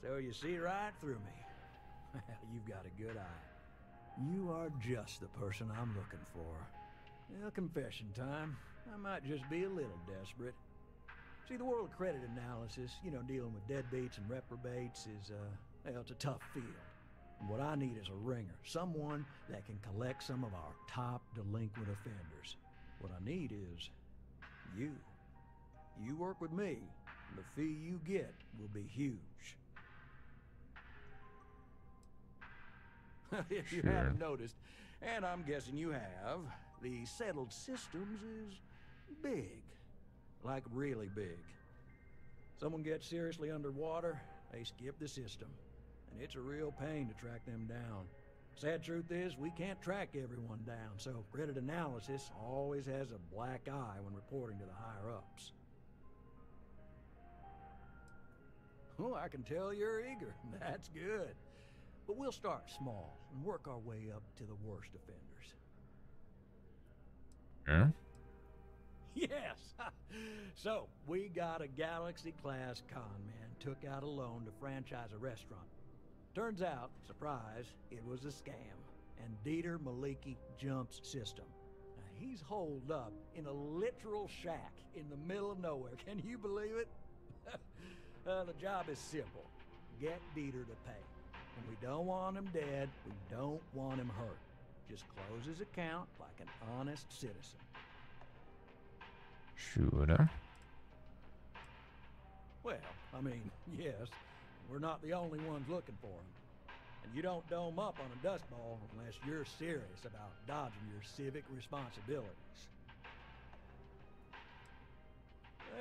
So you see right through me. You've got a good eye. You are just the person I'm looking for. Well, confession time. I might just be a little desperate. See, the world of credit analysis, you know, dealing with deadbeats and reprobates is, well, it's a tough field. And what I need is a ringer, someone that can collect some of our top delinquent offenders. What I need is you. You work with me, and the fee you get will be huge. If you haven't noticed, and I'm guessing you have, the settled systems is big. Like really big. Someone gets seriously underwater, they skip the system. And it's a real pain to track them down. Sad truth is, we can't track everyone down, so credit analysis always has a black eye when reporting to the higher-ups. Oh, I can tell you're eager. That's good. But we'll start small and work our way up to the worst offenders. Yeah? Yes! So, we got a Galaxy-class con man took out a loan to franchise a restaurant. Turns out, surprise, it was a scam. And Dieter Maliki jumps system. Now, he's holed up in a literal shack in the middle of nowhere. Can you believe it? The job is simple. Get Dieter to pay. And we don't want him dead. We don't want him hurt. Just close his account like an honest citizen. Sure. Well, I mean, yes, we're not the only ones looking for him. And you don't dome up on a dust ball unless you're serious about dodging your civic responsibilities.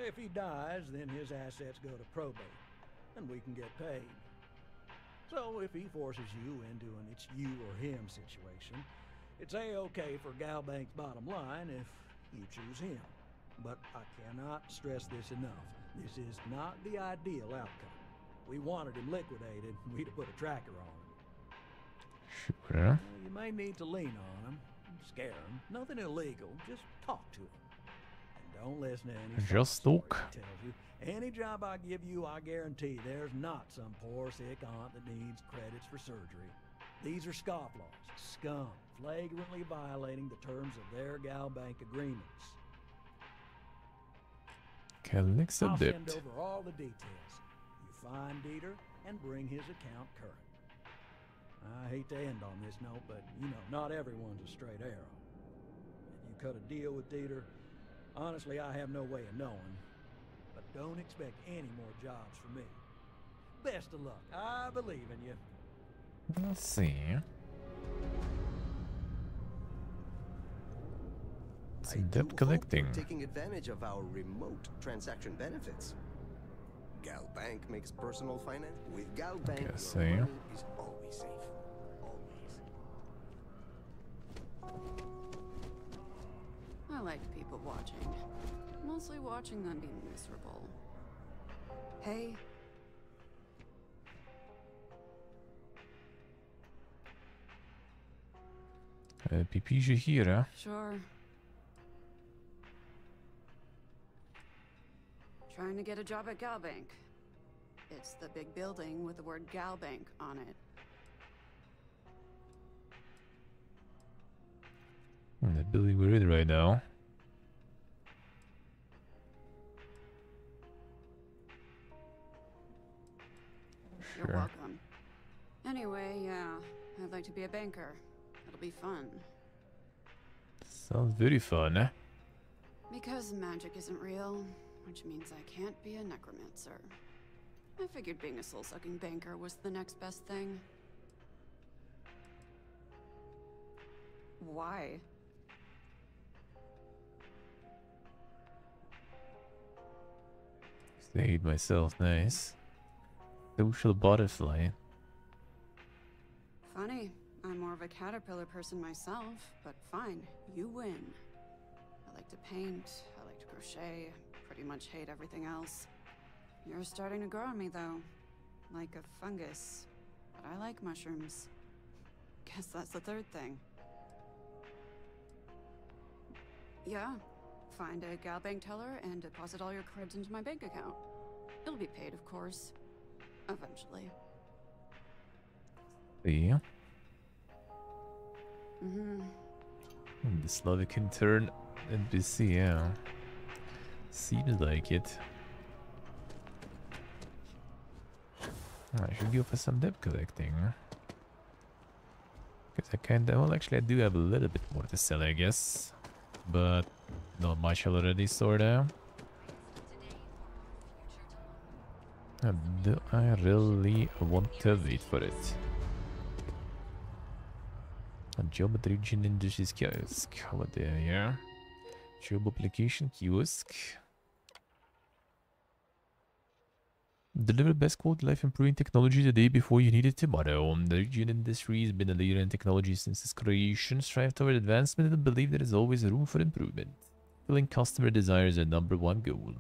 If he dies, then his assets go to probate, and we can get paid. So if he forces you into an it's you or him situation, it's A-okay for Galbank's bottom line if you choose him. But I cannot stress this enough. This is not the ideal outcome. We wanted him liquidated, we'd have put a tracker on him. Sure. You may need to lean on him, scare him. Nothing illegal, just talk to him. And don't listen to any Just talk. tells you. Any job I give you, I guarantee there's not some poor sick aunt that needs credits for surgery. These are scofflaws, scum, flagrantly violating the terms of their Galbank agreements. Collect some I'll debt. send over all the details. You find Dieter and bring his account current. I hate to end on this note, but you know, not everyone's a straight arrow. If you cut a deal with Dieter, honestly, I have no way of knowing. But don't expect any more jobs from me. Best of luck. I believe in you. Let's see. Some debt collecting. Taking advantage of our remote transaction benefits. Gal Bank makes personal finance. With Gal Bank, your see. money is always safe. Always. I like people watching. Mostly watching them be miserable. Hey. Pipige here. Sure. Trying to get a job at Galbank. It's the big building with the word Galbank on it. The building we're in right now. You're welcome. Anyway, yeah, I'd like to be a banker. It'll be fun. Sounds very fun, eh? Because magic isn't real, which means I can't be a necromancer. I figured being a soul-sucking banker was the next best thing. Why? Stayed myself, nice. Social butterfly. Funny. I'm more of a caterpillar person myself, but fine, you win. I like to paint, I like to crochet, pretty much hate everything else. You're starting to grow on me, though. Like a fungus. But I like mushrooms. Guess that's the third thing. Yeah. Find a Galbank teller and deposit all your creds into my bank account. It'll be paid, of course. Eventually. Yeah. Mm-hmm. The Slavic intern NPC, yeah. Seems like it. I should go for some debt collecting. Because I kinda, well actually I do have a little bit more to sell I guess. But not much already, sorta. Do I really want to wait for it? A job at Region Industries Kiosk. What there, yeah? Job application kiosk. Deliver best quality life improving technology the day before you need it tomorrow. The Region Industry has been a leader in technology since its creation, strive toward advancement and believe there is always room for improvement. Filling customer desires is our #1 goal.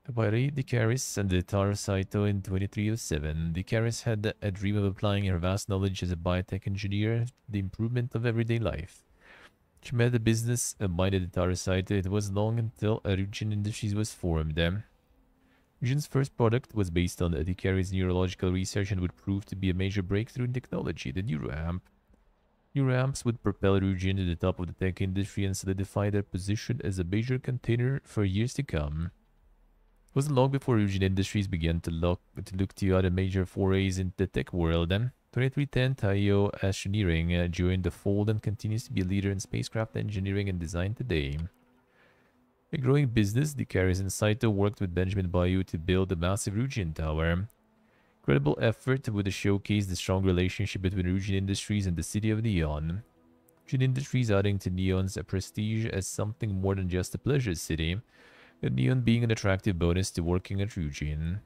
By Ray DeCaris and the Taro Saito in 2307, DeCaris had a dream of applying her vast knowledge as a biotech engineer to the improvement of everyday life. She met the business-minded Taro Saito. It was long until Ryujin Industries was formed. Ryujin's first product was based on DeCaris' neurological research and would prove to be a major breakthrough in technology, the NeuroAmp. NeuroAmps would propel Ryujin to the top of the tech industry and solidify their position as a major contender for years to come. It wasn't long before Ryujin Industries began to look to other major forays into the tech world. 2310 Taiyo Engineering joined the fold and continues to be a leader in spacecraft engineering and design today. A growing business, DeCaris and Saito worked with Benjamin Bayou to build the massive Ryujin Tower. Credible effort would showcase the strong relationship between Ryujin Industries and the city of Neon. Ryujin Industries adding to Neon's prestige as something more than just a pleasure city, and Neon being an attractive bonus to working at Ryujin.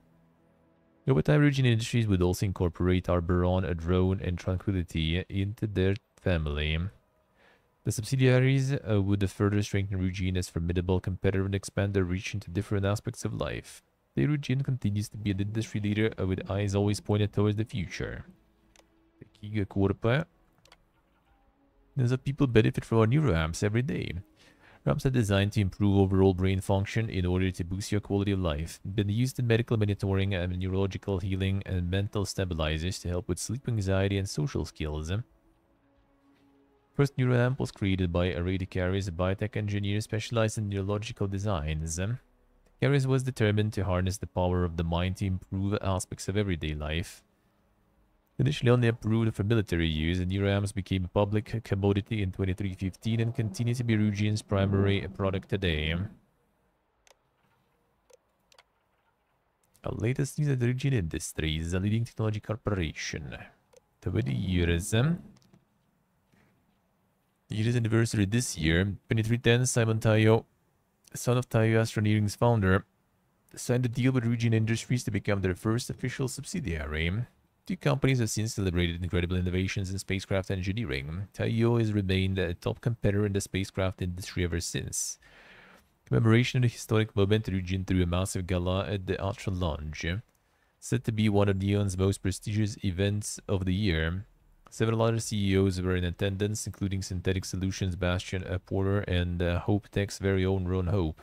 Over time, Ryujin Industries would also incorporate Arboron, Drone, and Tranquility into their family. The subsidiaries would further strengthen Ryujin as a formidable competitor and expand their reach into different aspects of life. Ryujin continues to be an industry leader with eyes always pointed towards the future. The Kiga Corp is that people benefit from our neuroamps every day. RAMs are designed to improve overall brain function in order to boost your quality of life. Been used in medical monitoring and neurological healing and mental stabilizers to help with sleep, anxiety, and social skills. First neuroamp was created by Radicarius, a biotech engineer specialized in neurological designs. Carrius was determined to harness the power of the mind to improve aspects of everyday life. Initially only approved for military use, the neuroamps became a public commodity in 2315 and continue to be Ryujin's primary product today. Our latest news at Ryujin Industries, a leading technology corporation. 20 years. Year's anniversary this year, 2310, Simon Tayo, son of Tayo Astroneering's founder, signed a deal with Ryujin Industries to become their first official subsidiary. Two companies have since celebrated incredible innovations in spacecraft engineering. Taiyo has remained a top competitor in the spacecraft industry ever since. Commemoration of the historic moment, Ryujin threw a massive gala at the Ultra Lounge, said to be one of Neon's most prestigious events of the year. Several other CEOs were in attendance, including Synthetic Solutions Bastian Porter and Hope Tech's very own Ron Hope.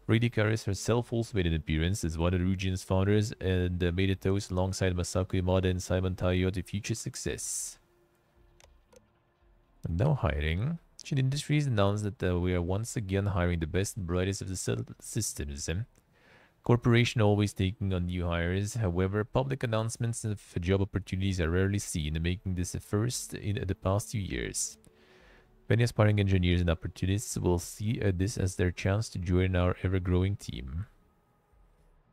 Radicarius herself also made an appearance as one of Ryujin's founders and made a toast alongside Masako Imada and Simon Taiyo to future success. And now hiring. Ryujin Industries announced that we are once again hiring the best and brightest of the systems. Corporation always taking on new hires. However, public announcements of job opportunities are rarely seen, making this a first in the past 2 years. Many aspiring engineers and opportunists will see this as their chance to join our ever-growing team.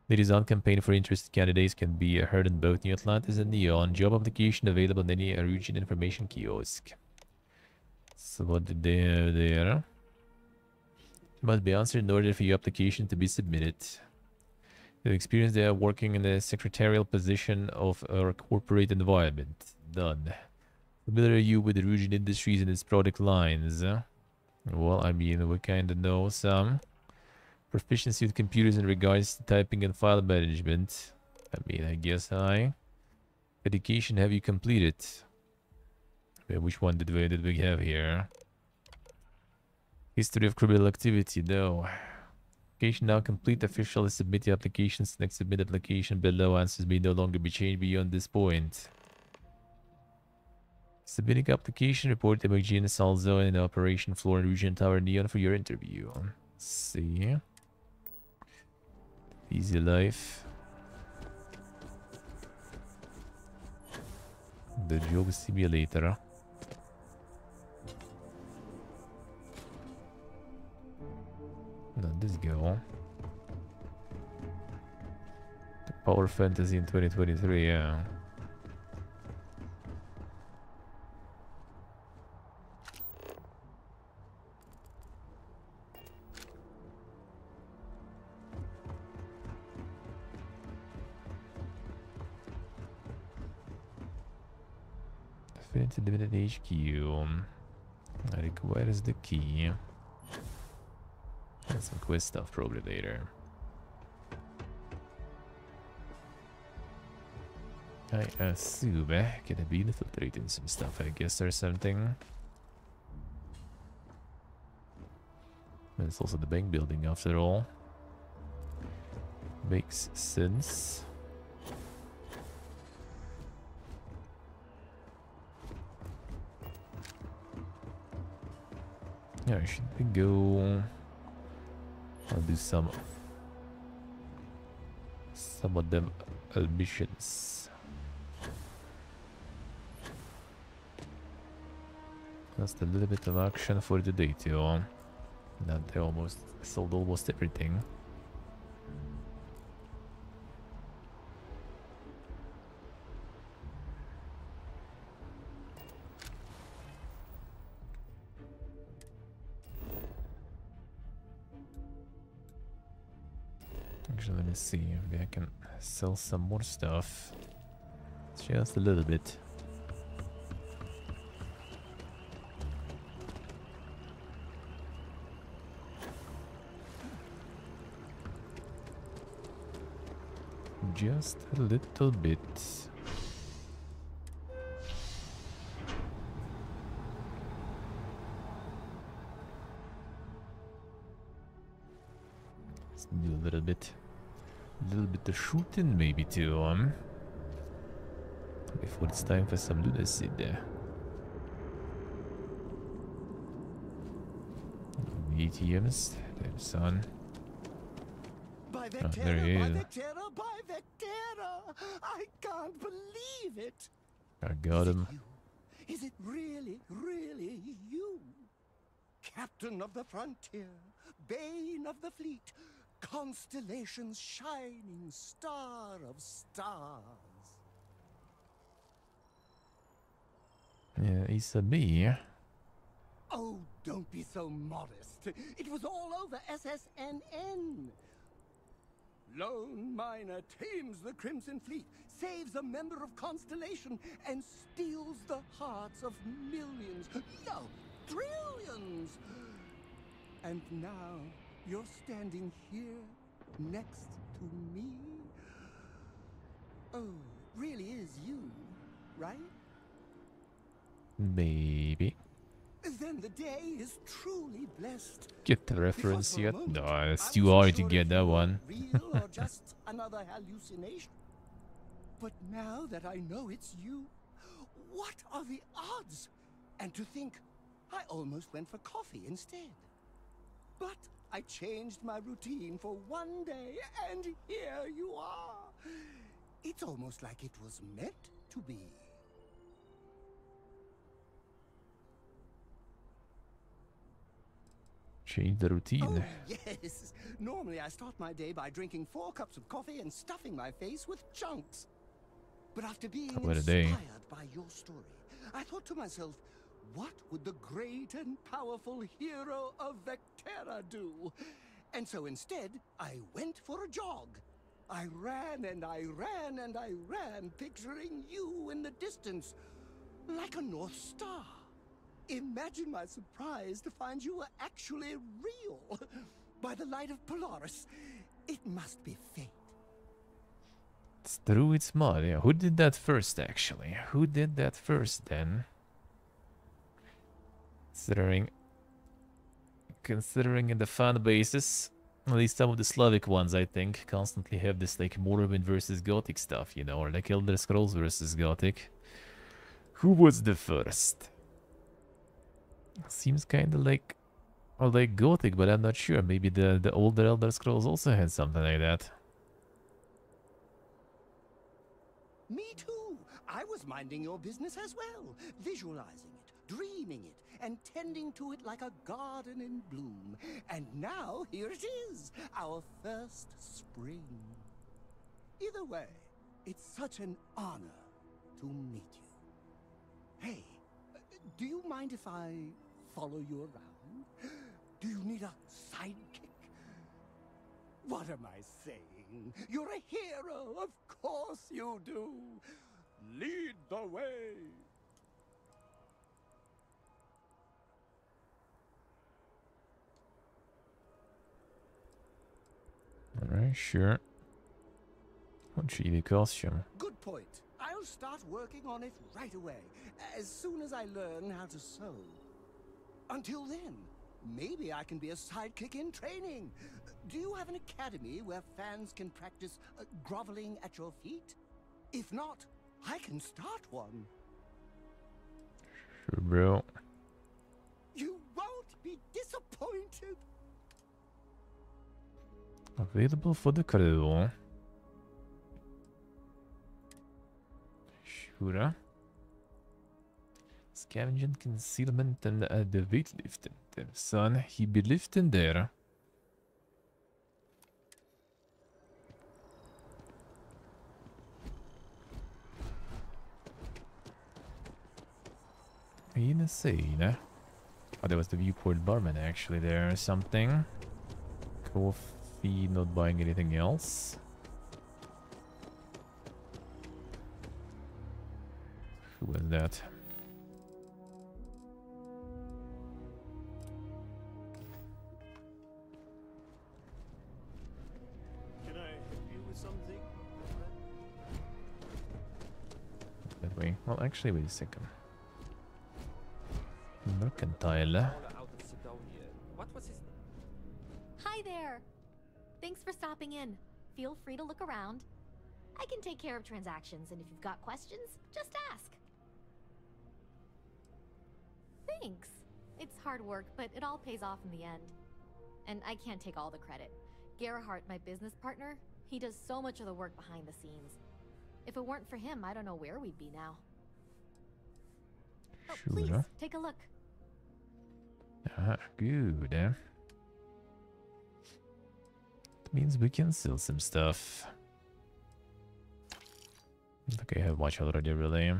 The design campaign for interested candidates can be heard in both New Atlantis and Neon. Job application available in any Ryujin information kiosk. So what did they have there? It must be answered in order for your application to be submitted. The experience they are working in the secretarial position of a corporate environment. Done. Familiar are you with the Ryujin Industries and its product lines? Well, I mean, we kind of know some. Proficiency with computers in regards to typing and file management. I mean, I guess I. Education have you completed? Wait, which one did we have here? History of criminal activity, no. Application now complete. Officially submit the applications. Next submit application below. Answers may no longer be changed beyond this point. Submitting application, report to McGee and Salzo in the operation floor in Ryujin Tower Neon for your interview. Let's see. Easy life. The job simulator. Not this go. The Power Fantasy in 2023, yeah. Definitive Limited HQ. I requires the key. And some quest stuff probably later. I assume gonna be infiltrating some stuff, I guess, or something. And it's also the bank building after all. Makes sense. Yeah, should we go? I'll do some of them missions. Just a little bit of action for the day too. Now they almost sold almost everything. Actually, let me see. Maybe I can sell some more stuff. Just a little bit. Just a little bit. Let's do a little bit of shooting maybe too, before it's time for some lunacy there. ATMs, there's son. Oh, there he is. By Vectera! I can't believe it! I got him. Is it really, really you? Captain of the frontier, bane of the fleet, constellation's shining star of stars. Yeah, it's a me. Oh, don't be so modest. It was all over SSNN. Lone miner tames the Crimson Fleet, saves a member of Constellation, and steals the hearts of millions, no, trillions. And now you're standing here next to me. Oh, really is you, right? Maybe. Then the day is truly blessed. Get the reference yet? No, it's too hard to get that one. Real or just another hallucination? But now that I know it's you, what are the odds? And to think, I almost went for coffee instead. But I changed my routine for one day, and here you are. It's almost like it was meant to be. Change the routine. Oh, yes. Normally I start my day by drinking 4 cups of coffee and stuffing my face with chunks. But after being inspired by your story, I thought to myself, what would the great and powerful hero of Vectera do? And so instead, I went for a jog. I ran and I ran and I ran, picturing you in the distance, like a North Star. Imagine my surprise to find you were actually real. By the light of Polaris, it must be fate. It's true, it's mud. Yeah, who did that first, actually? Who did that first, then? Considering in the fan bases, at least some of the Slavic ones, I think, constantly have this, like, Morrowind versus Gothic stuff, you know, or like Elder Scrolls versus Gothic. Who was the first? Seems kind of like, or like Gothic, but I'm not sure. Maybe the older Elder Scrolls also had something like that. Me too. I was minding your business as well, visualizing it, dreaming it, and tending to it like a garden in bloom. And now here it is, our first spring. Either way, it's such an honor to meet you. Hey, do you mind if I follow you around? Do you need a sidekick? What am I saying? You're a hero, of course you do. Lead the way. Alright, sure. What's the costume? Good point. I'll start working on it right away, as soon as I learn how to sew. Until then, maybe I can be a sidekick in training. Do you have an academy where fans can practice groveling at your feet? If not, I can start one. Sure, bro. You won't be disappointed. Available for the crew. Sure. Scavenging, concealment, and the weightlifting. Son, he be lifting there. Insane. Oh, there was the viewport barman actually there or something. Coffee fee, not buying anything else. Who was that? Can I help you with something? That way. Well, actually, wait a second. Mercantile. What was his... Hi there. Thanks for stopping in. Feel free to look around. I can take care of transactions, and if you've got questions, just ask. Thanks. It's hard work, but it all pays off in the end. And I can't take all the credit. Gerhardt, my business partner, he does so much of the work behind the scenes. If it weren't for him, I don't know where we'd be now. Oh, please, take a look. Ah, good. That means we can sell some stuff. Okay, I have much already, really.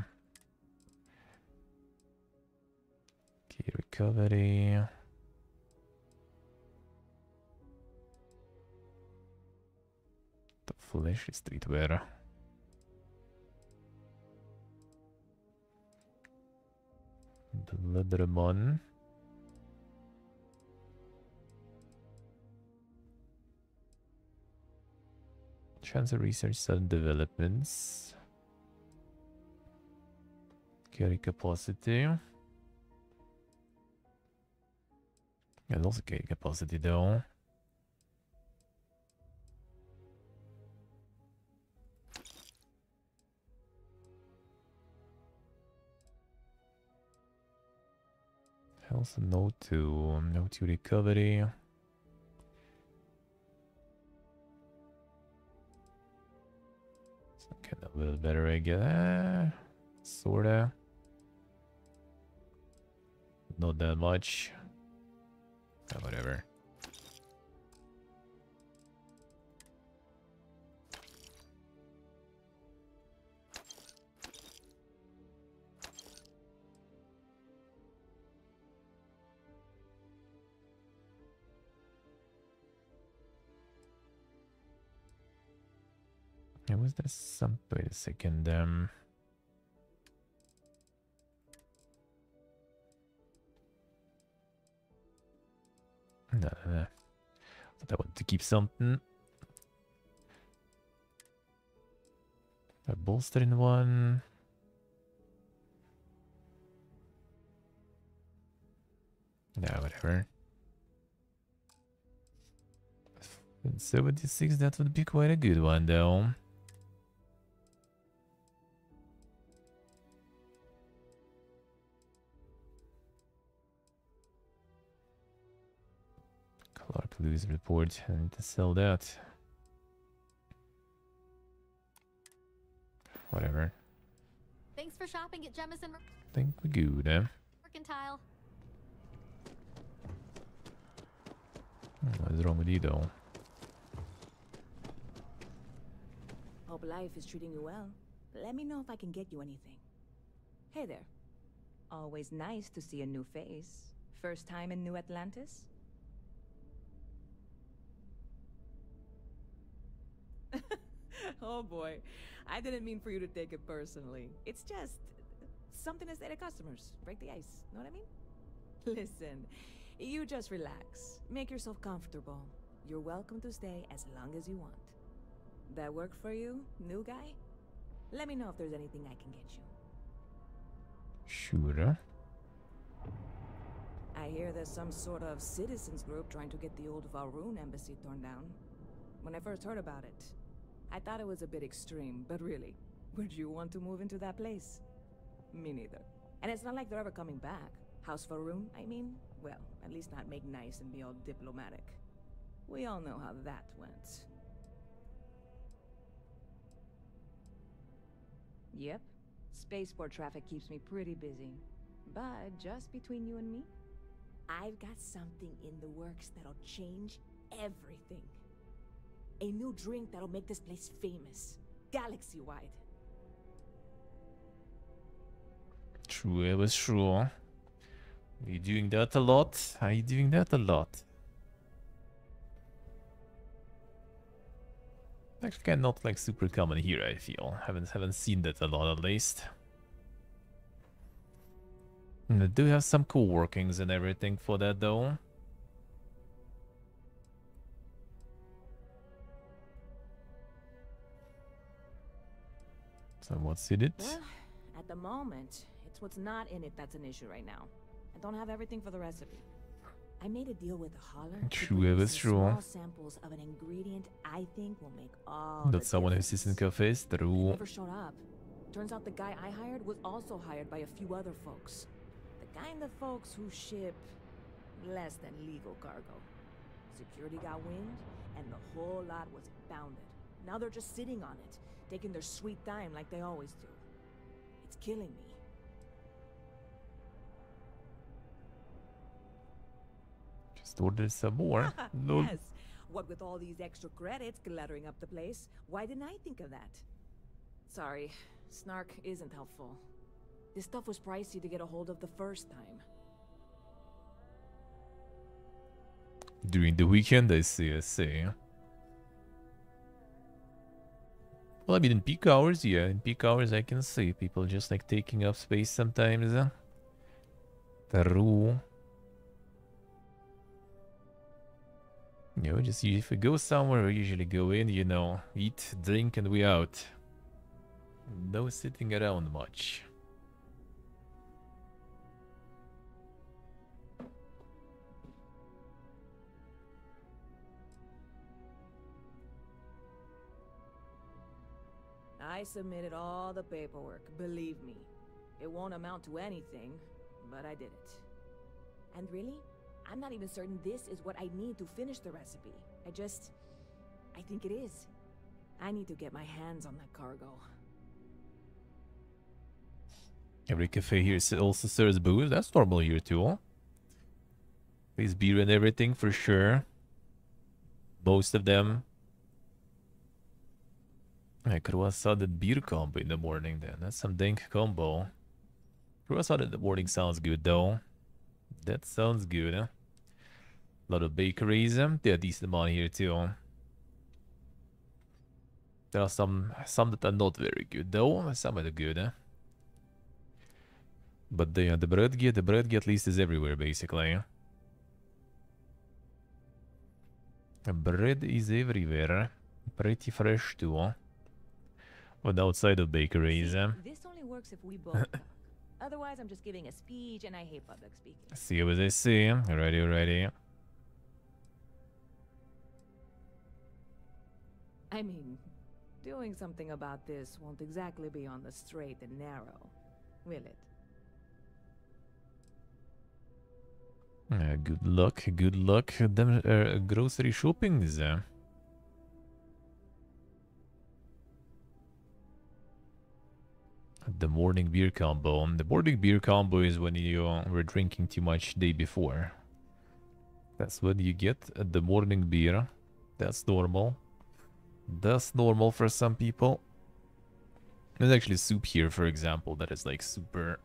Okay, recovery. The flesh is streetwear. The Leatherman. Chance of research, sudden developments. Carry capacity. Yeah, also carry capacity though. Also no to recovery. Okay, a little better, I guess. Sorta. Not that much. Whatever. Yeah, was there some... Wait a second, No, no. Thought I wanted to keep something. A bolster in one. Yeah, whatever. In 76, that would be quite a good one, though. Clark Lewis report. I need to sell that. Whatever. Thanks for shopping at Jemison Think we're good, eh? Mercantile. What is wrong with you, though? Hope life is treating you well. Let me know if I can get you anything. Hey there. Always nice to see a new face. First time in New Atlantis? Oh boy. I didn't mean for you to take it personally. It's just something to say to customers. Break the ice. Know what I mean? Listen, you just relax. Make yourself comfortable. You're welcome to stay as long as you want. That work for you, new guy? Let me know if there's anything I can get you. Sure. I hear there's some sort of citizens group trying to get the old Valroon embassy torn down. When I first heard about it, I thought it was a bit extreme, but really, would you want to move into that place? Me neither. And it's not like they're ever coming back. House Valroon, I mean? Well, at least not make nice and be all diplomatic. We all know how that went. Yep. Spaceport traffic keeps me pretty busy. But just between you and me, I've got something in the works that'll change everything. A new drink that'll make this place famous. Galaxy-wide. True, it was true. Are you doing that a lot? Are you doing that a lot? Actually, kind of not like super common here. I feel haven't seen that a lot at least. And they do have some cool workings and everything for that though. So what's in it? Well, at the moment, it's what's not in it that's an issue right now. I don't have everything for the recipe. I made a deal with a hauler to True, bring it me was some true. small samples of an ingredient I think will make all That the someone who difference. sits in cafes, He true. never showed up. Turns out the guy I hired was also hired by a few other folks. The kind of folks who ship less than legal cargo. Security got wind, and the whole lot was impounded. Now they're just sitting on it, taking their sweet time like they always do. It's killing me. Just order some more. Lol. Yes. What with all these extra credits cluttering up the place, why didn't I think of that? Sorry, snark isn't helpful. This stuff was pricey to get a hold of the first time. During the weekend, I see. Well, I mean, in peak hours, yeah. In peak hours, I can see people just like taking up space sometimes. True. You know, just if we go somewhere, we usually go in, you know, eat, drink, and we out. No sitting around much. I submitted all the paperwork, believe me. It won't amount to anything, but I did it. And really, I'm not even certain this is what I need to finish the recipe. I think it is. I need to get my hands on that cargo. Every cafe here also serves booze. That's normal here too. There's beer and everything for sure. Most of them. I croissant and beer combo in the morning then. That's some dank combo. Croissant in the morning sounds good though. That sounds good, huh? A lot of bakeries. They are decent amount here too. There are some that are not very good though. Some are good, huh? But the bread at least is everywhere basically. Bread is everywhere. Pretty fresh too. But outside of bakeries. This only works if we both talk. Otherwise, I'm just giving a speech, and I hate public speaking. See what I see. Ready. I mean, doing something about this won't exactly be on the straight and narrow, will it? Good luck. Them grocery shoppings. The morning beer combo. The morning beer combo is when you were drinking too much day before. That's when you get the morning beer. That's normal. That's normal for some people. There's actually soup here, for example, that is like super.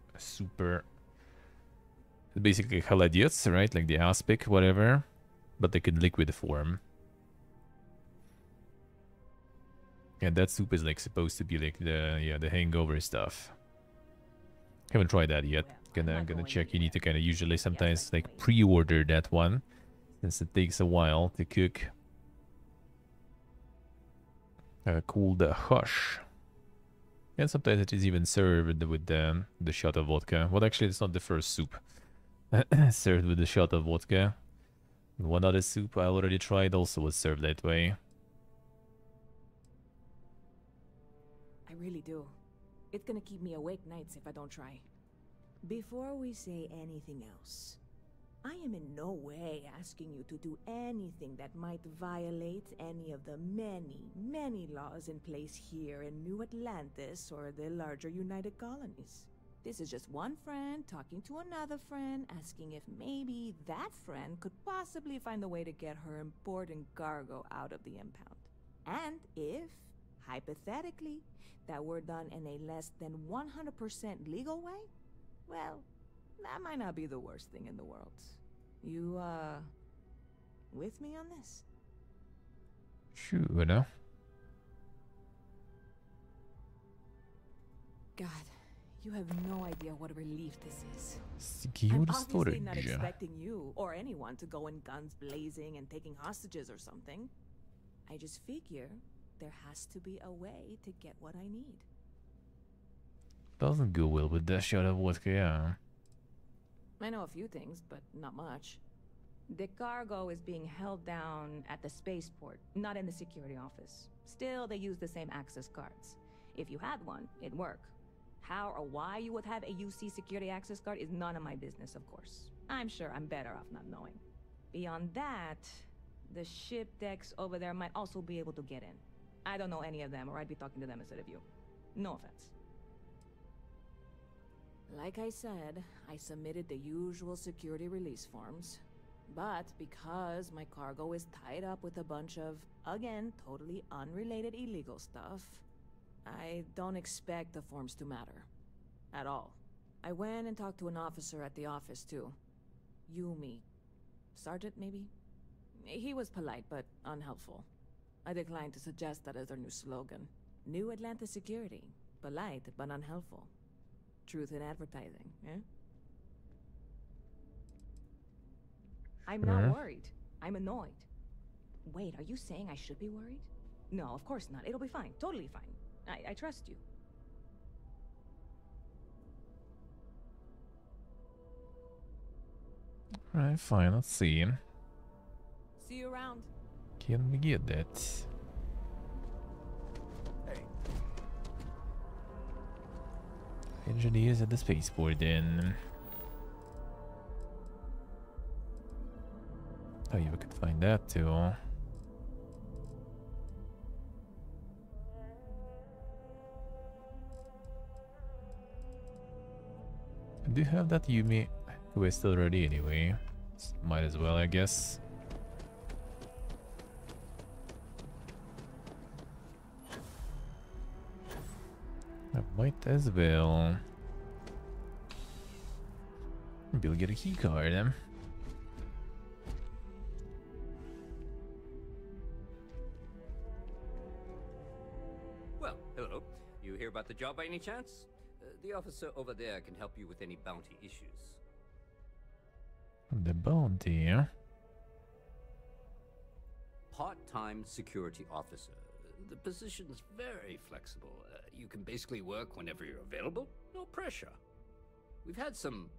Basically холодец, right? Like the aspic, whatever. But like in liquid form. And that soup is like supposed to be like the hangover stuff. Haven't tried that yet. Gonna check. You need to kind of usually sometimes like pre-order that one, since it takes a while to cook. Called hush. And sometimes it is even served with the shot of vodka. Well, actually, it's not the first soup served with the shot of vodka. One other soup I already tried also was served that way. I really do. It's gonna keep me awake nights if I don't try. Before we say anything else, I am in no way asking you to do anything that might violate any of the many laws in place here in New Atlantis or the larger United Colonies. This is just one friend talking to another friend, asking if maybe that friend could possibly find a way to get her important cargo out of the impound. And if, hypothetically, that were done in a less than 100% legal way, well, that might not be the worst thing in the world. You, with me on this? Sure. God, you have no idea what a relief this is. Secure I'm obviously not storage. expecting you or anyone to go in guns blazing and taking hostages or something. I just figure there has to be a way to get what I need. Doesn't go well with that shot of vodka, yeah. I know a few things, but not much. The cargo is being held down at the spaceport, not in the security office. Still, they use the same access cards. If you had one, it'd work. How or why you would have a UC security access card is none of my business, of course. I'm sure I'm better off not knowing. Beyond that, the ship decks over there might also be able to get in. I don't know any of them, or I'd be talking to them instead of you. No offense. Like I said, I submitted the usual security release forms. But because my cargo is tied up with a bunch of, again, totally unrelated illegal stuff, I don't expect the forms to matter. At all. I went and talked to an officer at the office, too. Yumi. Sergeant, maybe? He was polite, but unhelpful. I declined to suggest that as their new slogan. New Atlanta Security. Polite, but unhelpful. Truth in advertising, eh? I'm not worried. I'm annoyed. Wait, are you saying I should be worried? No, of course not. It'll be fine. Totally fine. I trust you. Right, fine, let's see. See you around. Can we get that? Engineers at the spaceport then. Oh yeah, we could find that too. I do have that Yumi quest already anyway. Might as well, I guess. I might as well. Maybe we'll get a key card then. Well, hello. You hear about the job by any chance? The officer over there can help you with any bounty issues. The bounty, huh? Part-time security officer. The position's very flexible. You can basically work whenever you're available. No pressure. We've had some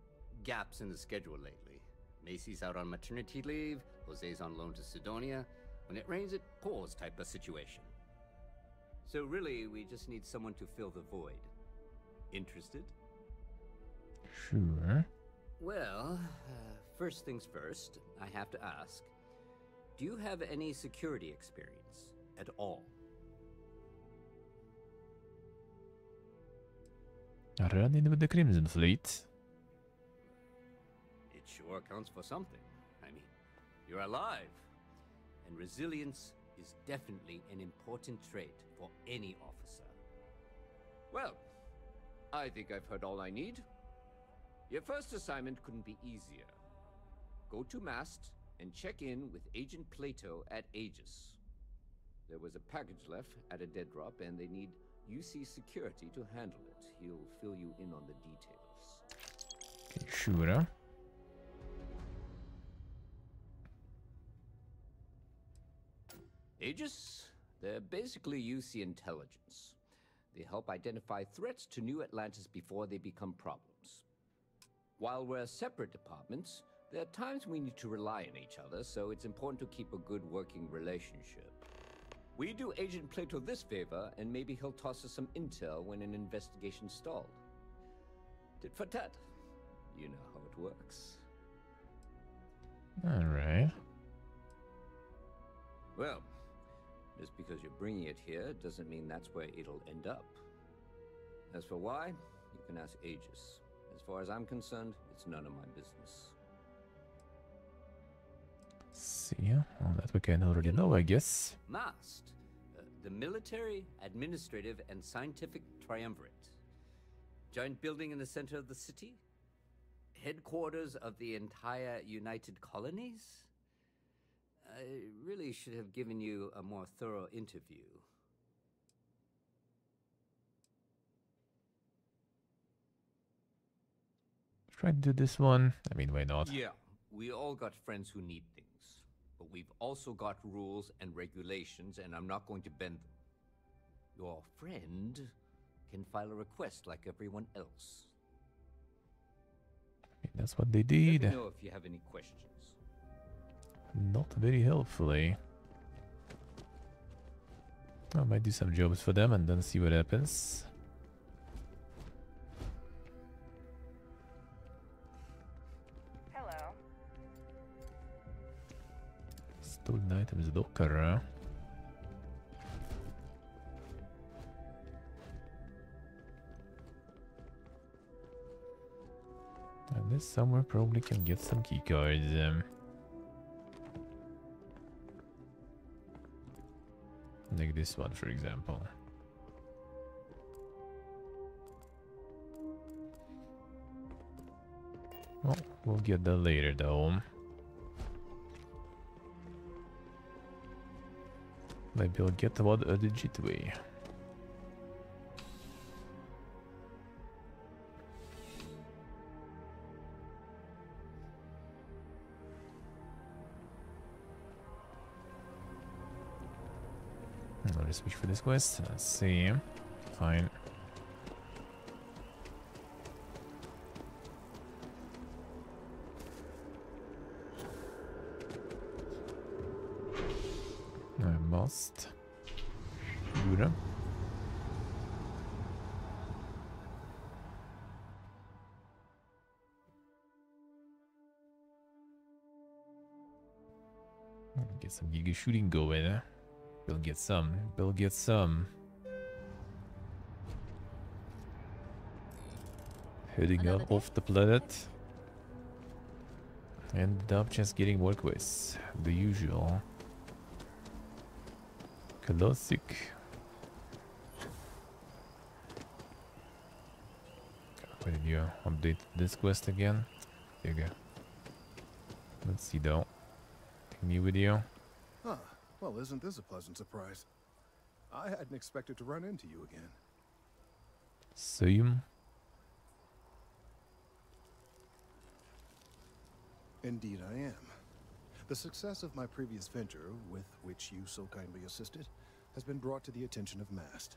gaps in the schedule lately. Macy's out on maternity leave. Jose's on loan to Sidonia. When it rains, it pours type of situation. So really, we just need someone to fill the void. Interested? Sure. Well, first things first, I have to ask. Do you have any security experience at all? Running with the Crimson Fleet. It sure counts for something. I mean, you're alive. And resilience is definitely an important trait for any officer. Well, I think I've heard all I need. Your first assignment couldn't be easier. Go to Mast and check in with Agent Plato at Aegis. There was a package left at a dead drop and they need UC security to handle it. He'll fill you in on the details. Okay, sure. Aegis? They're basically UC intelligence. They help identify threats to New Atlantis before they become problems. While we're separate departments, there are times we need to rely on each other, so it's important to keep a good working relationship. We do Agent Plato this favor, and maybe he'll toss us some intel when an investigation stalled. Tit for tat. You know how it works. Alright. Well, just because you're bringing it here doesn't mean that's where it'll end up. As for why, you can ask Aegis. As far as I'm concerned, it's none of my business. See, well, that we can already know, I guess. MAST, the Military, Administrative, and Scientific Triumvirate. Giant building in the center of the city? Headquarters of the entire United Colonies? I really should have given you a more thorough interview. Try to do this one. I mean, why not? Yeah, we all got friends who need things. But we've also got rules and regulations, and I'm not going to bend them. Your friend can file a request like everyone else. I mean, that's what they Let did. me know if you have any questions. Not very helpfully. I might do some jobs for them and then see what happens. Hello. Stolen items locker. And this somewhere probably can get some keycards. Like this one, for example. Well, we'll get that later, though. Maybe I'll get one a legit way. I'll just switch for this quest. Let's see. Fine. I must. Good. Get some giga shooting going. We'll get some. We'll get some. Heading out off the planet. Ended up just getting more quests. The usual. Classic. Why did you update this quest again? There you go. Let's see though. New video. Huh. Well, isn't this a pleasant surprise? I hadn't expected to run into you again. Same. Indeed I am. The success of my previous venture, with which you so kindly assisted, has been brought to the attention of Mast.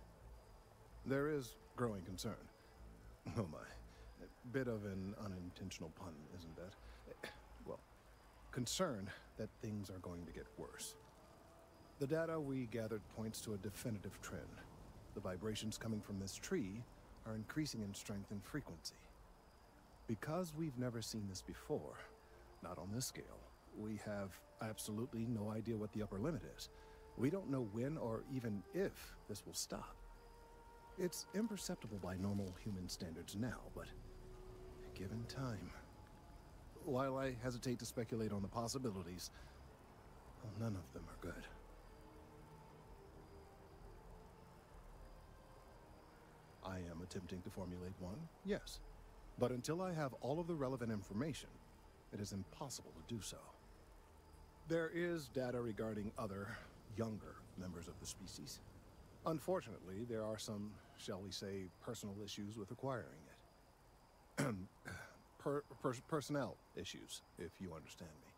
There is growing concern. Oh my. A bit of an unintentional pun, isn't that? Well, concern that things are going to get worse. The data we gathered points to a definitive trend. The vibrations coming from this tree are increasing in strength and frequency. Because we've never seen this before, not on this scale, we have absolutely no idea what the upper limit is. We don't know when or even if this will stop. It's imperceptible by normal human standards now, but given time. While I hesitate to speculate on the possibilities, well, none of them are good. I am attempting to formulate one, yes. But until I have all of the relevant information, it is impossible to do so. There is data regarding other, younger members of the species. Unfortunately, there are some, shall we say, personal issues with acquiring it. Personnel issues, if you understand me.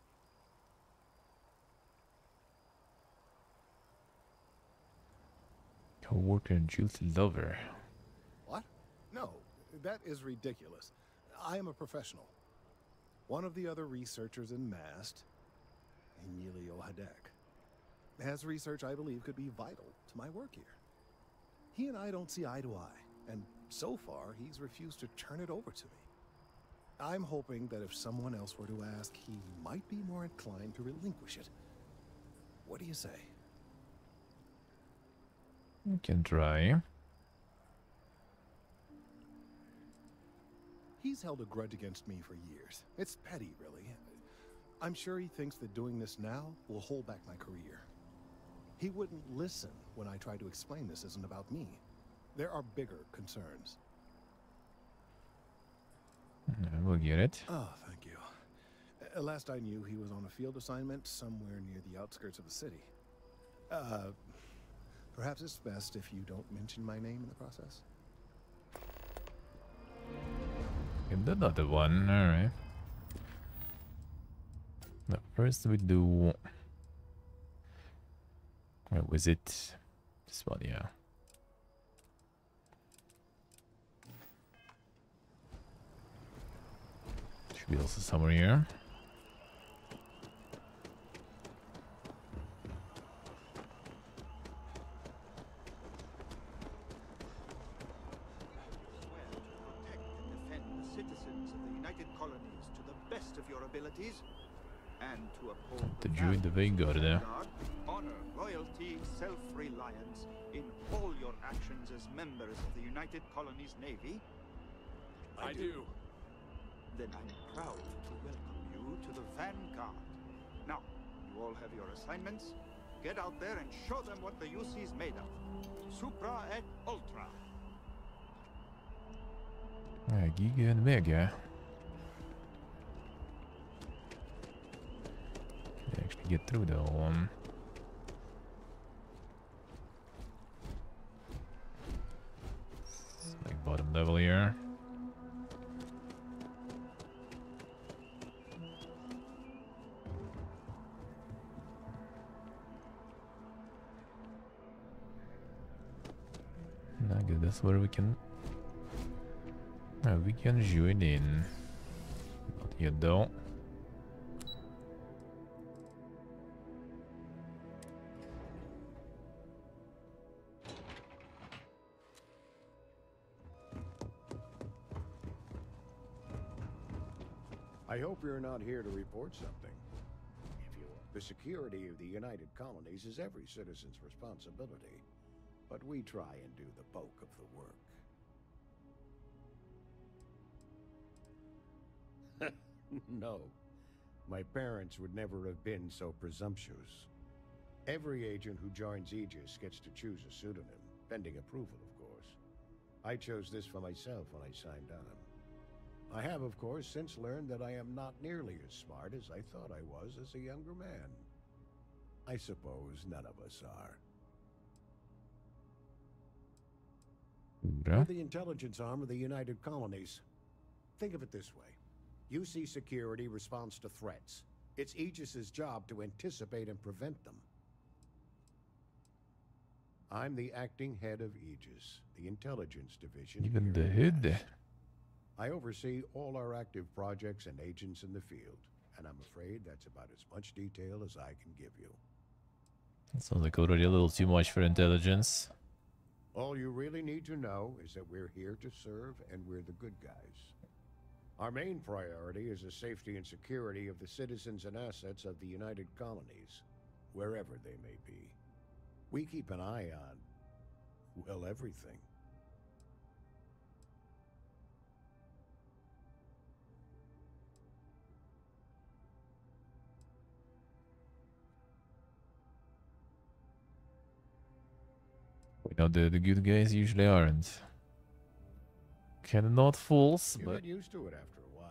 Co-worker and Jules' lover. What? No, that is ridiculous. I am a professional. One of the other researchers in MAST, Emilio Hadek, has research I believe could be vital to my work here. He and I don't see eye to eye, and so far he's refused to turn it over to me. I'm hoping that if someone else were to ask, he might be more inclined to relinquish it. What do you say? You can try. He's held a grudge against me for years. It's petty, really. I'm sure he thinks that doing this now will hold back my career. He wouldn't listen when I tried to explain this isn't about me. There are bigger concerns. We'll get it. Oh, thank you. Last I knew, he was on a field assignment somewhere near the outskirts of the city. Perhaps it's best if you don't mention my name in the process. And another one, alright. Now, first we do... Where was it? This one, yeah. Should be also somewhere here. And to uphold To join the Vanguard there. honor, loyalty, self-reliance in all your actions as members of the United Colonies Navy. I do. Then I'm proud to welcome you to the Vanguard. Now, you all have your assignments. Get out there and show them what the UC is made of. Supra et Ultra. Giga and Mega. Can actually get through though. It's like bottom level here. I guess that's where we can join in. Not yet though. I hope you're not here to report something. If you are. The security of the United Colonies is every citizen's responsibility, but we try and do the bulk of the work. No. My parents would never have been so presumptuous. Every agent who joins Aegis gets to choose a pseudonym, pending approval, of course. I chose this for myself when I signed on. I have, of course, since learned that I am not nearly as smart as I thought I was as a younger man. I suppose none of us are. We're the intelligence arm of the United Colonies. Think of it this way. UC security responds to threats. It's Aegis's job to anticipate and prevent them. I'm the acting head of Aegis, the intelligence division. Even the head. I oversee all our active projects and agents in the field, and I'm afraid that's about as much detail as I can give you. That sounds like already a little too much for intelligence. All you really need to know is that we're here to serve, and we're the good guys. Our main priority is the safety and security of the citizens and assets of the United Colonies, wherever they may be. We keep an eye on, well, everything. We know the good guys usually aren't. Cannot fools, You but get used to it after a while,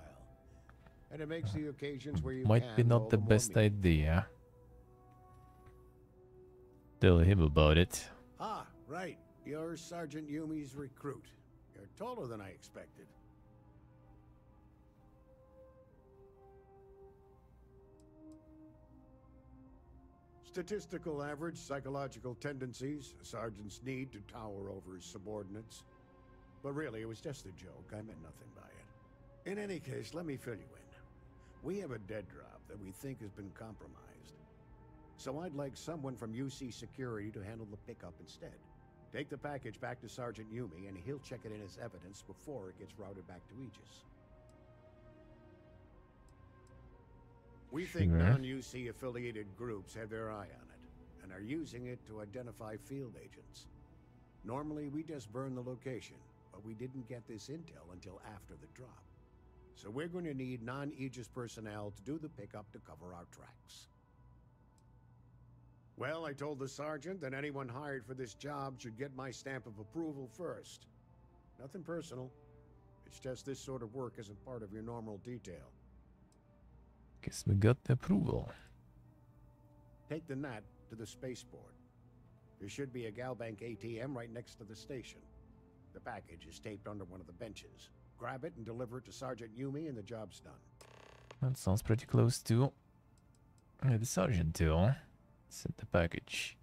and it makes the occasions where you might be can all not the more best meaningful. idea. Tell him about it. Ah, right. You're Sergeant Yumi's recruit. You're taller than I expected. Statistical average psychological tendencies, a sergeant's need to tower over his subordinates. But really, it was just a joke. I meant nothing by it. In any case, let me fill you in. We have a dead drop that we think has been compromised. So I'd like someone from UC Security to handle the pickup instead. Take the package back to Sergeant Yumi, and he'll check it in as evidence before it gets routed back to Aegis. We think Sure. non-UC affiliated groups have their eye on it, and are using it to identify field agents. Normally, we just burn the location, but we didn't get this intel until after the drop. So we're going to need non-Aegis personnel to do the pickup to cover our tracks. Well, I told the sergeant that anyone hired for this job should get my stamp of approval first. Nothing personal. It's just this sort of work isn't part of your normal detail. Guess we got the approval. Take the NAT to the spaceport. There should be a Galbank ATM right next to the station. The package is taped under one of the benches. Grab it and deliver it to Sergeant Yumi and the job's done. That sounds pretty close to the sergeant too. Send the package.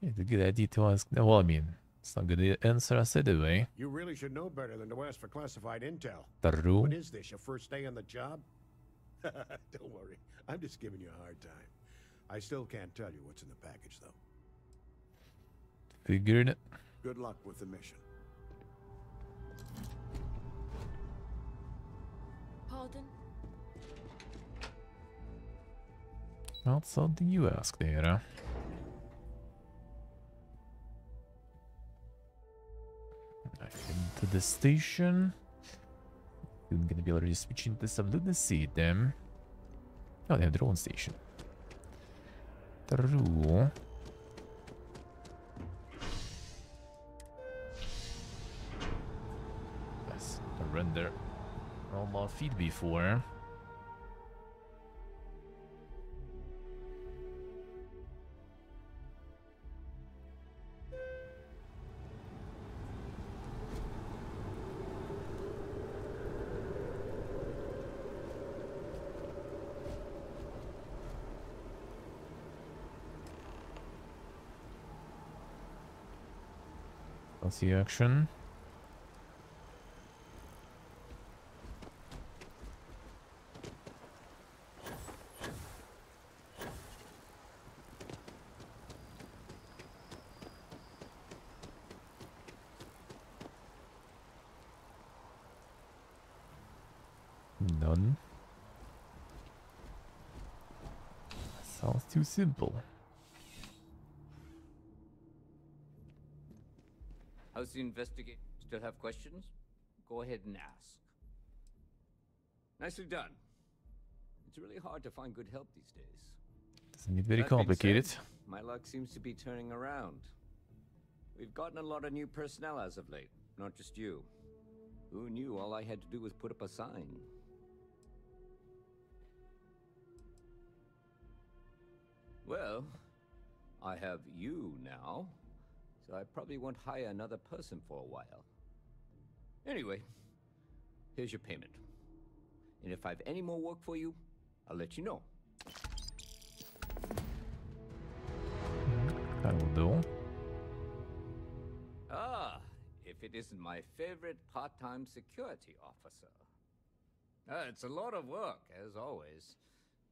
It's a good idea to ask. Well, I mean, it's not a good answer I said anyway. You really should know better than to ask for classified intel. True. What is this, your first day on the job? Don't worry, I'm just giving you a hard time. I still can't tell you what's in the package, though. Figured. Good luck with the mission. Pardon? Not something you ask there, huh? Back into the station. We're gonna be able to switch into some lunacy then. Oh, they have their own station. True. Yes, render normal feed before. Let's see action. None. Sounds too simple. How's the investigation? Still have questions? Go ahead and ask. Nicely done. It's really hard to find good help these days. Doesn't get very That being complicated. said, my luck seems to be turning around. We've gotten a lot of new personnel as of late, not just you. Who knew all I had to do was put up a sign? Well, I have you now, so I probably won't hire another person for a while. Anyway, here's your payment. And if I have any more work for you, I'll let you know. That will do. Ah, if it isn't my favorite part-time security officer. It's a lot of work, as always.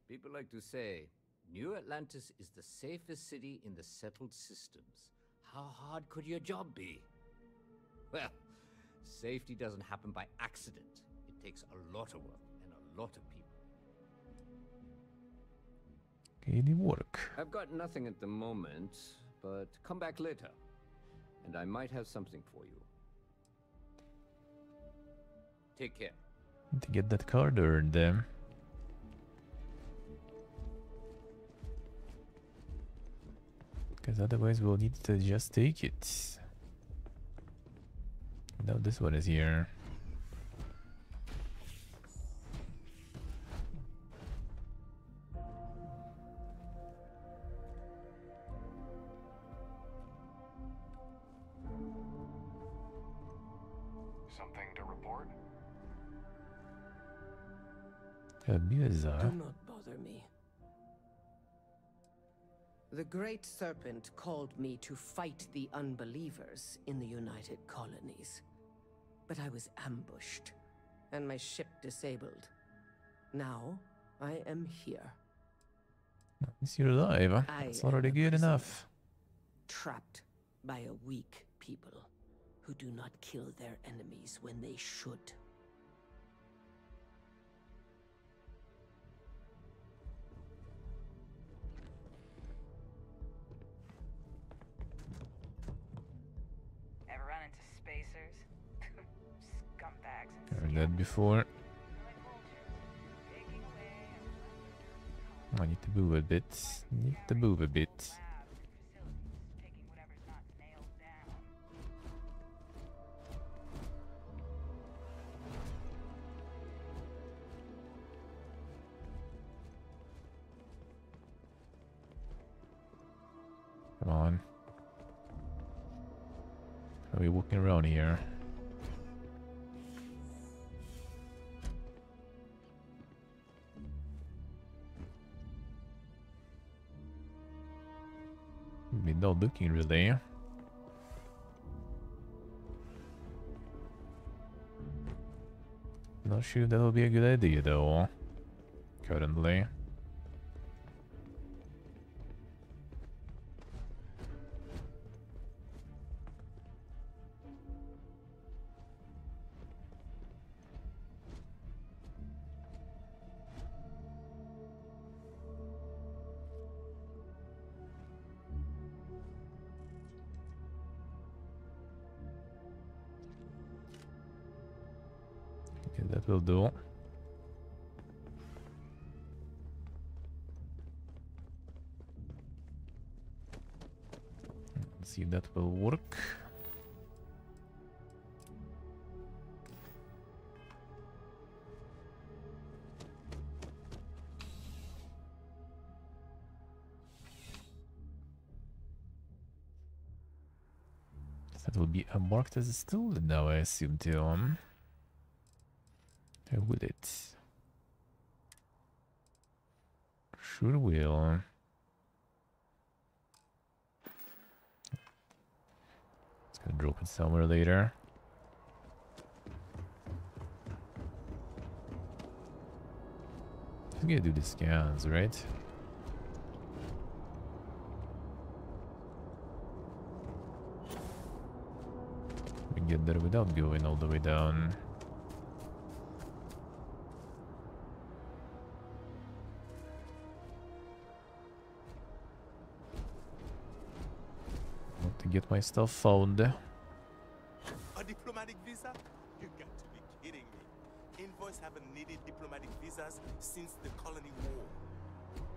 People like to say, New Atlantis is the safest city in the settled systems. How hard could your job be? Well, safety doesn't happen by accident. It takes a lot of work and a lot of people. Any work? I've got nothing at the moment, but come back later, and I might have something for you. Take care. To get that card earned them. Because otherwise we'll need to just take it. No, this one is here. Something to report? Bizarre. Do not bother me. The Great Serpent called me to fight the unbelievers in the United Colonies. But I was ambushed, and my ship disabled. Now, I am here. At least you're alive, huh? I That's already am a good prisoner, enough. Trapped by a weak people who do not kill their enemies when they should. Ever run into spacers? Scumbags and Heard that before. I need to move a bit. Need to move a bit. Come on. Are we walking around here? Be not looking really. Not sure that will be a good idea though. Currently. Okay, that will do. Let's see if that will work. That will be marked as stolen now, I assume, too. Or will it? Sure will. It's gonna drop it somewhere later. I'm gonna do the scans, right? We get there without going all the way down. Want to get my stuff found. A diplomatic visa? You got to be kidding me. Envoys haven't needed diplomatic visas since the colony war.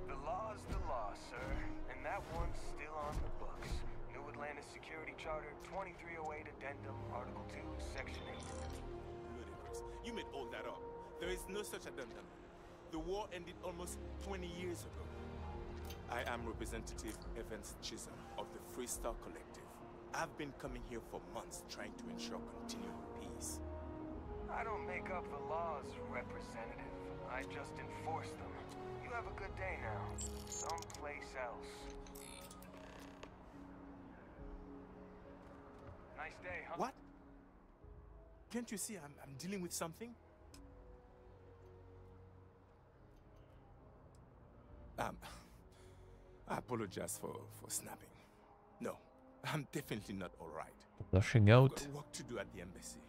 The law's the law, sir. And that one's still on the books. New Atlantis Security Charter 2308 Addendum, Article 2, Section 8. Ludicrous. You made all that up. There is no such addendum. The war ended almost 20 years ago. I am Representative Evans Chisholm of the Freestar Collective. I've been coming here for months trying to ensure continued peace. I don't make up the laws, Representative. I just enforce them. You have a good day now. Someplace else. Nice day, huh? What? Can't you see I'm dealing with something? I apologize for snapping. No, I'm definitely not alright. Rushing I've out. got work to do at the embassy.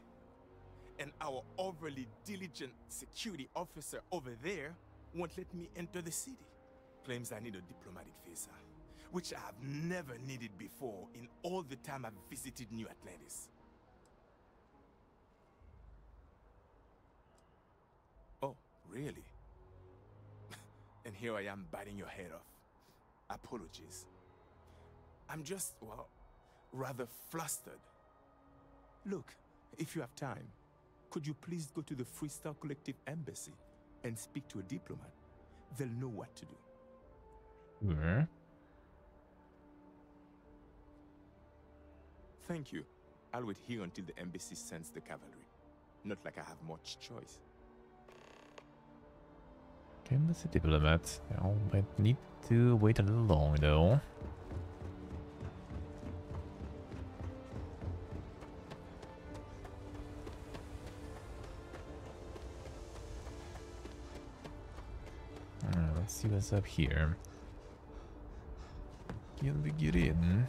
And our overly diligent security officer over there won't let me enter the city. Claims I need a diplomatic visa, which I have never needed before in all the time I've visited New Atlantis. Oh, really? And here I am biting your head off. Apologies. I'm just, well, rather flustered. Look, if you have time, could you please go to the Freestar Collective Embassy and speak to a diplomat? They'll know what to do. Where? Thank you. I'll wait here until the embassy sends the cavalry. Not like I have much choice. Embassy diplomat. I might need to wait a little long though. Let's see what's up here. Can we get in?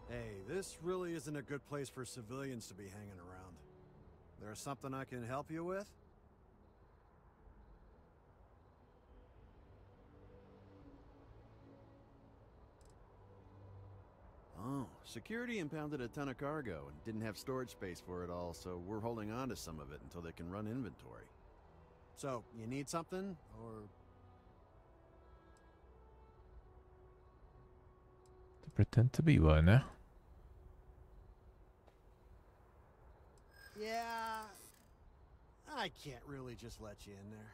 Hey, this really isn't a good place for civilians to be hanging around. There's something I can help you with? Oh, security impounded a ton of cargo and didn't have storage space for it all, so we're holding on to some of it until they can run inventory. So, you need something, or...? To pretend to be one, eh? Yeah... I can't really just let you in there.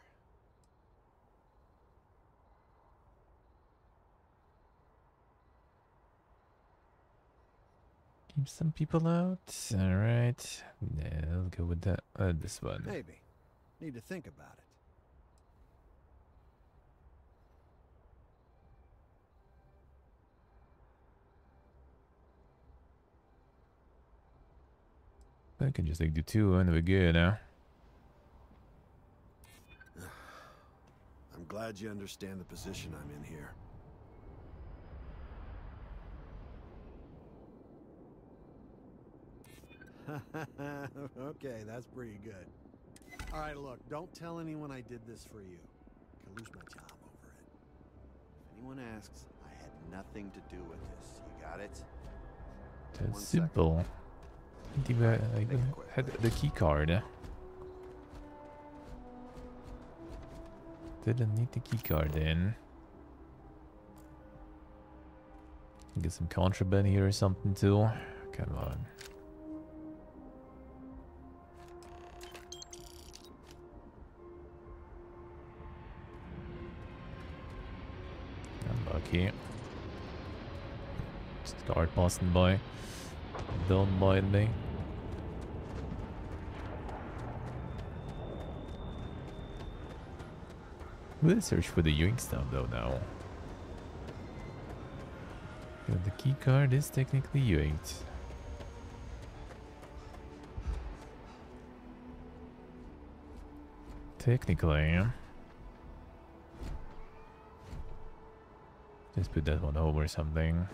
Keep some people out. Alright. Yeah, I'll go with that. This one. Maybe. Need to think about it. I can just like do two and we're good now. I'm glad you understand the position I'm in here. Okay, that's pretty good. All right, look, don't tell anyone I did this for you. I could lose my job over it. If anyone asks, I had nothing to do with this. You got it? That's simple. I think I had the key card. Didn't need the key card in. Get some contraband here or something too. Come on. Unlucky. Start passing by. Don't mind me. We'll search for the Yoink stuff though now. The key card is technically Yoinked. Technically. Just put that one home or something.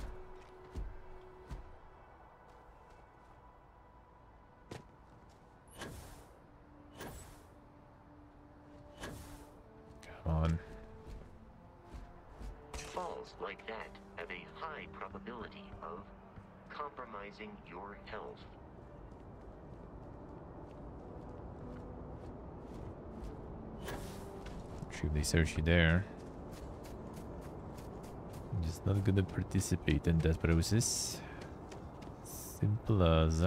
Come on. Falls like that have a high probability of compromising your health. Sure, they search you there. I'm just not gonna participate in that process. Simple as.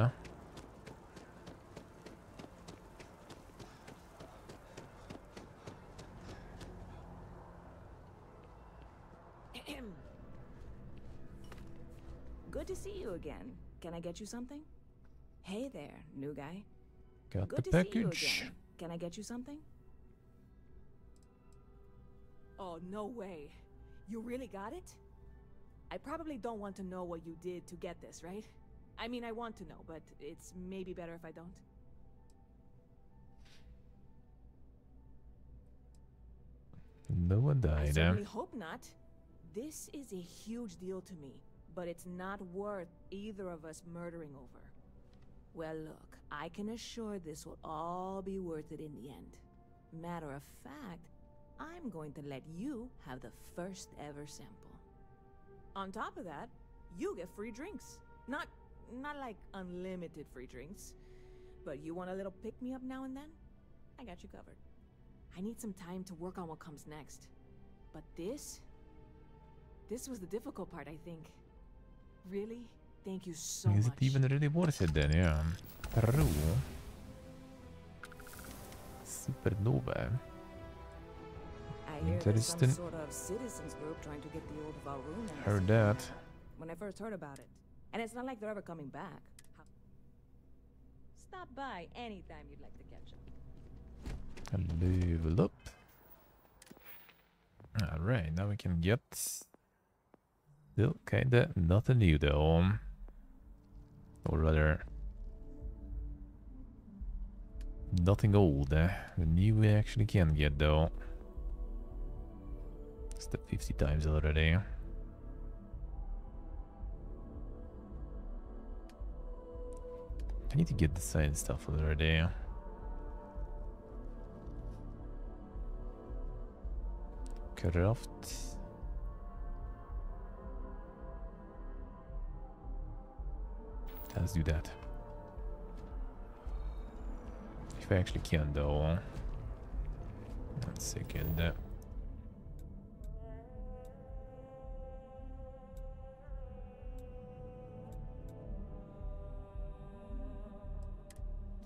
Good to see you again. Can I get you something? Hey there, new guy. Got Good the to see you package. again. Can I get you something? Oh, no way. You really got it? I probably don't want to know what you did to get this, right? I mean, I want to know, but it's maybe better if I don't. No one I died. certainly hope not. This is a huge deal to me, but it's not worth either of us murdering over. Well, look, I can assure this will all be worth it in the end. Matter of fact, I'm going to let you have the first ever sample. On top of that, you get free drinks. Not like unlimited free drinks, but you want a little pick-me-up now and then? I got you covered. I need some time to work on what comes next. But this was the difficult part, I think. Really? Thank you so much. Is it even really worth it then? Yeah. Peru. Supernova. I hear there's some sort of citizens group trying to get the old Varun. Heard that. When I first heard about it. And it's not like they're ever coming back. Stop by anytime you'd like to catch up. Level up. Alright, now we can get... Still kinda nothing new though. Or rather... Nothing old. The new we actually can get though. It's the 50 times already. I need to get the side stuff already. Craft. Let's do that. If I actually can though. 1 second.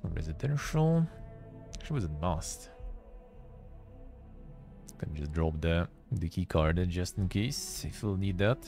Residential. Actually, was it must? Can just drop the key card in just in case if we'll need that.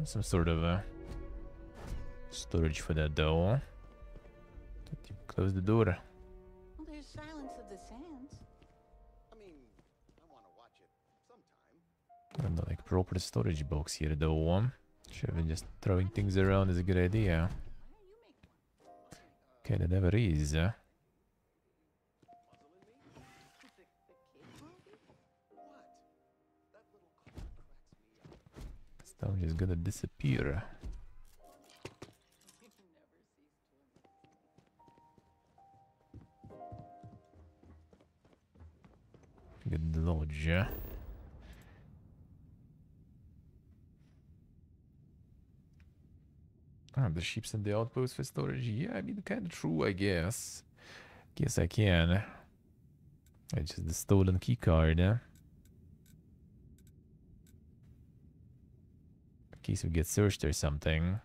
some sort of storage for that though. Close the door. Well, there's Silence of the Sands. I mean, I want to watch it sometime. And like proper storage box here though. Sure, just throwing things around is a good idea. Okay, that never is. Stuff just gonna disappear. Get the lodge. Ah, the ships and the outposts for storage. Yeah, I mean, kind of true, I guess. Guess I can. It's just the stolen key card. In case we get searched or something.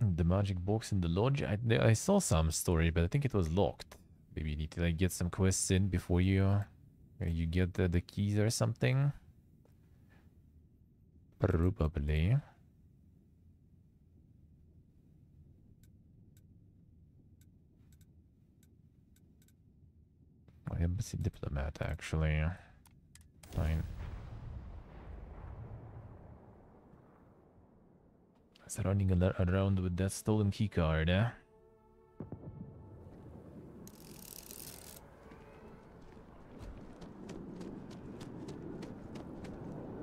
The magic box in the lodge. I saw some story, but I think it was locked. Maybe you need to like get some quests in before you get the keys or something. Probably. My embassy diplomat, actually. Fine. Is running around with that stolen key card, eh?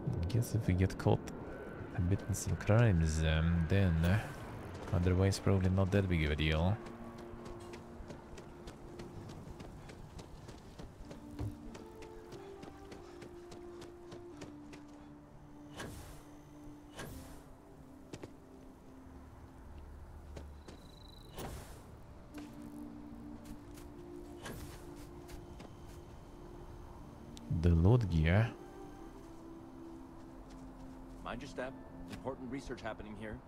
I guess if we get caught committing some crimes, then otherwise probably not that big of a deal. The load gear. Mind your step. Important research happening here.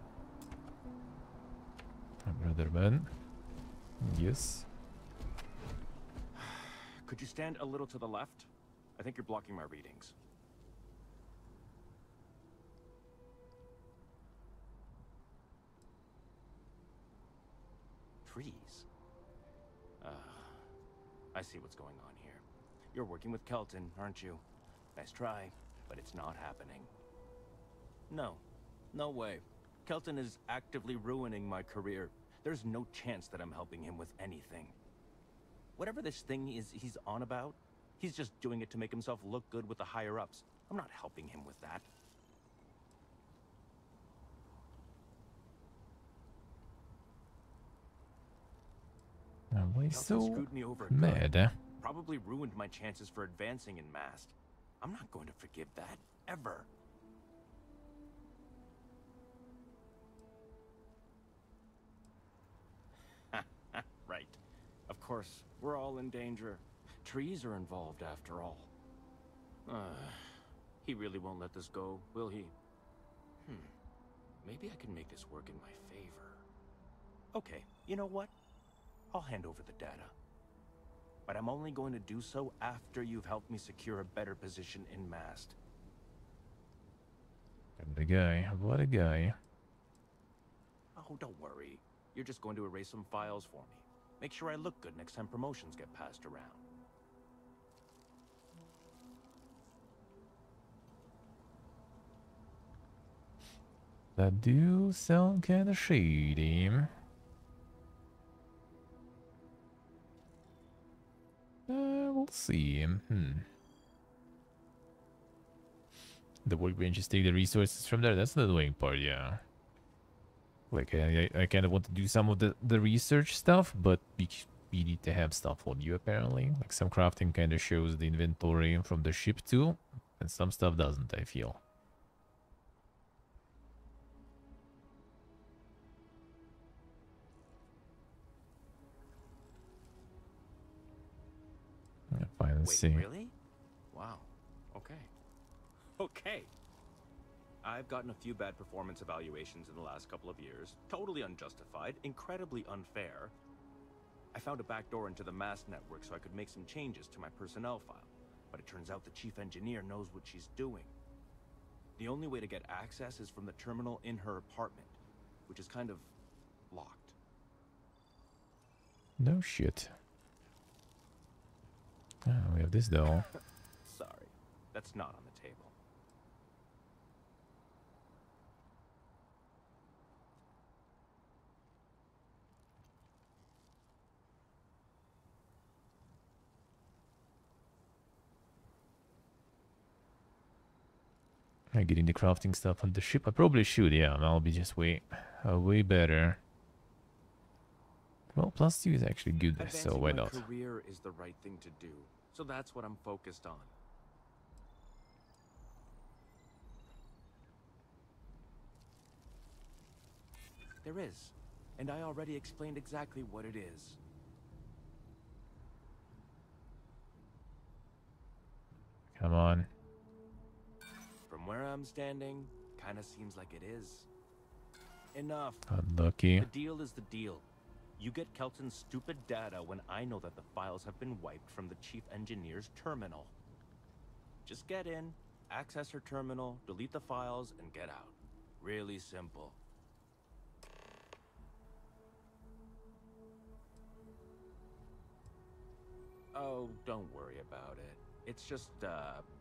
Brother man. Yes. Could you stand a little to the left? I think you're blocking my readings. Trees. I see what's going on here. You're working with Kelton, aren't you? Nice try, but it's not happening. No. No way. Kelton is actively ruining my career. There's no chance that I'm helping him with anything. Whatever this thing is he's on about, he's just doing it to make himself look good with the higher-ups. I'm not helping him with that. Why so screwed me over mad, good. eh? Probably ruined my chances for advancing in Mast. I'm not going to forgive that, ever. Right. Of course, we're all in danger. Trees are involved after all. He really won't let this go, will he? Maybe I can make this work in my favor. Okay, you know what? I'll hand over the data. But I'm only going to do so after you've helped me secure a better position in Mast. What a guy. What a guy. Oh, don't worry. You're just going to erase some files for me. Make sure I look good next time promotions get passed around. That do sound kinda shady. We'll see. The workbenches take the resources from there. That's the annoying part, yeah. Like, I kind of want to do some of the research stuff, but we need to have stuff on you, apparently. Like, some crafting kind of shows the inventory from the ship, too. And some stuff doesn't, I feel. Fine, let's see. Really? Wow. Okay. Okay. I've gotten a few bad performance evaluations in the last couple of years. Totally unjustified, incredibly unfair. I found a back door into the mass network so I could make some changes to my personnel file. But it turns out the chief engineer knows what she's doing. The only way to get access is from the terminal in her apartment, which is kind of locked. No shit. Oh, we have this though. Sorry, that's not on the table. I'm getting the crafting stuff on the ship. I probably should, yeah. I'll be just way better. Well, +2 is actually good, so why not? Advancing my career is the right thing to do, so that's what I'm focused on. There is, and I already explained exactly what it is. Come on. From where I'm standing, kinda seems like it is. Enough. Unlucky. The deal is the deal. You get Kelton's stupid data when I know that the files have been wiped from the chief engineer's terminal. Just get in, access her terminal, delete the files, and get out. Really simple. Oh, don't worry about it. It's just,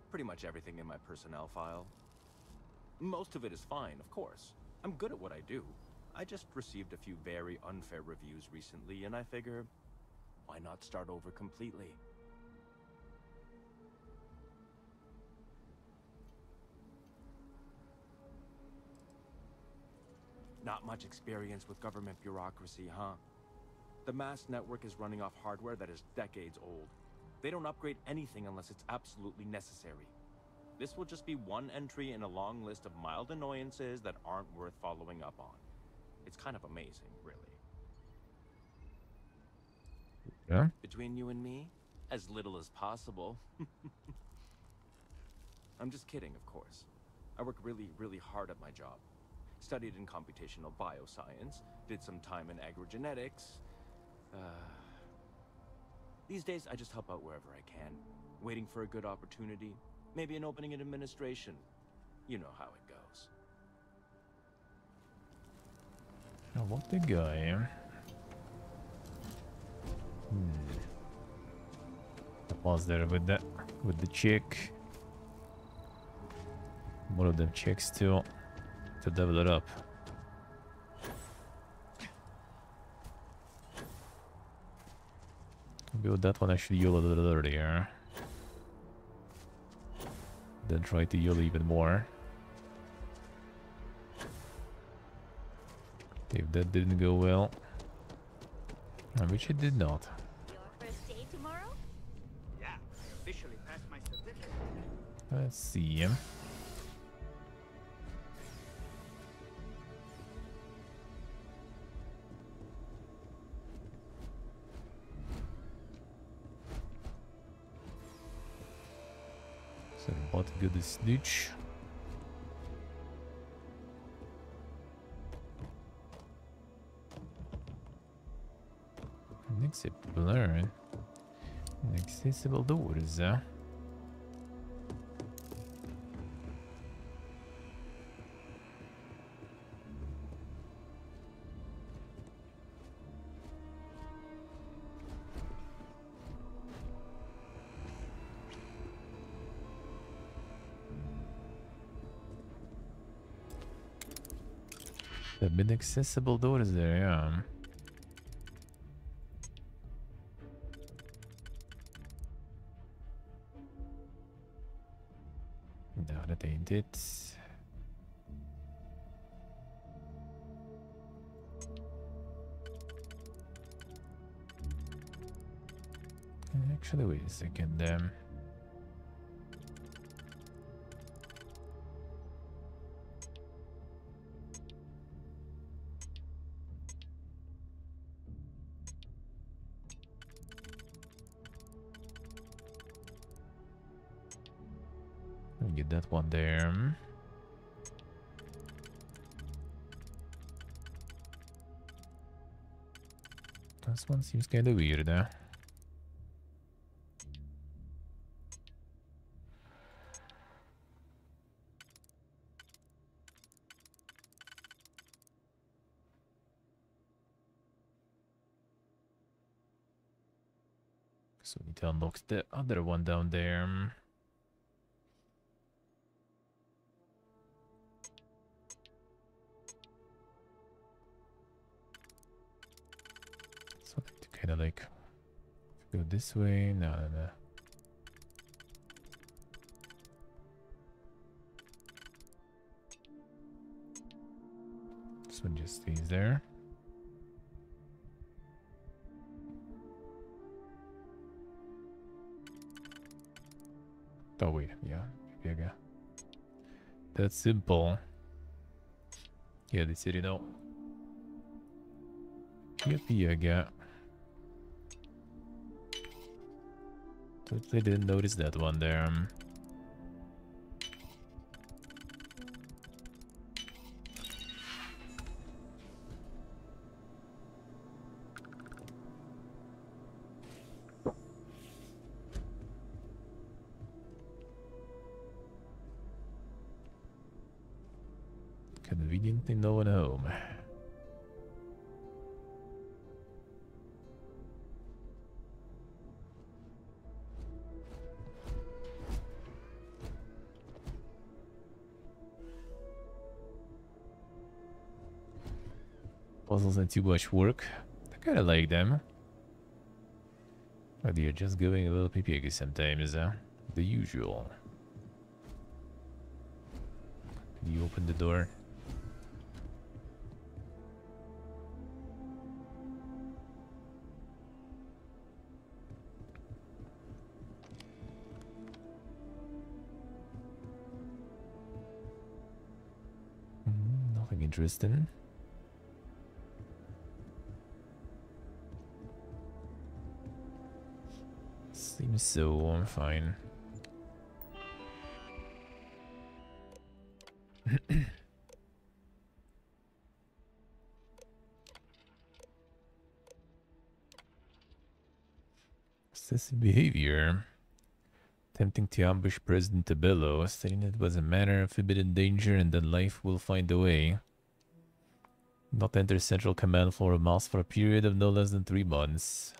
pretty much everything in my personnel file. Most of it is fine, of course. I'm good at what I do. I just received a few very unfair reviews recently, and I figure, why not start over completely? Not much experience with government bureaucracy, huh? The mass network is running off hardware that is decades old. They don't upgrade anything unless it's absolutely necessary. This will just be one entry in a long list of mild annoyances that aren't worth following up on. It's kind of amazing, really. Yeah? Between you and me, as little as possible. I'm just kidding, of course. I work really, really hard at my job. Studied in computational bioscience, did some time in agrogenetics. These days, I just help out wherever I can. Waiting for a good opportunity. Maybe an opening in administration. You know how it goes. I want the guy. I pause there with the chick. One of them chicks to level it up. Build that one actually yell a little earlier. Then try to yell even more. If that didn't go well, which it did not. Your first day tomorrow? Yeah, I officially passed my certificate. Let's see. So what good is snitch? Inaccessible doors. There have been accessible doors there, yeah. No, that ain't it. Actually, wait a second. I'll get that one there. This one seems kind of weird, huh? So we need to unlock the other one down there. So to kind of like go this way. No, no, no. This one just stays there. Oh wait, yeah, bigger. That's simple. Yeah, they said, you know. Bigger. Totally didn't notice that one there. Conveniently no one home. Puzzles and too much work. I kinda like them. But they're just going a little piggy sometimes, the usual. Can you open the door? Nothing interesting. Seems so. I'm fine. Excessive behavior. Attempting to ambush President Tabello, stating it was a matter of forbidden danger and that life will find a way. Not enter Central Command for a mouse for a period of no less than 3 months.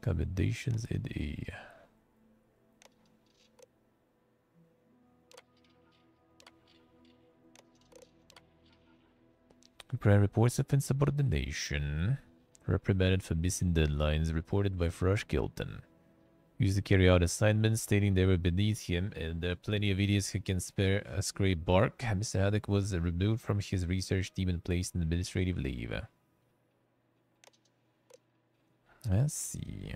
Accommodations in A. Prime reports of insubordination. Reprimanded for missing deadlines reported by Frosh Gilton. Used to carry out assignments stating they were beneath him, and there are plenty of idiots who can spare a scrape bark. Mr. Haddock was removed from his research team and placed on administrative leave. Let's see.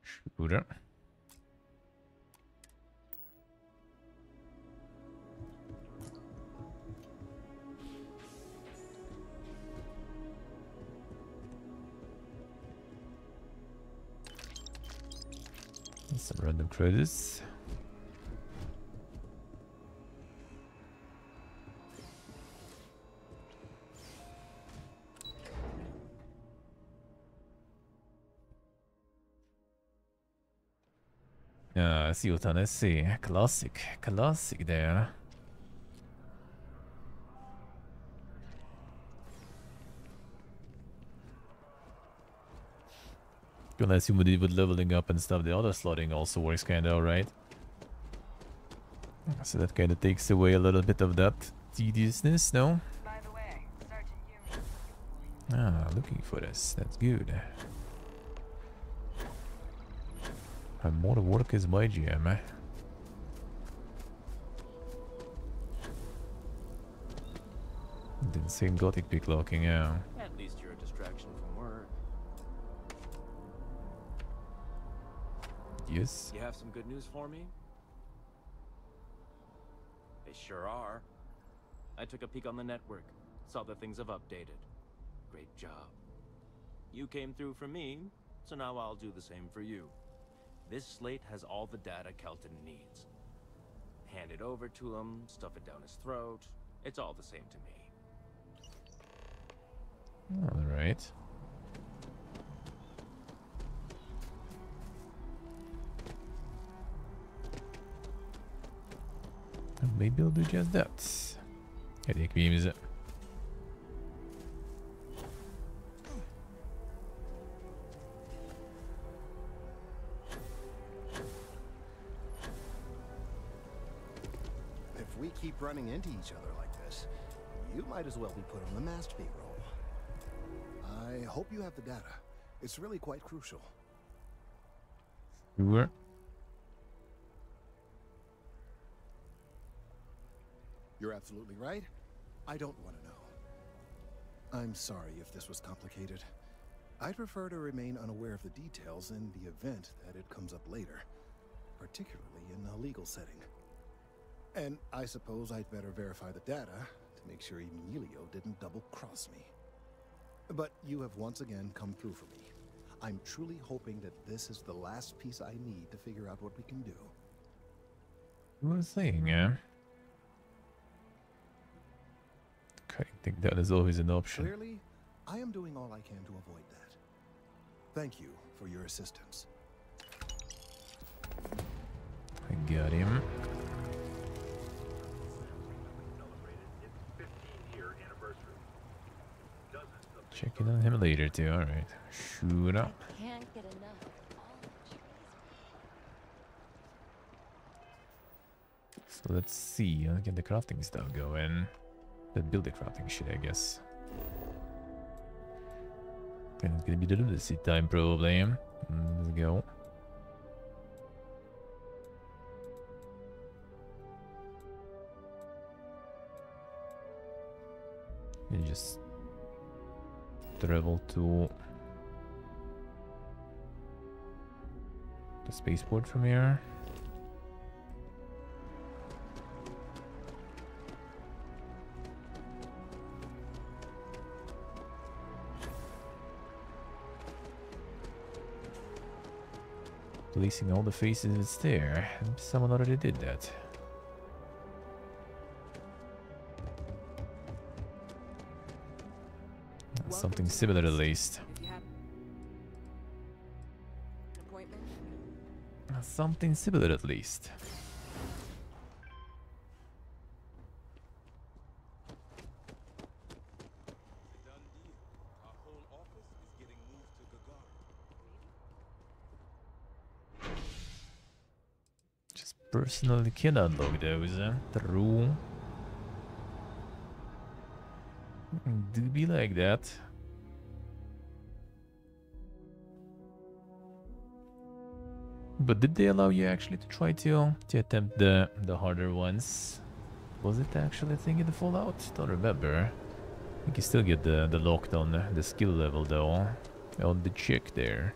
Shooter. Some random credits. See what I see. Classic there. Gonna assume with leveling up and stuff, the other slotting also works kinda alright. So that kinda takes away a little bit of that tediousness, no? By the way, Sergeant Looking for us. That's good. And more work is my jam. Didn't seem gothic picklocking, yeah. At least you're a distraction from work. Yes. You have some good news for me? They sure are. I took a peek on the network. Saw that things have updated. Great job. You came through for me, so now I'll do the same for you. This slate has all the data Kelton needs. Hand it over to him, stuff it down his throat. It's all the same to me. All right. Maybe I'll do just that. Elég végül. If we keep running into each other like this, you might as well be put on the masked payroll. I hope you have the data. It's really quite crucial. Sure. You're absolutely right. I don't want to know. I'm sorry if this was complicated. I'd prefer to remain unaware of the details in the event that it comes up later, particularly in a legal setting. And I suppose I'd better verify the data to make sure Emilio didn't double-cross me. But you have once again come through for me. I'm truly hoping that this is the last piece I need to figure out what we can do. Sure thing, yeah. I think that is always an option. Clearly, I am doing all I can to avoid that. Thank you for your assistance. I got him. Checking on him later too. All right, shoot up. Can't get enough. So let's see. I'll get the crafting stuff going. Let's build the crafting shit, I guess. And it's gonna be the lunacy time probably. Let's go. And just travel to the spaceport from here. Placing all the faces there. Someone already did that. Something similar at least. Something similar at least. Just personally can unlock those, True. Do be like that. But did they allow you actually to try to attempt the harder ones? Was it actually a thing in the Fallout? Don't remember. You can still get the locked on the skill level though. On the chick there.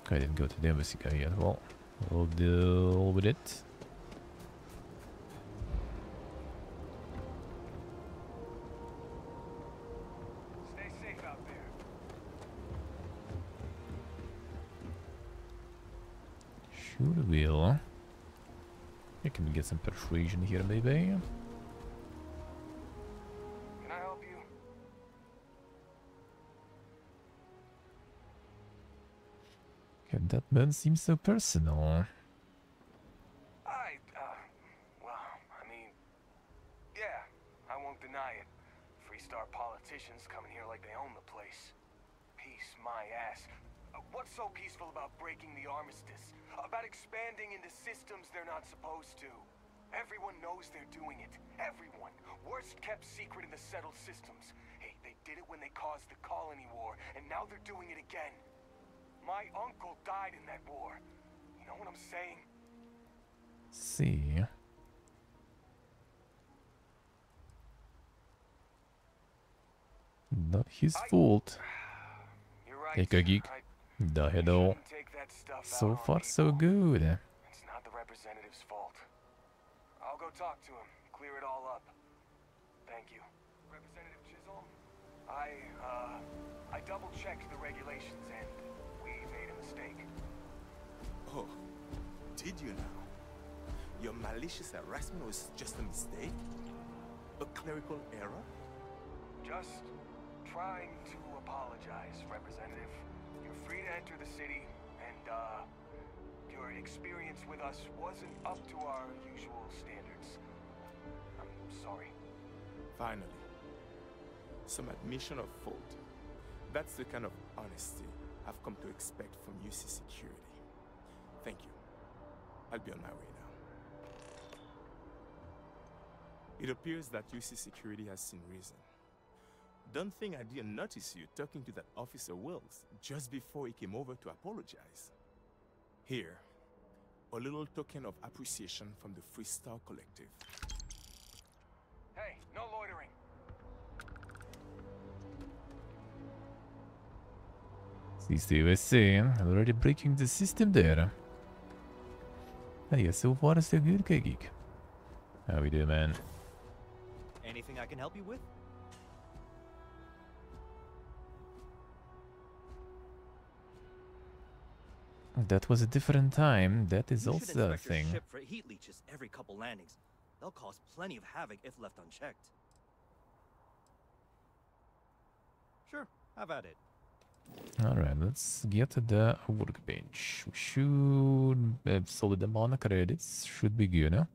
I didn't go to the embassy guy yet. Well, we'll deal with it. Stay safe out there. Sure will. I can get some persuasion here, maybe. Can I help you? And that man seems so personal. Well, I mean, yeah, I won't deny it. Freestar politicians coming here like they own the place. Peace, my ass. What's so peaceful about breaking the armistice? About expanding into systems they're not supposed to? Everyone knows they're doing it. Everyone. Worst kept secret in the settled systems. Hey, they did it when they caused the colony war, and now they're doing it again. My uncle died in that war. You know what I'm saying? See. Not his fault. You're right. Take a geek. The head all. Take that stuff So out on far, people. so good. It's not the representative's fault. I'll go talk to him, clear it all up. Thank you. Representative Chisholm, I double-checked the regulations and we made a mistake. Oh, did you now? Your malicious harassment was just a mistake? A clerical error? Just trying to apologize, Representative. You're free to enter the city, and, your experience with us wasn't up to our usual standards. I'm sorry. Finally. Some admission of fault. That's the kind of honesty I've come to expect from UC Security. Thank you. I'll be on my way now. It appears that UC Security has seen reason. Don't think I didn't notice you talking to that Officer Wills just before he came over to apologize. Here, a little token of appreciation from the Freestar Collective. Hey, no loitering. Sees the USA already breaking the system there. Hey, so far so good, K-Geek. How we do, man? Anything I can help you with? That was a different time. That is You should also a inspect your thing. ship for heat leeches every couple landings. They'll cause plenty of havoc if left unchecked. Sure, have at it. Alright, let's get to the workbench. We should have solid amount of credits. Should be good, huh?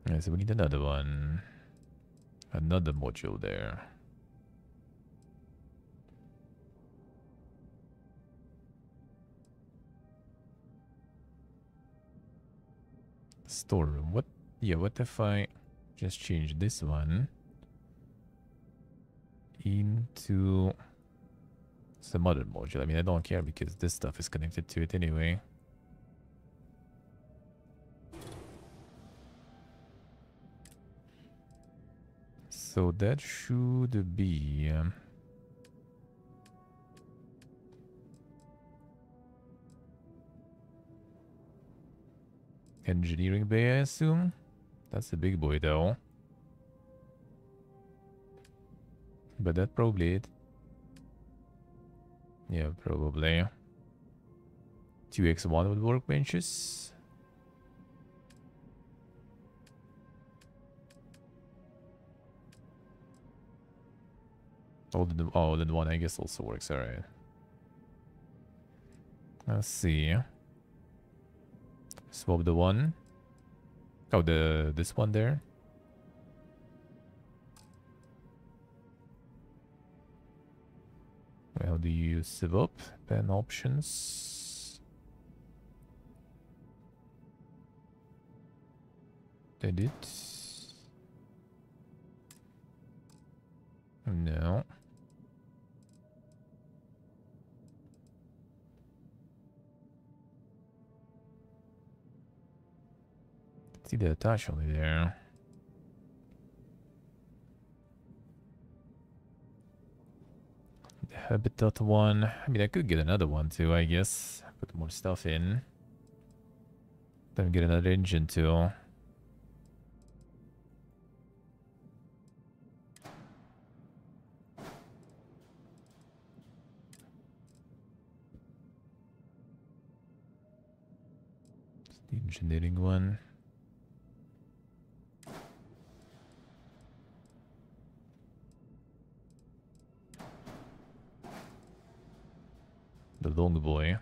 Yeah, so we need another one. Another module there. Storeroom. What? Yeah, what if I just change this one into some other module? I mean, I don't care because this stuff is connected to it anyway. So that should be engineering bay, I assume. That's a big boy though. But that probably it. Yeah, probably. 2x1 with workbenches. Oh, then one I guess also works. Alright. Let's see. Swap the one. Oh, this one there. How do you sieve up? Pen options. Edit. No. See the attach only there. The habitat one. I mean, I could get another one too, I guess. Put more stuff in. Then get another engine too. The engineering one. The long boy.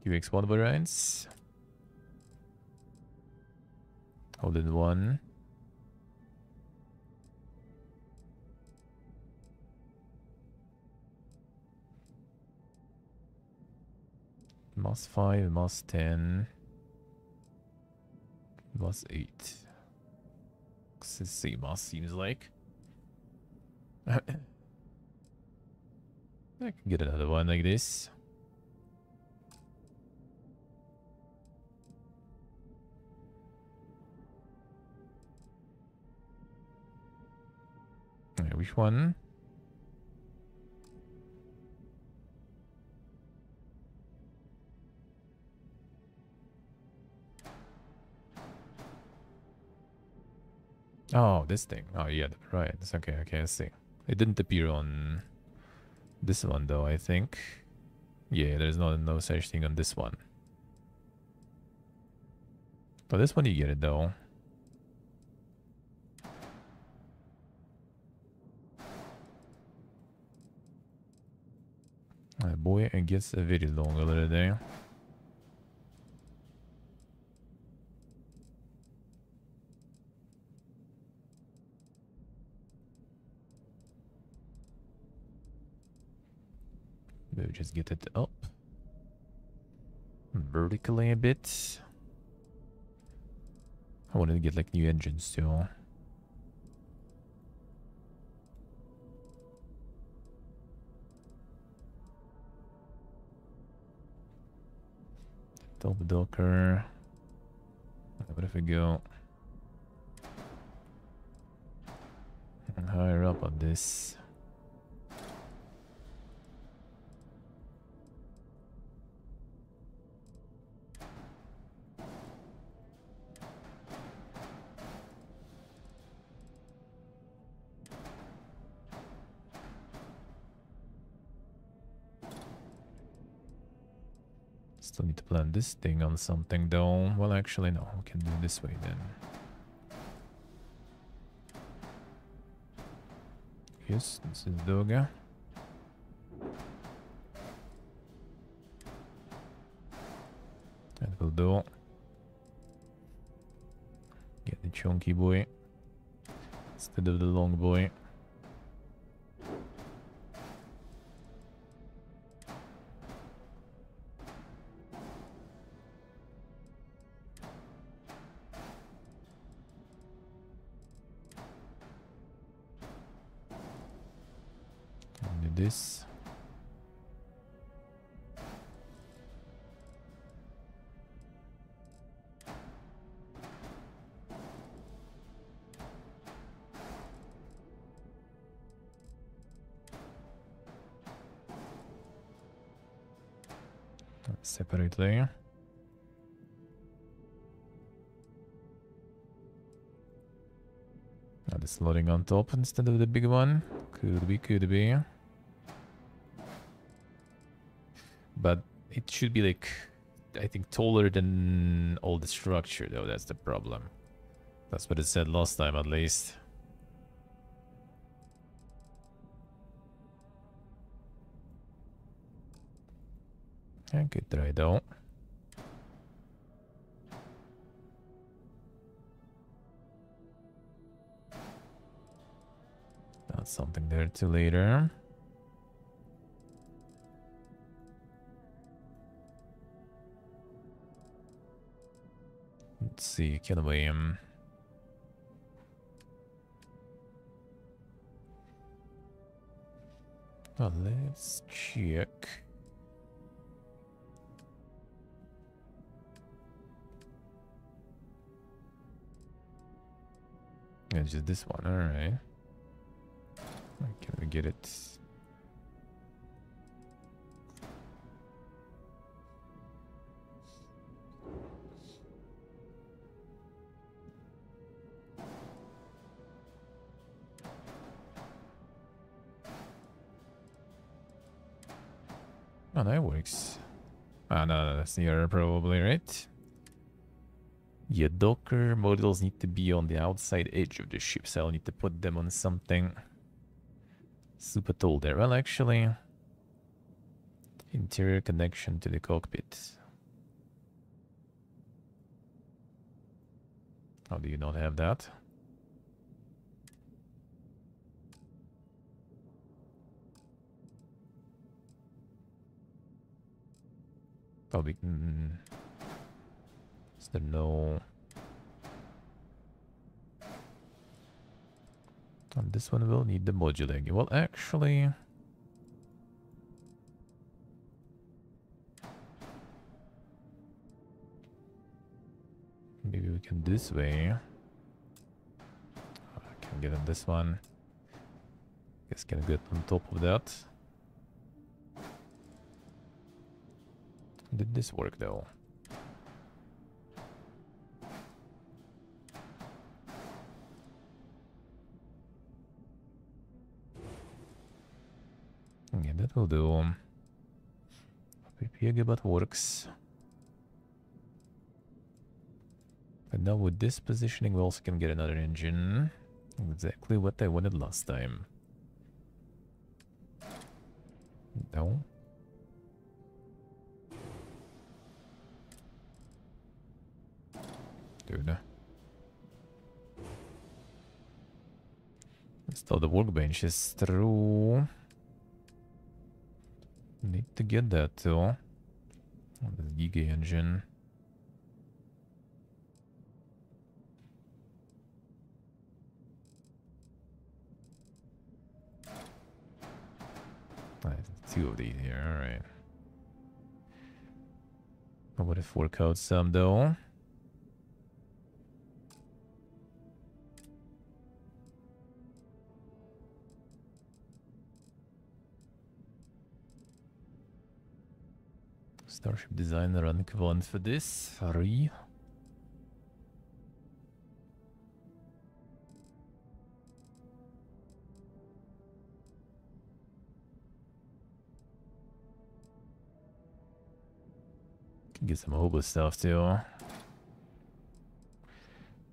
UX1 variants. Hold in one. Mass 5, Mass 10. Mass 8. It's the same mass, seems like. I can get another one like this. Which one? Oh, this thing. Oh, yeah, right. It's okay, okay, I see. It didn't appear on this one, though, I think. Yeah, there's no such thing on this one. But this one you get it, though. Boy, it gets very long a little there. Maybe just get it up vertically a bit. I wanted to get like new engines too. Top docker. What if we go higher up on this? Still need to plan this thing on something though. Well, actually, no. We can do it this way then. Yes, this is Doga. That will do. Get the chunky boy instead of the long boy. This. Separate there. Now this loading on top instead of the big one. Could be, could be. But it should be like, I think, taller than all the structure though. That's the problem. That's what it said last time at least. Yeah, good try though. That's something there too later. Let's see, can we well, let's check. It's just this one, alright. Can we get it? Oh, that works. Ah, no, that's the error probably, right? Yeah, docker modules need to be on the outside edge of the ship, so I'll need to put them on something super tall there. Well, actually, interior connection to the cockpit. How do you not have that? Probably. Is there no? And this one will need the modulating. Well, actually, maybe we can this way. I can get on this one. Guess can get on top of that. Did this work though? Yeah, that will do. Pretty but works. And now with this positioning, we also can get another engine. Exactly what I wanted last time. No. Dude. Install the workbench is through. Need to get that too. Oh, the Giga engine. Two of these here, alright. What if work out some though? Starship designer run equivalent for this. Sorry. Can get some hobo stuff too.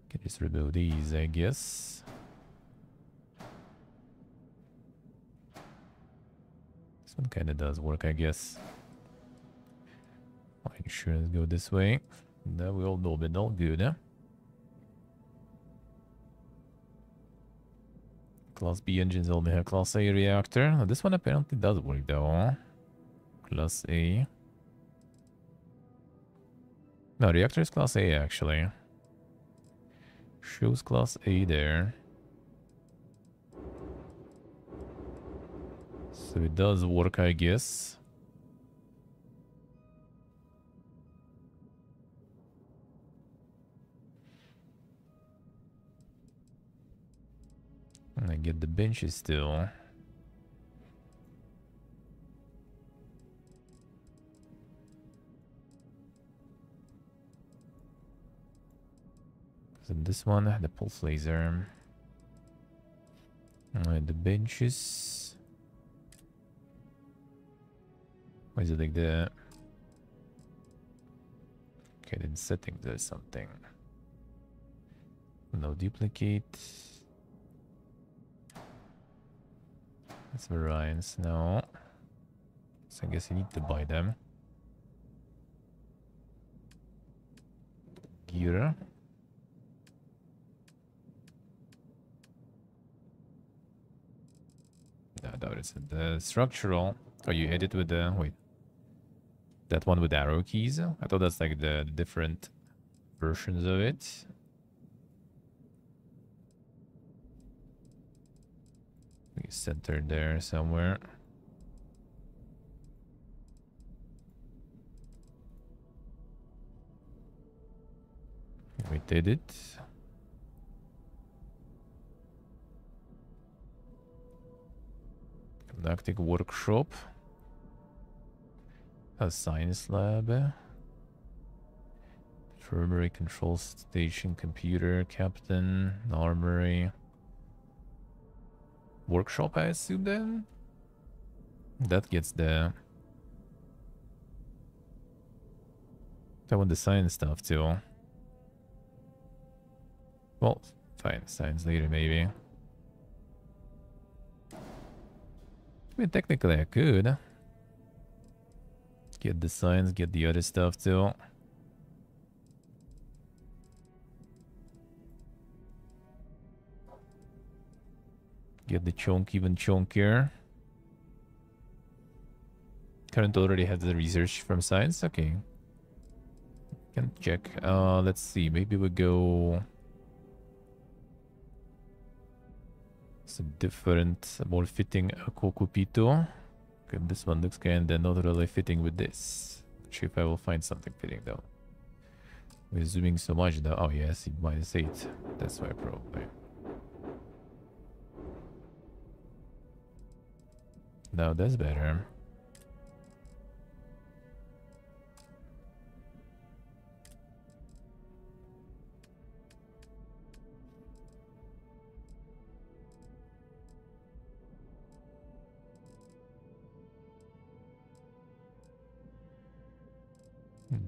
Can just remove these, I guess. This one kinda does work, I guess. Insurance go this way. Now we all know it all good, huh? Class B engines only have Class A reactor. Now, this one apparently does work though. Class A. No, reactor is Class A actually. Shows Class A there. So it does work, I guess. And I get the benches still. So this one, the pulse laser. Alright, the benches. Why is it like that? Okay, then setting there's something. No duplicate. That's variants, no. So I guess you need to buy them. Gear. No, that is the structural. Oh, you edit with the wait. That one with arrow keys? I thought that's like the different versions of it. Centered there somewhere. We did it. Conducting workshop. A science lab. Infirmary control station, computer, captain, armory. Workshop, I assume then? That gets the... I want the science stuff too. Well, fine, science later maybe. I mean, technically I could. Get the science, get the other stuff too. Get the chunk even chunkier. Current already has the research from science. Okay. Can check. Let's see. Maybe we go... some different, more fitting Kokupito. Okay, this one looks kinda not really fitting with this. Not sure if I will find something fitting though. We're zooming so much though. Oh yes, -8. That's why probably. Now that's better.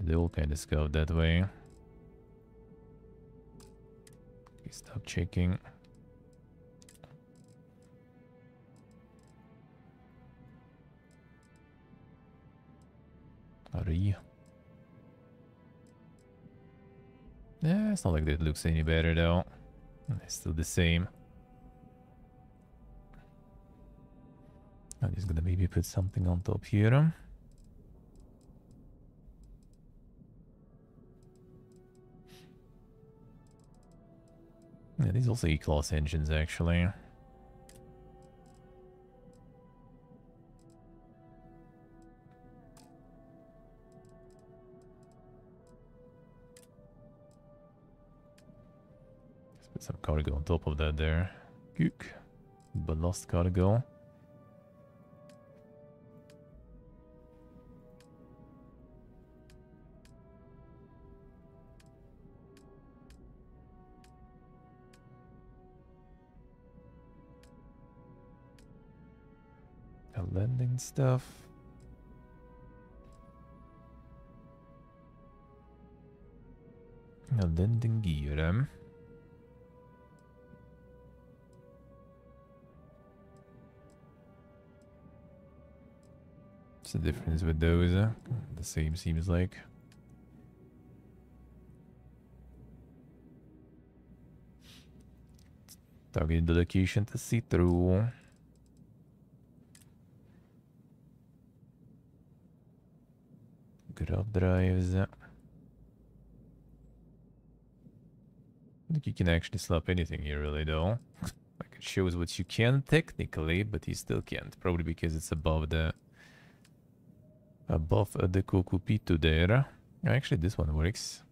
They all kind of scout that way. Okay, stop checking. Hurry. Yeah, it's not like that looks any better though. It's still the same. I'm just gonna maybe put something on top here. Yeah, these also E-Class engines actually. Let's put some cargo on top of that there. Gook. Ballast cargo. Landing stuff. Landing gear. What's the difference with those? The same seems like. Target the location to see through. Grab drives. I think you can actually slap anything here really though. Like it shows what you can technically, but you still can't. Probably because it's above the Kokupito there. Actually this one works.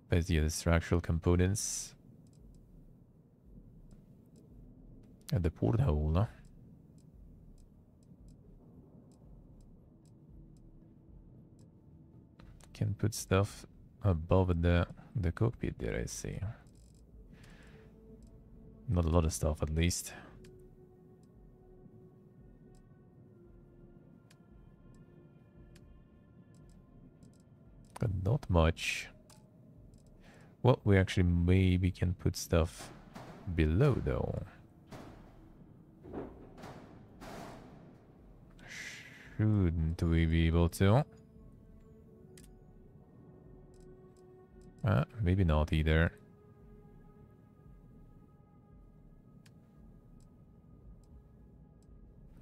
But yeah, the structural components. At the porthole. Can put stuff above the cockpit there, I see. Not a lot of stuff, at least. But not much. Well, we actually maybe can put stuff below, though. Shouldn't we be able to? Maybe not either.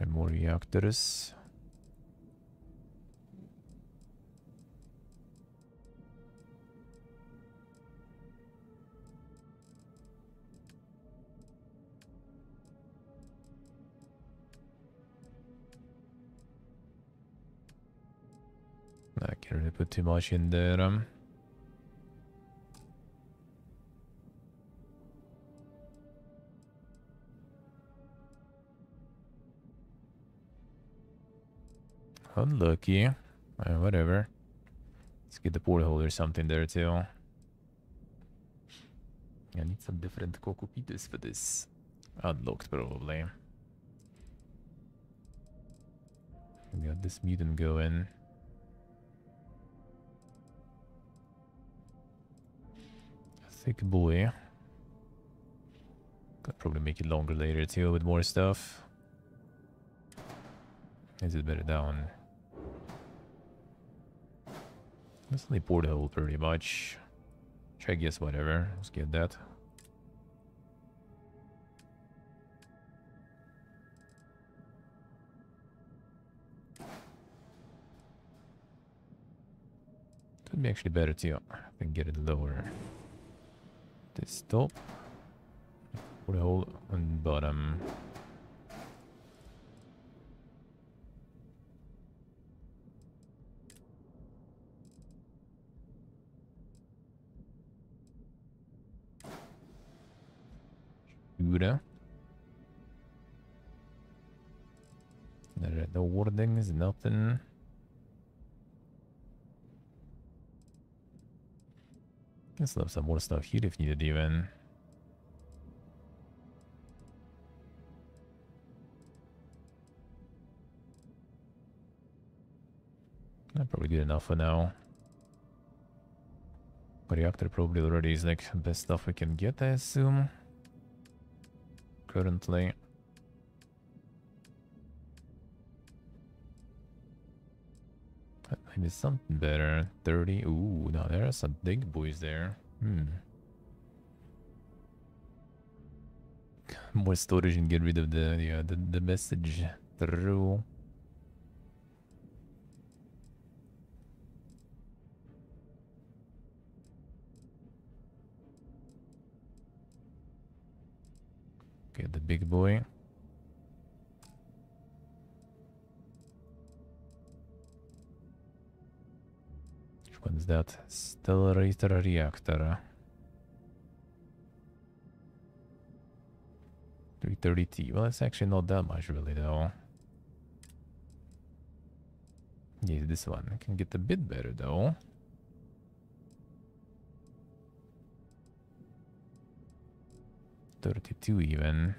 And more reactors. I can't really put too much in there. Unlucky. Whatever. Let's get the porthole or something there too. I need some different cocopitas for this. Unlocked probably. We got this mutant going. Thick boy. Could probably make it longer later too with more stuff. Is it better down? That's only porthole pretty much. I guess whatever. Let's get that. Could be actually better too. I think get it lower. This top. Porthole on bottom. Shooter. here? No warnings, nothing. Let's have some more stuff here if needed even. That's probably good enough for now. Reactor probably already is like best stuff we can get, I assume. Currently. Maybe something better. 30. Ooh, now there are some big boys there. More storage and get rid of the message through. Okay, the big boy. Which one's that? Stellarator reactor. 330T. Well, it's actually not that much really though. Yeah, this one can get a bit better though. $32 even.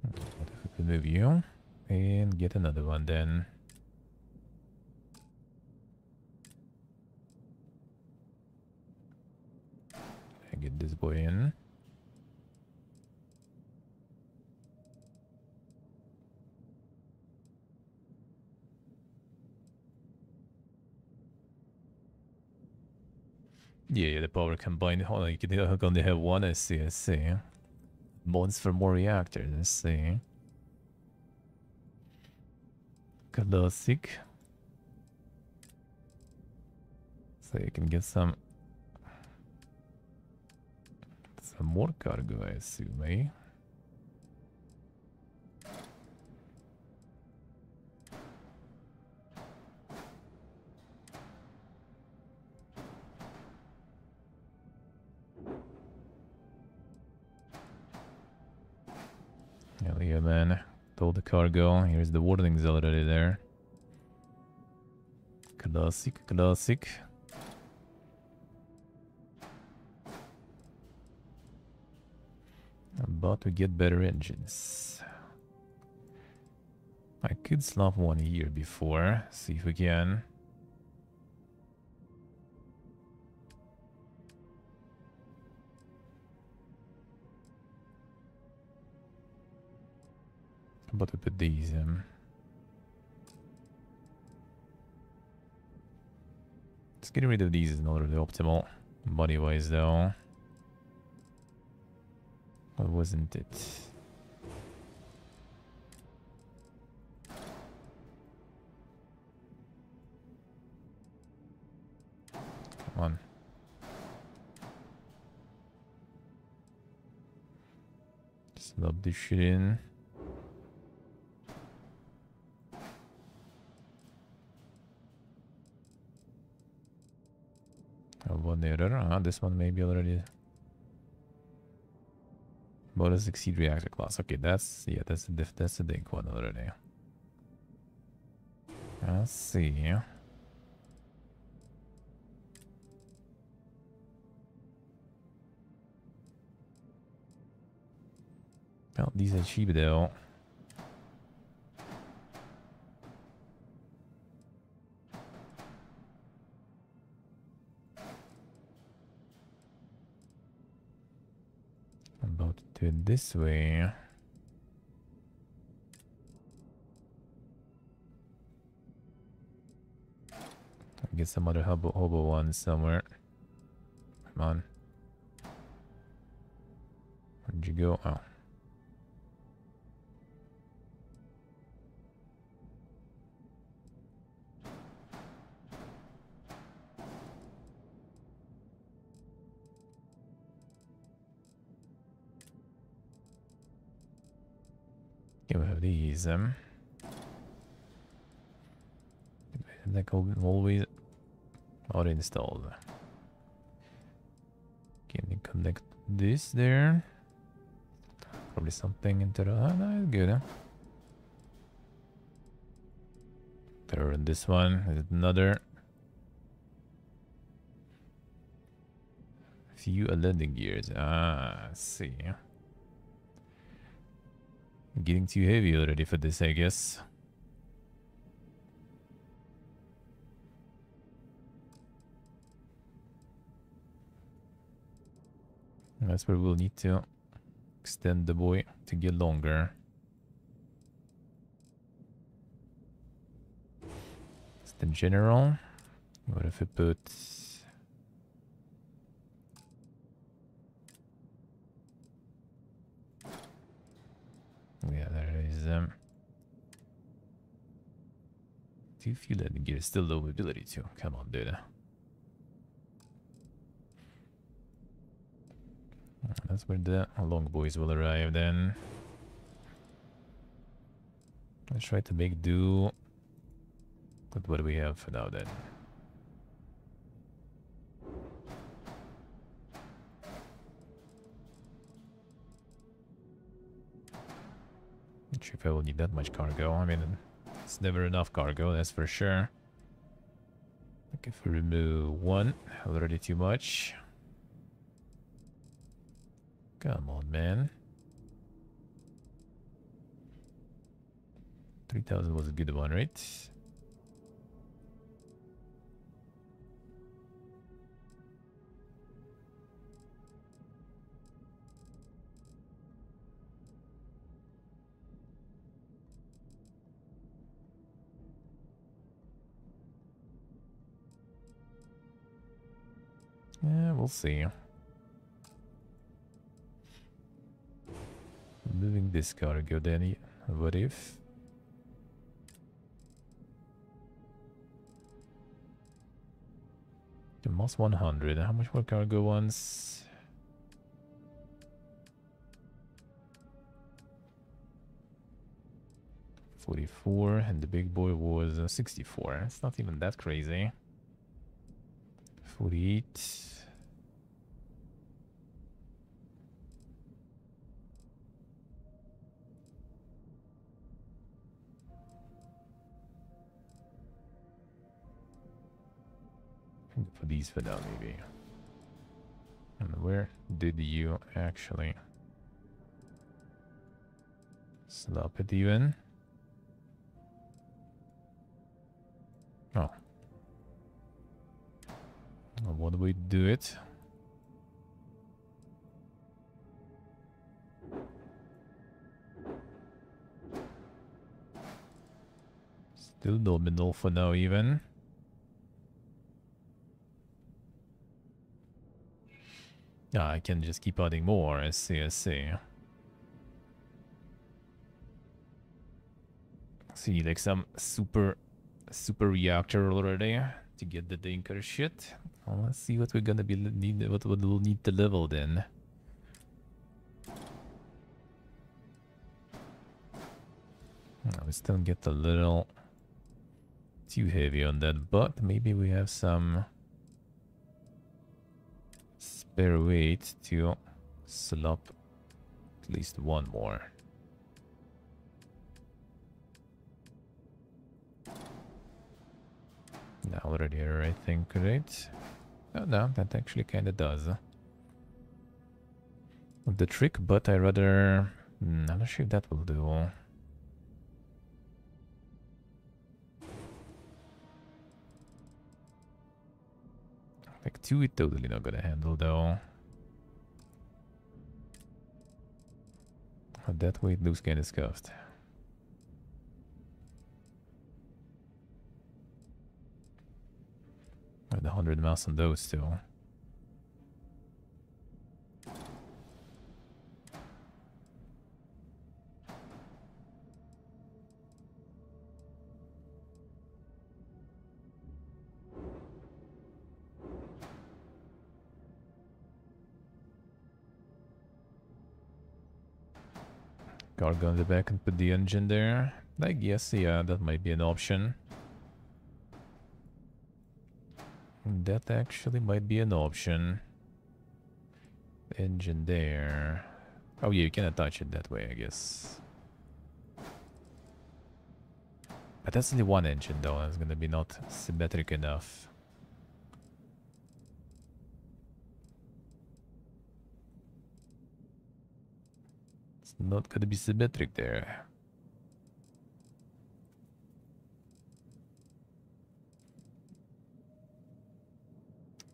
What if we could move you and get another one then? And get this boy in. Yeah, the power combined. Hold on, you can only have one. I see. Mods for more reactors. I see. Classic. So you can get some more cargo, I assume, eh? Hell yeah, man. Told the cargo. Here's the warnings already there. Classic. But we get better engines. I could slap one here before. See if we can. But we put these in. Just getting rid of these is not really optimal. Money-wise though. Or wasn't it? Come on. Just lob this shit in. One error. This one maybe already. Bonus exceed reactor class. Okay, that's a big one already. Let's see. Well, these are cheap though. I'm about to do it this way. I'll get some other hobo ones somewhere. Come on. Where'd you go? Oh. We have these. Like always, already installed. Connect this there. Probably something into the... Oh, no, it's good, huh? Turn this one. Is it another? Few landing gears. Ah, I see. Getting too heavy already for this, I guess. That's where we'll need to extend the boy to get longer. It's the general. What if we put... Yeah, there is too few landing gears, still low mobility too. Come on, dude. That's where the long boys will arrive then. Let's try to make do with what we have for now then. Not sure if I will need that much cargo. I mean, it's never enough cargo, that's for sure. Like if we remove one, already too much. Come on, man. 3,000 was a good one, right? Yeah, we'll see. Moving this cargo then, what if? The most 100, how much more cargo once? $44, and the big boy was 64. It's not even that crazy. 48. For these for now, maybe. And where did you actually slap it even? Oh. What do we do it? Still nominal for now even. Yeah, I can just keep adding more. I see, I see. See, like some super reactor already to get the Dinker shit. Well, let's see what we're gonna be what we'll need to level then. We still get a little too heavy on that, but maybe we have some spare weight to slop at least one more. Now already here, I think, right? Oh no, that actually kind of does. The trick, but I rather... I'm not sure if that will do. Like 2 it totally not gonna handle though. That way it looks kinda scuffed. With 100 miles on those too. Cargo on the back and put the engine there. I guess, yeah, that might be an option. That actually might be an option. engine there. Oh yeah, you can attach it that way, I guess. But that's only one engine though, it's gonna be not symmetric enough. It's not gonna be symmetric there.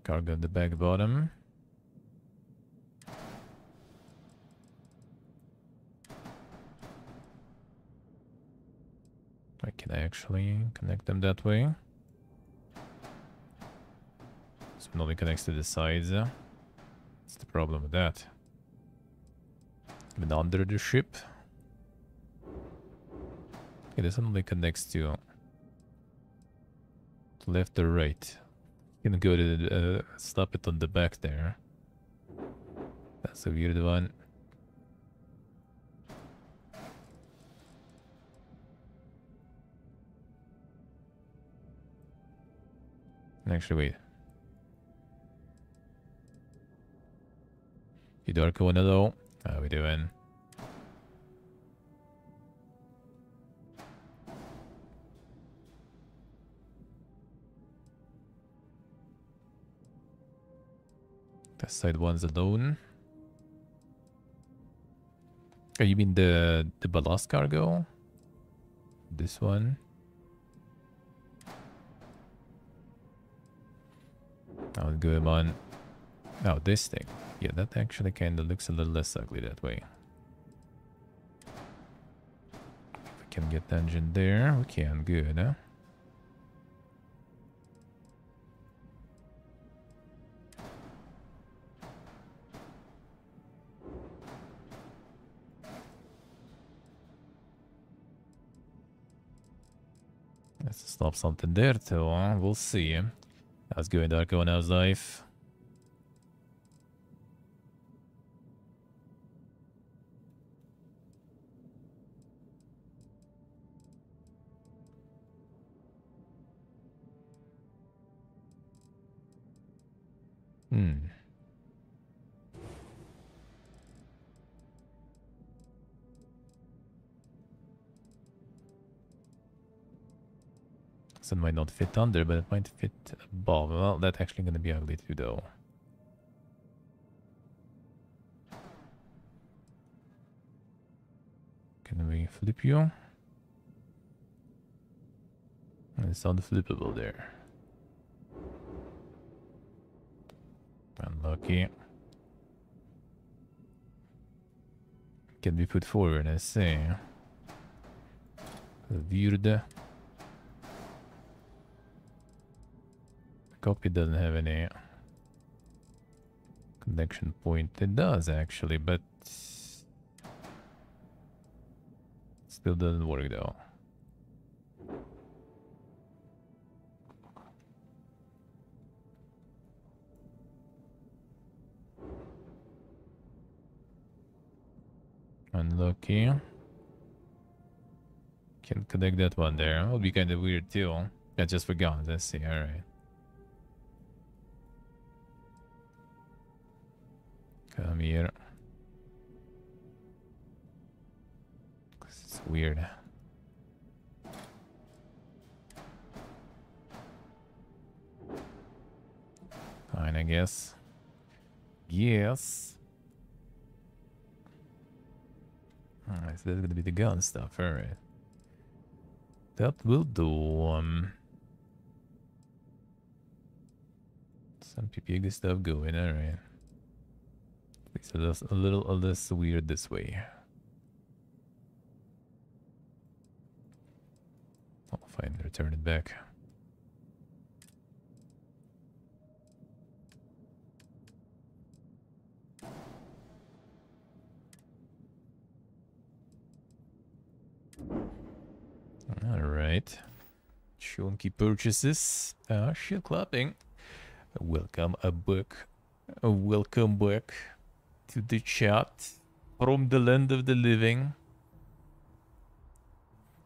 Cargo on the back bottom. I can actually connect them that way. So it only connects to the sides. What's the problem with that? Even under the ship. Okay, this only connects to left or right. You can go to the, stop it on the back there. That's a weird one. Actually, wait. You Darko hello. How we doing? The side one's alone. Oh, you mean the ballast cargo? This one? I'll go him on. Oh, this thing. Yeah, that actually kind of looks a little less ugly that way. If we can get the engine there, we can. Good, huh? Let's stop something there too, huh? We'll see. How's going, Darko, and how's life? So it might not fit under, but it might fit above. Well, that's actually going to be ugly too, though. Can we flip you? It's unflippable there. Unlucky. Can be put forward, I see. Weird. Copy doesn't have any connection point. It does actually, but still doesn't work though. Unlucky. Can't connect that one there. That would be kind of weird too. I just forgot. Let's see. Alright. Come here. It's weird. Fine, I guess. Yes. Alright, so that's gonna be the gun stuff. Alright. That will do. Some PPG stuff going. Alright. So that's a little less weird this way. Oh, fine, return it back. Alright. Chunky purchases. Shit clapping. Welcome back. Welcome back to the chat from the land of the living,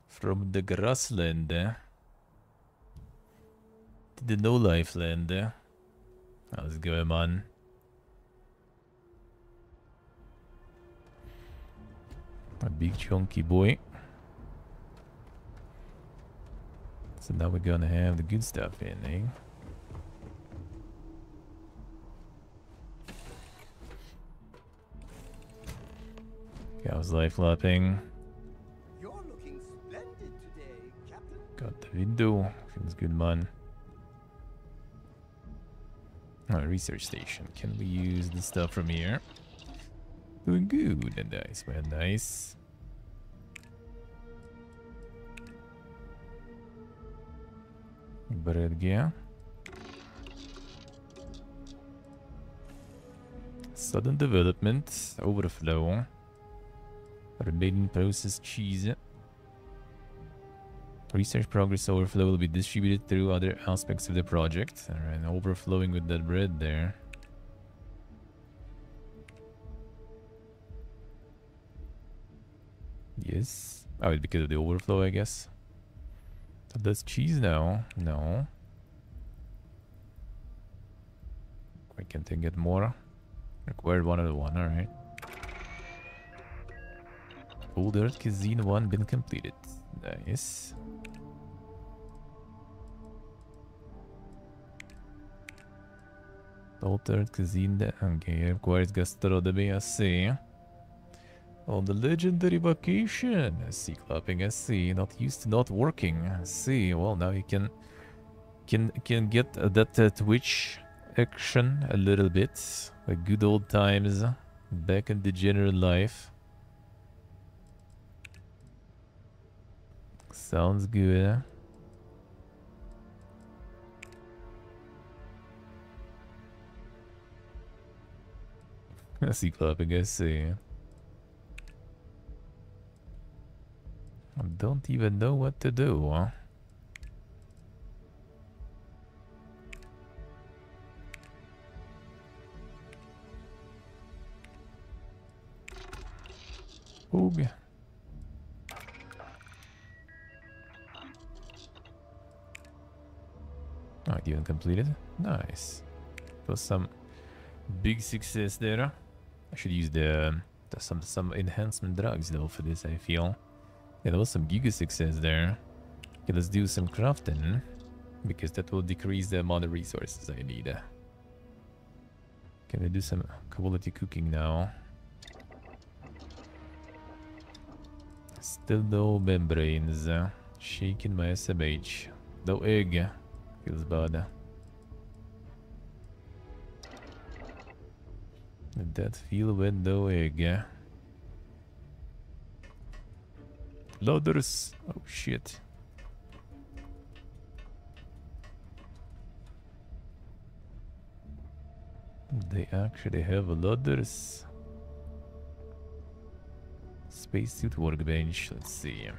from the grassland to the no life land. How's it going, man? A big chunky boy. So now we're gonna have the good stuff in, eh? How's life lapping? You're looking splendid today, Captain. Got the window. Feels good, man. Oh, research station. Can we use the stuff from here? Doing good and nice, man. Nice. Бредге. Sudden development. Overflow. Remaining process cheese. Research progress overflow will be distributed through other aspects of the project. Alright, overflowing with that bread there. Yes. Oh, it's because of the overflow, I guess. So that's cheese now. No. Why can't I get more? Required 1 out of 1, alright. Old Earth Cuisine 1 been completed. Nice. Old Earth Cuisine, okay, requires gastronomy, I see. On the legendary vacation, I see, clapping, I see. Not used to not working, I see. Well, now you can get that Twitch action a little bit. The good old times back in the general life. Sounds good. I see, clapping, I see. I don't even know what to do, huh? Oog. Oh, it even completed? Nice. Was some big success there. I should use some enhancement drugs though for this, I feel. Yeah, there was some giga success there. Okay, let's do some crafting, because that will decrease the amount of resources I need. Can I do some quality cooking now? Still no membranes. Shaking my SMH. No egg. Feels bad. That feel when no egg. Ladders. Oh shit. They actually have ladders. Spacesuit workbench. Let's see.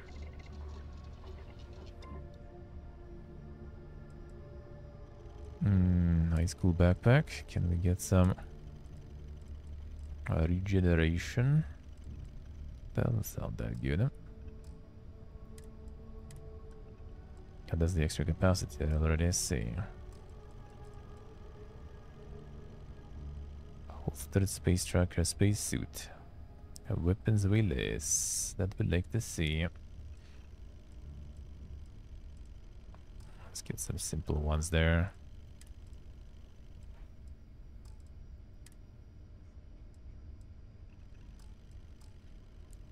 High school backpack. Can we get some regeneration? Doesn't sound that good. That's the extra capacity I already see. Holstered space tracker spacesuit. A weapons release. That we'd like to see. Let's get some simple ones there.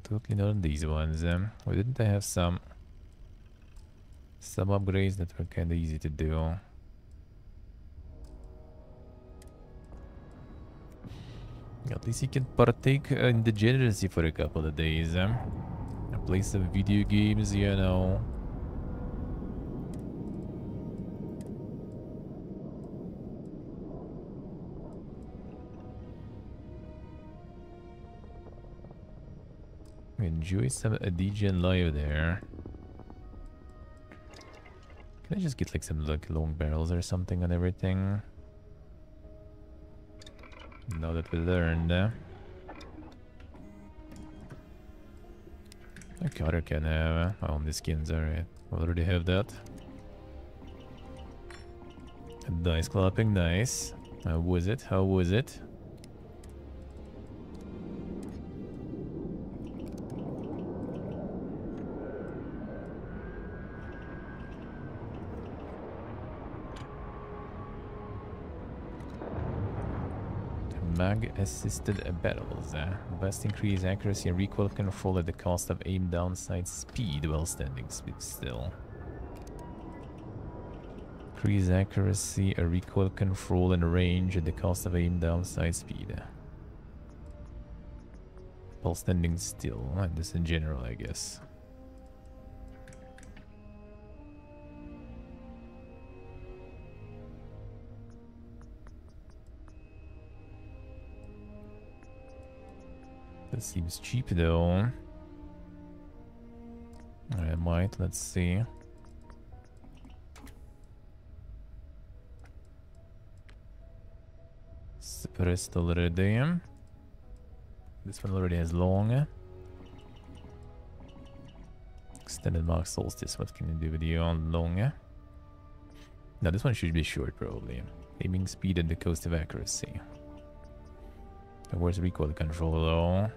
Totally not on these ones. Why didn't I have some upgrades that were kind of easy to do? At least you can partake in degeneracy for a couple of days. Play some video games, you know. Enjoy some degen live there. Can I just get like some long barrels or something on everything? Now that we learned. Okay, other can have the skins, alright. Already have that. Dice clapping, nice. How was it? How was it? mag-assisted battles. Best increase accuracy and recoil control at the cost of aim down sight speed while standing still. Increase accuracy, a recoil control and range at the cost of aim down sight speed. While standing still, and this in general, I guess. That seems cheap though. I might, let's see. Suppressed already. This one already has long. Extended Mark Solstice, what can you do with you on long? Now this one should be short probably. Aiming speed at the cost of accuracy. Where's recoil control though?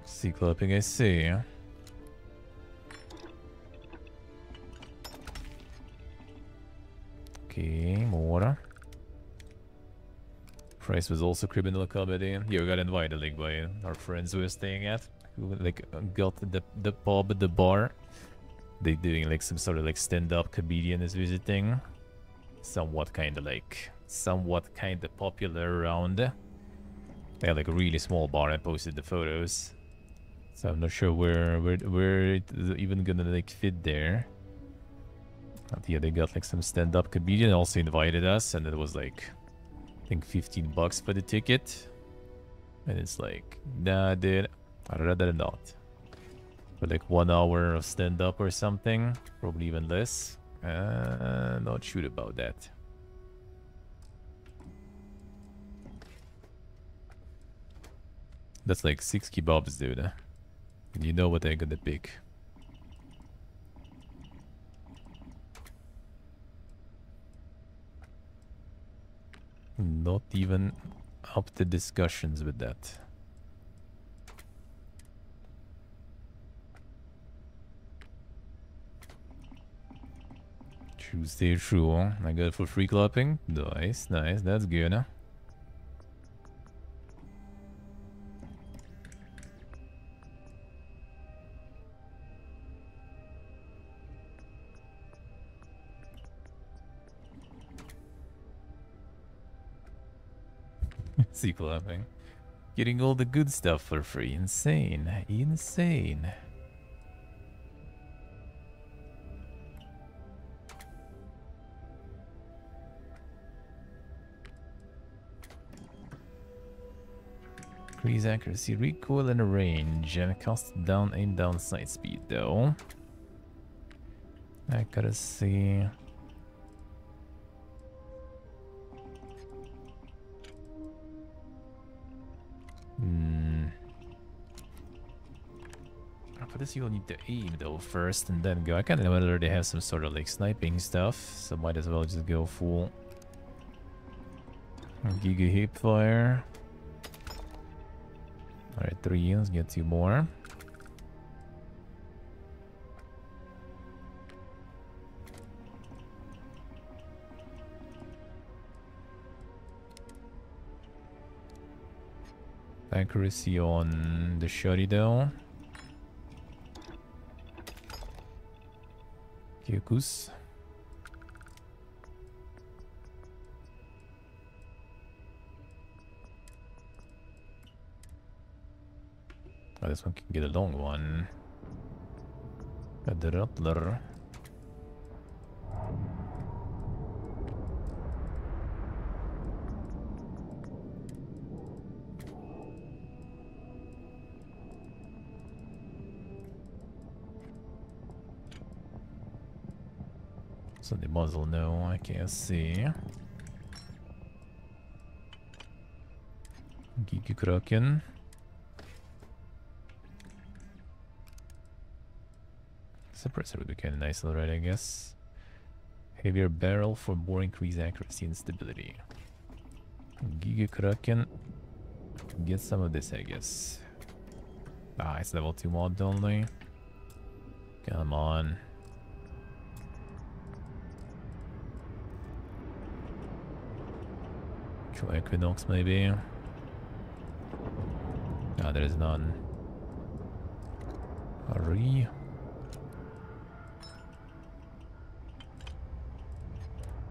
Cycloping, I see. Okay, more. Price was also criminal comedy. Yeah, we got invited like by our friends who were staying at, who like got the pub, the bar. They doing like some sort of like stand-up comedian is visiting. Somewhat kind of popular around. They had like a really small bar. I posted the photos, so I'm not sure where it's even gonna like fit there. But yeah, they got like some stand-up comedian also invited us, and it was like I think $15 for the ticket. And it's like, nah, dude, I'd rather not. For like 1 hour of stand-up or something, probably even less. Not sure about that. That's like 6 kebabs, dude. And you know what they're gonna pick. Not even up to discussions with that. Tuesday, true. I got it for free clapping. Nice, nice. That's good, huh? See clapping. Getting all the good stuff for free. Insane. Insane. Increase accuracy, recoil, and range. And cost down, aim down, sight speed though. I gotta see. For this you'll need to aim though first and then go. I kinda wonder they have some sort of like sniping stuff, so might as well just go full Giga Hip Fire. Alright, 3, let's get 2 more. Accuracy on the shotty though. Kyokus. Oh, this one can get a long one. The Rattler. So the muzzle, no, I can't see. Giga Kraken. Suppressor would be kind of nice already, I guess. Heavier barrel for more increased accuracy and stability. Giga Kraken. Get some of this, I guess. Ah, it's level 2 mod only. Come on. Try Equinox, maybe. Ah, there is none. Hurry.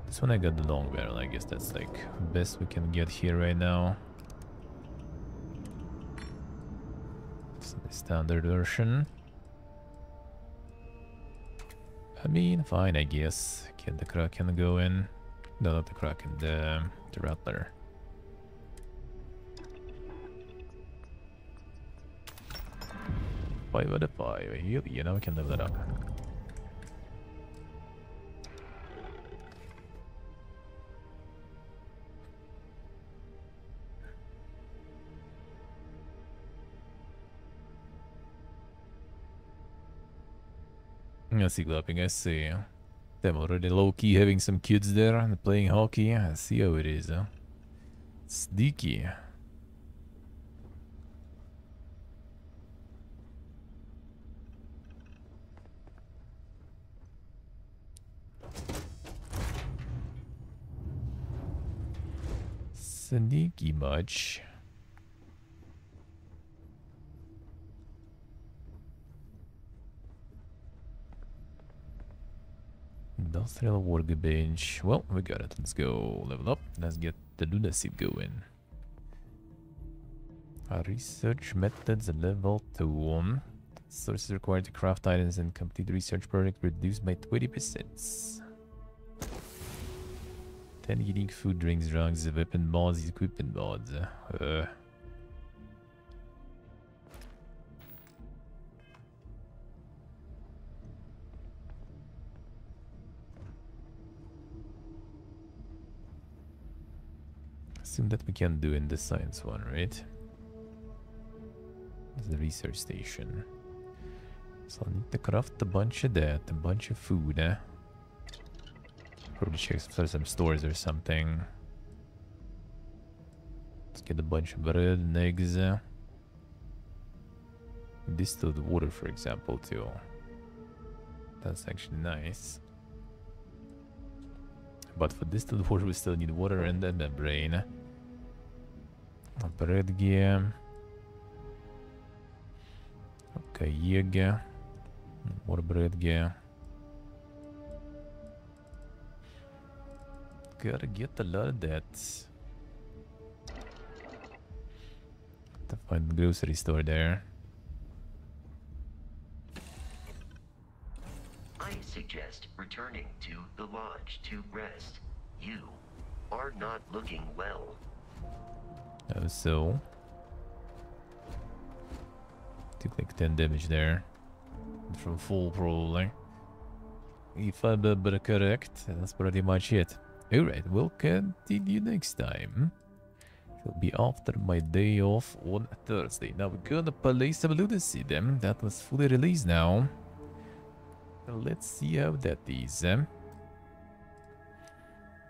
This one I got the long barrel. I guess that's like best we can get here right now. It's the standard version. I mean, fine, I guess. Can the Kraken go in? No, not the Kraken, the Rattler. Five out of 5. You know, we can level it up. I see, Glapping, I see. Them already low-key having some kids there and playing hockey. I see how it is, huh? Sneaky. Sneaky much. Industrial workbench. Well, we got it. Let's go level up. Let's get the lunacy going. Research methods level 2. Sources required to craft items and complete the research project reduced by 20%. 10 unique food, drinks, drugs, weapon mods, equipment mods. Assume that we can do in the science one, right? It's the research station. So I need to craft a bunch of that, a bunch of food, eh? Probably check for some stores or something. Let's get a bunch of bread and eggs. Distilled water, for example, too. That's actually nice. But for distilled water, we still need water and a membrane. A bread gear. Okay, egg. More bread gear. Gotta get a lot of that. To find the grocery store there. I suggest returning to the lodge to rest. You are not looking well. Oh, so. Took like 10 damage there. From full, probably. If I'm correct, that's pretty much it. Alright, we'll continue next time. It'll be after my day off on Thursday. Now we're gonna play some Lunacy then. That was fully released now. Let's see how that is.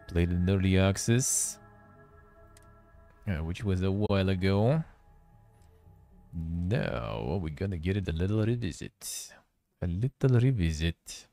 Played in early access. Which was a while ago. Now we're gonna get it a little revisit. A little revisit.